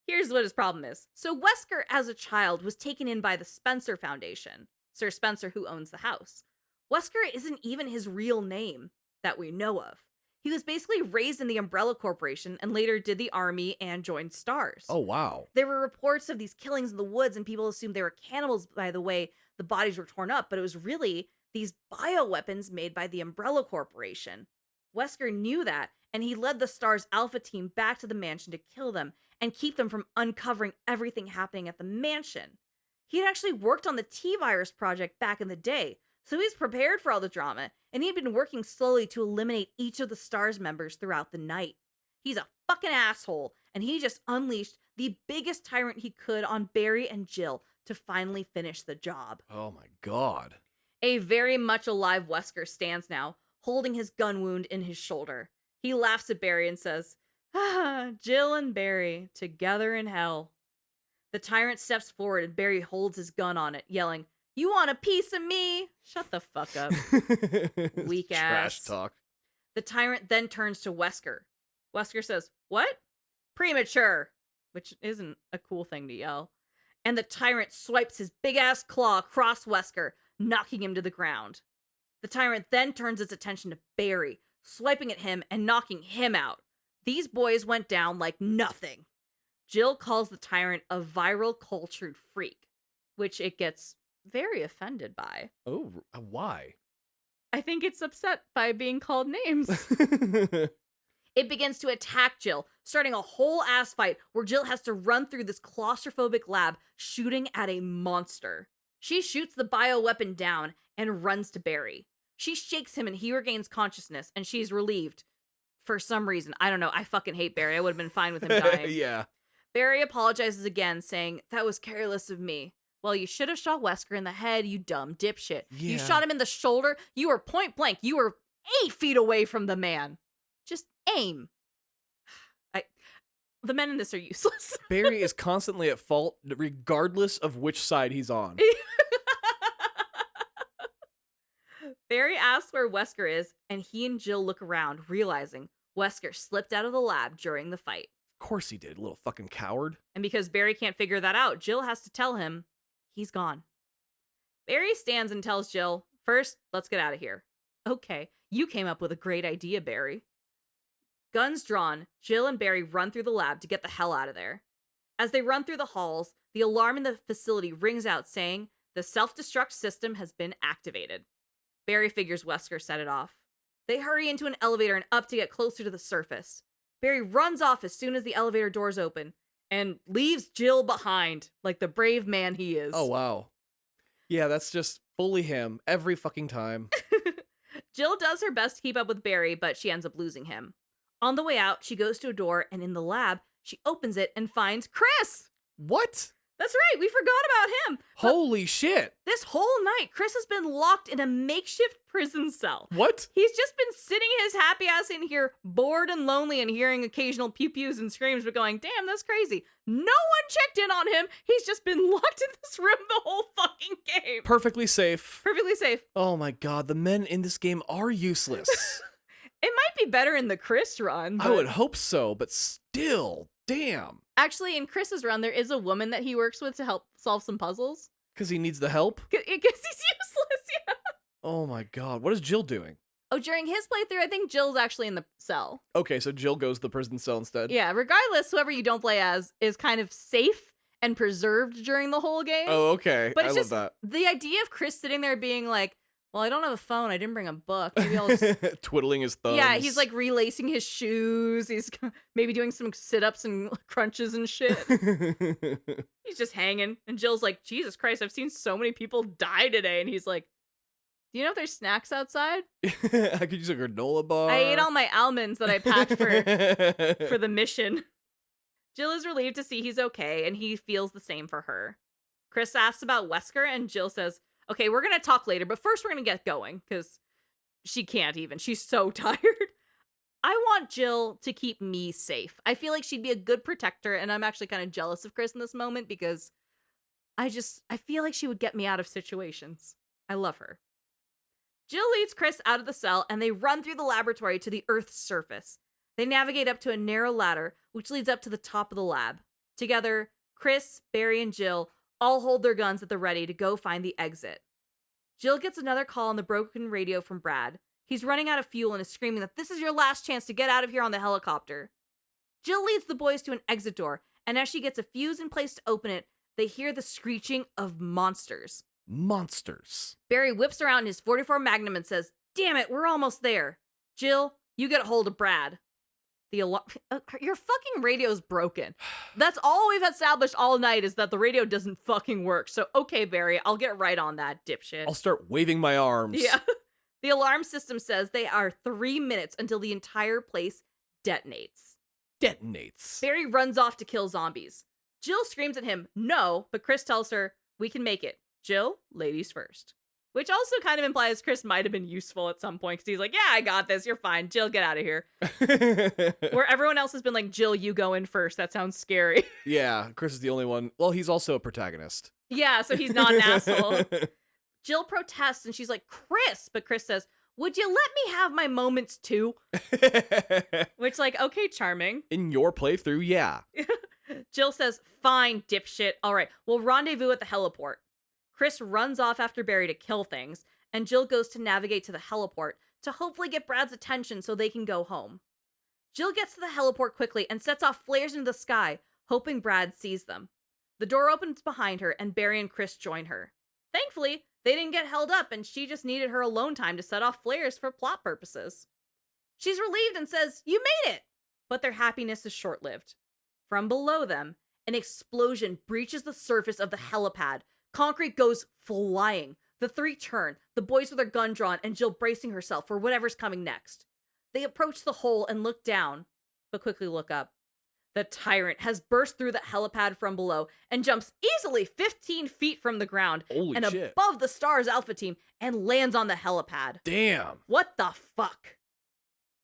Here's what his problem is. So Wesker, as a child, was taken in by the Spencer Foundation, Sir Spencer, who owns the house. Wesker isn't even his real name that we know of. He was basically raised in the Umbrella Corporation and later did the army and joined STARS. Oh, wow. There were reports of these killings in the woods, and people assumed they were cannibals by the way the bodies were torn up, but it was really these bioweapons made by the Umbrella Corporation. Wesker knew that, and he led the STARS Alpha team back to the mansion to kill them and keep them from uncovering everything happening at the mansion. He had actually worked on the T-virus project back in the day, so he's prepared for all the drama, and he had been working slowly to eliminate each of the STARS members throughout the night. He's a fucking asshole, and he just unleashed the biggest tyrant he could on Barry and Jill to finally finish the job. Oh my god. A very much alive Wesker stands now, holding his gun wound in his shoulder. He laughs at Barry and says, Jill and Barry, together in hell. The tyrant steps forward and Barry holds his gun on it, yelling, "You want a piece of me?" Shut the fuck up. Weak ass. Trash talk. The tyrant then turns to Wesker. Wesker says, "What?" "Premature," which isn't a cool thing to yell. And the tyrant swipes his big ass claw across Wesker, knocking him to the ground. The tyrant then turns its attention to Barry, swiping at him and knocking him out. These boys went down like nothing. Jill calls the tyrant a viral cultured freak, which it gets very offended by. Oh, why? I think it's upset by being called names. It begins to attack Jill, starting a whole ass fight where Jill has to run through this claustrophobic lab, shooting at a monster. She shoots the bioweapon down and runs to Barry. She shakes him and he regains consciousness, and she's relieved. For some reason, I don't know, I fucking hate Barry. I would have been fine with him dying. Yeah. Barry apologizes again, saying, "That was careless of me." "Well, you should have shot Wesker in the head, you dumb dipshit. Yeah. You shot him in the shoulder. You were point blank. You were 8 feet away from the man. Just aim." The men in this are useless. Barry is constantly at fault, regardless of which side he's on. Barry asks where Wesker is, and he and Jill look around, realizing Wesker slipped out of the lab during the fight. Of course he did, little fucking coward. And because Barry can't figure that out, Jill has to tell him he's gone. Barry stands and tells Jill, First, let's get out of here. Okay, you came up with a great idea, Barry. Guns drawn, Jill and Barry run through the lab to get the hell out of there. As they run through the halls, the alarm in the facility rings out saying, the self-destruct system has been activated. Barry figures Wesker set it off. They hurry into an elevator and up to get closer to the surface. Barry runs off as soon as the elevator doors open and leaves Jill behind, like the brave man he is. Oh, wow. Yeah, that's just fully him every fucking time. Jill does her best to keep up with Barry, but she ends up losing him. On the way out, she goes to a door, and in the lab, she opens it and finds Chris! What? That's right, we forgot about him! Holy shit! This whole night, Chris has been locked in a makeshift prison cell. What? He's just been sitting his happy ass in here, bored and lonely and hearing occasional pew-pews and screams, but going, damn, that's crazy. No one checked in on him. He's just been locked in this room the whole fucking game. Perfectly safe. Perfectly safe. Oh my god, the men in this game are useless. It might be better in the Chris run. I would hope so, but still, damn. Actually, in Chris's run, there is a woman that he works with to help solve some puzzles. Because he needs the help? Because he's useless, yeah. Oh my god, what is Jill doing? Oh, during his playthrough, I think Jill's actually in the cell. Okay, so Jill goes to the prison cell instead. Yeah, regardless, whoever you don't play as is kind of safe and preserved during the whole game. Oh, okay. But I it's love just that. the idea of Chris sitting there being like, well, I don't have a phone. I didn't bring a book. Maybe I'll just... Twiddling his thumbs. Yeah, he's like relacing his shoes. He's maybe doing some sit-ups and crunches and shit. He's just hanging. And Jill's like, Jesus Christ, I've seen so many people die today. And he's like, do you know if there's snacks outside? I could use a granola bar. I ate all my almonds that I packed for the mission. Jill is relieved to see he's okay, and he feels the same for her. Chris asks about Wesker, and Jill says, okay, we're going to talk later, but first we're going to get going, because she can't even. She's so tired. I want Jill to keep me safe. I feel like she'd be a good protector, and I'm actually kind of jealous of Chris in this moment, because I feel like she would get me out of situations. I love her. Jill leads Chris out of the cell, and they run through the laboratory to the Earth's surface. They navigate up to a narrow ladder, which leads up to the top of the lab. Together, Chris, Barry, and Jill all hold their guns at the ready to go find the exit. Jill gets another call on the broken radio from Brad. He's running out of fuel and is screaming that this is your last chance to get out of here on the helicopter. Jill leads the boys to an exit door, and as she gets a fuse in place to open it, they hear the screeching of monsters. Monsters. Barry whips around in his 44 Magnum and says, damn it, we're almost there. Jill, you get a hold of Brad. The alarm. Your fucking radio's broken. That's all we've established all night is that the radio doesn't fucking work. So, okay, Barry, I'll get right on that, dipshit. I'll start waving my arms. Yeah. The alarm system says they are 3 minutes until the entire place detonates. Barry runs off to kill zombies. Jill screams at him, no, but Chris tells her, we can make it. Jill, ladies first. Which also kind of implies Chris might have been useful at some point, because he's like, yeah, I got this, you're fine. Jill, get out of here. Where everyone else has been like, Jill, you go in first. That sounds scary. Yeah, Chris is the only one. Well, he's also a protagonist. Yeah, so he's not an asshole. Jill protests, and she's like, Chris! But Chris says, would you let me have my moments too? Which, like, okay, charming. In your playthrough, yeah. Jill says, fine, dipshit. All right, we'll rendezvous at the heliport. Chris runs off after Barry to kill things, and Jill goes to navigate to the heliport to hopefully get Brad's attention so they can go home. Jill gets to the heliport quickly and sets off flares into the sky, hoping Brad sees them. The door opens behind her, and Barry and Chris join her. Thankfully, they didn't get held up, and she just needed her alone time to set off flares for plot purposes. She's relieved and says, you made it! But their happiness is short-lived. From below them, an explosion breaches the surface of the helipad. Concrete goes flying. The three turn, the boys with their gun drawn, and Jill bracing herself for whatever's coming next. They approach the hole and look down, but quickly look up. The tyrant has burst through the helipad from below and jumps easily 15 feet from the ground and shit. above the Stars Alpha team and lands on the helipad. Damn. What the fuck?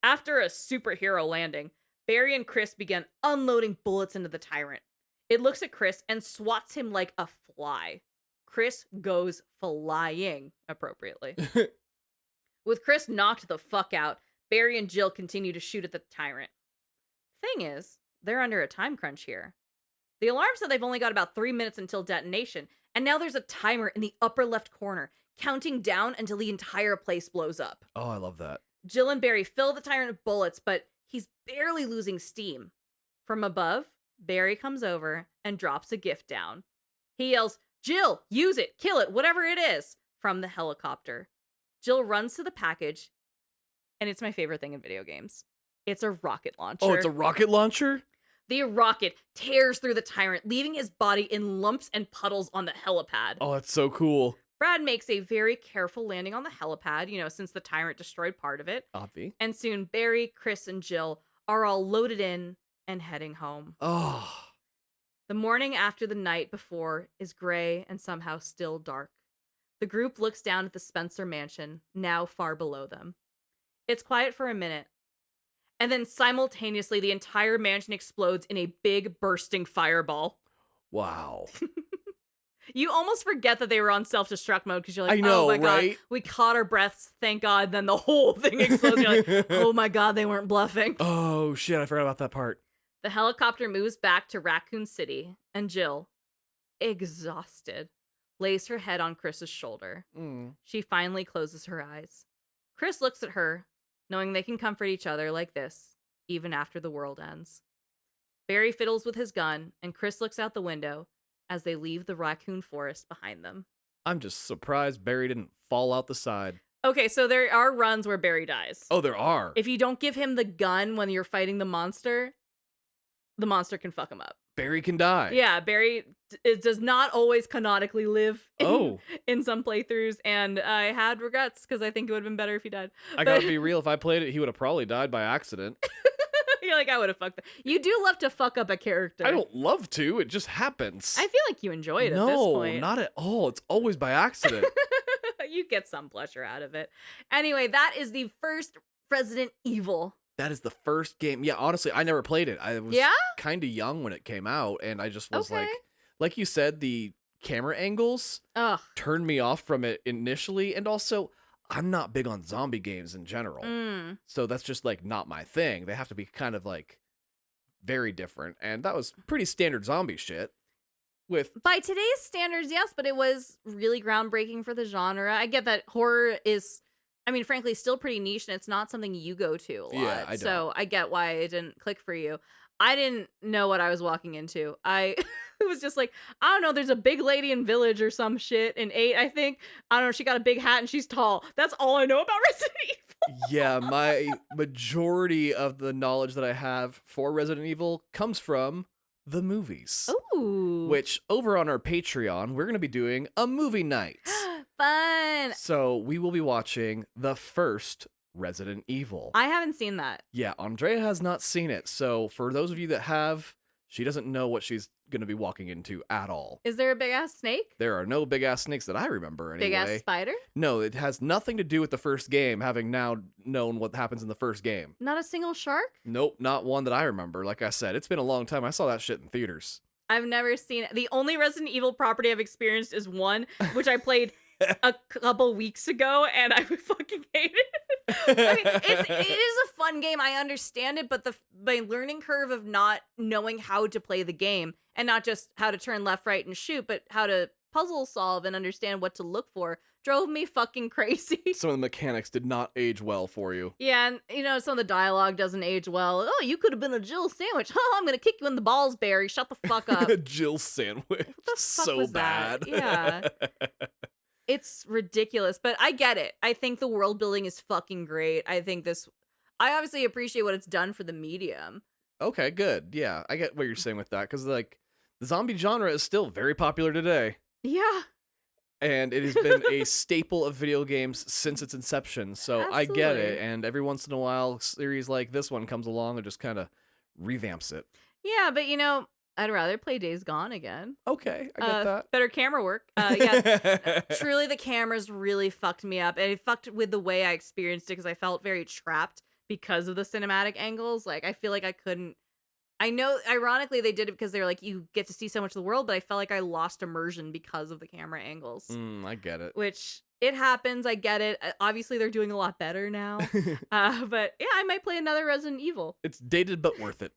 After a superhero landing, Barry and Chris begin unloading bullets into the tyrant. It looks at Chris and swats him like a fly. Chris goes flying appropriately. With Chris knocked the fuck out, Barry and Jill continue to shoot at the tyrant. Thing is, they're under a time crunch here. The alarm said they've only got about 3 minutes until detonation, And now there's a timer in the upper left corner, counting down until the entire place blows up. Oh, I love that. Jill and Barry fill the timer with bullets, but he's barely losing steam. From above, Barry comes over and drops a gift down. He yells, "Jill, use it, kill it, whatever it is," from the helicopter. Jill runs to the package, and it's my favorite thing in video games. It's a rocket launcher. Oh, it's a rocket launcher? The rocket tears through the tyrant, leaving his body in lumps and puddles on the helipad. Oh, that's so cool. Brad makes a very careful landing on the helipad, since the tyrant destroyed part of it. Obvi. And soon, Barry, Chris, and Jill are all loaded in and heading home. Oh. The morning after the night before is gray and somehow still dark. The group looks down at the Spencer mansion, now far below them. It's quiet for a minute. And then simultaneously, the entire mansion explodes in a big bursting fireball. Wow. You almost forget that they were on self-destruct mode because you're like, I know, oh my right? God, we caught our breaths, thank God. Then the whole thing explodes. You're like, oh my God, they weren't bluffing. Oh, shit, I forgot about that part. The helicopter moves back to Raccoon City, and Jill, exhausted, lays her head on Chris's shoulder. She finally closes her eyes. Chris looks at her, knowing they can comfort each other like this, even after the world ends. Barry fiddles with his gun, and Chris looks out the window as they leave the raccoon forest behind them. I'm just surprised Barry didn't fall out the side. Okay, so there are runs where Barry dies. Oh, there are. If you don't give him the gun when you're fighting the monster can fuck him up. Barry can die. Yeah, Barry does not always canonically live in some playthroughs, and I had regrets because I think it would have been better if he died. I gotta be real, if I played it, he would have probably died by accident. You're like, I would have fucked that. You do love to fuck up a character. I don't love to, it just happens. I feel like you enjoy it at this point. No, not at all. It's always by accident. You get some pleasure out of it. Anyway, that is the first Resident Evil. That is the first game. Yeah, honestly, I never played it. I was kind of young when it came out, and I just was like you said, the camera angles turned me off from it initially, and also, I'm not big on zombie games in general. So that's just like not my thing. They have to be kind of like very different, and that was pretty standard zombie shit. By today's standards, yes, but it was really groundbreaking for the genre. I get that horror is, I mean, frankly, still pretty niche, and it's not something you go to a lot. Yeah, I don't. So I get why it didn't click for you. I didn't know what I was walking into. It was just like, I don't know, there's a big lady in Village or some shit in 8, I think. I don't know, she got a big hat and she's tall. That's all I know about Resident Evil. Yeah, my majority of the knowledge that I have for Resident Evil comes from the movies. Ooh. Which, over on our Patreon, we're going to be doing a movie night. Fun. So we will be watching the first Resident Evil. I haven't seen that. Yeah, Andrea has not seen it. So for those of you that have, she doesn't know what she's going to be walking into at all. Is there a big ass snake? There are no big ass snakes that I remember anyway. Big ass spider? No, it has nothing to do with the first game, having now known what happens in the first game. Not a single shark? Nope, not one that I remember. Like I said, it's been a long time. I saw that shit in theaters. I've never seen it. The only Resident Evil property I've experienced is one, which I played a couple weeks ago, and I fucking hate it. I mean, it is a fun game. I understand it, but my learning curve of not knowing how to play the game, and not just how to turn left, right, and shoot, but how to puzzle solve and understand what to look for, drove me fucking crazy. Some of the mechanics did not age well for you. Yeah, and some of the dialogue doesn't age well. Oh, you could have been a Jill sandwich. Oh, I'm gonna kick you in the balls, Barry. Shut the fuck up. Jill sandwich. What the fuck so was bad. That? Yeah. It's ridiculous, but I get it. I think the world building is fucking great. I obviously appreciate what it's done for the medium. Okay, good. Yeah, I get what you're saying with that, because like the zombie genre is still very popular today. Yeah. And it has been a staple of video games since its inception. So Absolutely. I get it. And every once in a while, a series like this one comes along and just kind of revamps it. Yeah, but I'd rather play Days Gone again. Okay, I get that. Better camera work. Yeah, truly the cameras really fucked me up. And it fucked with the way I experienced it because I felt very trapped because of the cinematic angles. Like, I feel like I couldn't. I know, ironically, they did it because they were like, you get to see so much of the world, but I felt like I lost immersion because of the camera angles. I get it. Which, it happens, I get it. Obviously, they're doing a lot better now. But yeah, I might play another Resident Evil. It's dated, but worth it.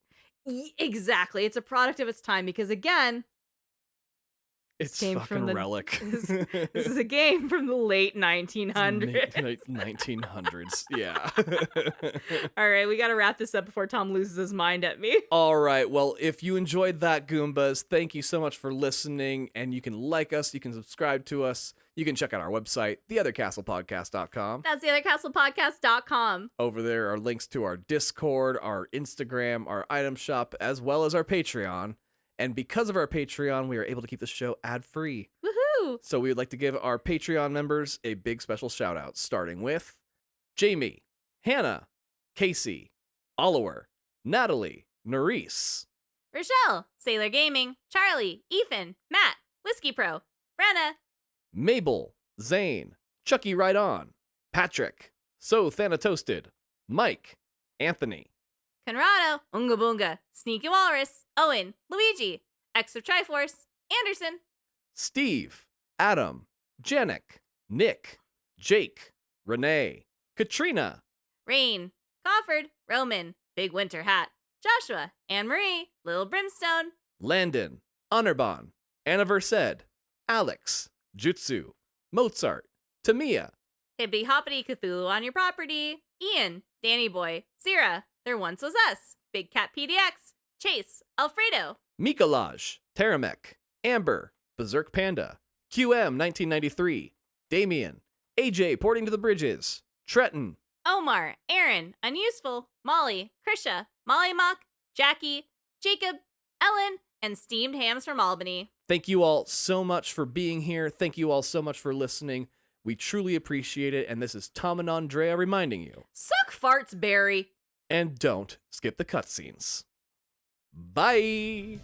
Exactly. It's a product of its time because, again, It's Came fucking from the- Relic. This is a game from the late 1900s. 1900s. Yeah. All right, we got to wrap this up before Tom loses his mind at me. All right. Well, if you enjoyed that, Goombas, thank you so much for listening. And you can like us, you can subscribe to us, you can check out our website, theothercastlepodcast.com. That's theothercastlepodcast.com. Over there are links to our Discord, our Instagram, our item shop, as well as our Patreon. And because of our Patreon, we are able to keep the show ad-free. Woohoo! So we would like to give our Patreon members a big special shout out, starting with Jamie, Hannah, Casey, Oliver, Natalie, Nerese, Rochelle, Sailor Gaming, Charlie, Ethan, Matt, Whiskey Pro, Brenna, Mabel, Zane, Chucky Right On, Patrick, So Thanatoasted, Mike, Anthony, Conrado, Unga Boonga, Sneaky Walrus, Owen, Luigi, X of Triforce, Anderson, Steve, Adam, Janik, Nick, Jake, Renee, Katrina, Rain, Cofford, Roman, Big Winter Hat, Joshua, Anne Marie, Little Brimstone, Landon, Honorbon, Anna Versed, Alex, Jutsu, Mozart, Tamia, Hippity Hoppity Cthulhu on your property, Ian, Danny Boy, Zira, There Once Was Us, Big Cat PDX, Chase, Alfredo, Mikolaj, Taramek, Amber, Berserk Panda, QM 1993, Damien, AJ Porting to the Bridges, Trenton, Omar, Aaron, Unuseful, Molly, Krisha, Molly Mock, Jackie, Jacob, Ellen, and Steamed Hams from Albany. Thank you all so much for being here. Thank you all so much for listening. We truly appreciate it. And this is Tom and Andrea reminding you. Suck farts, Barry. And don't skip the cutscenes. Bye!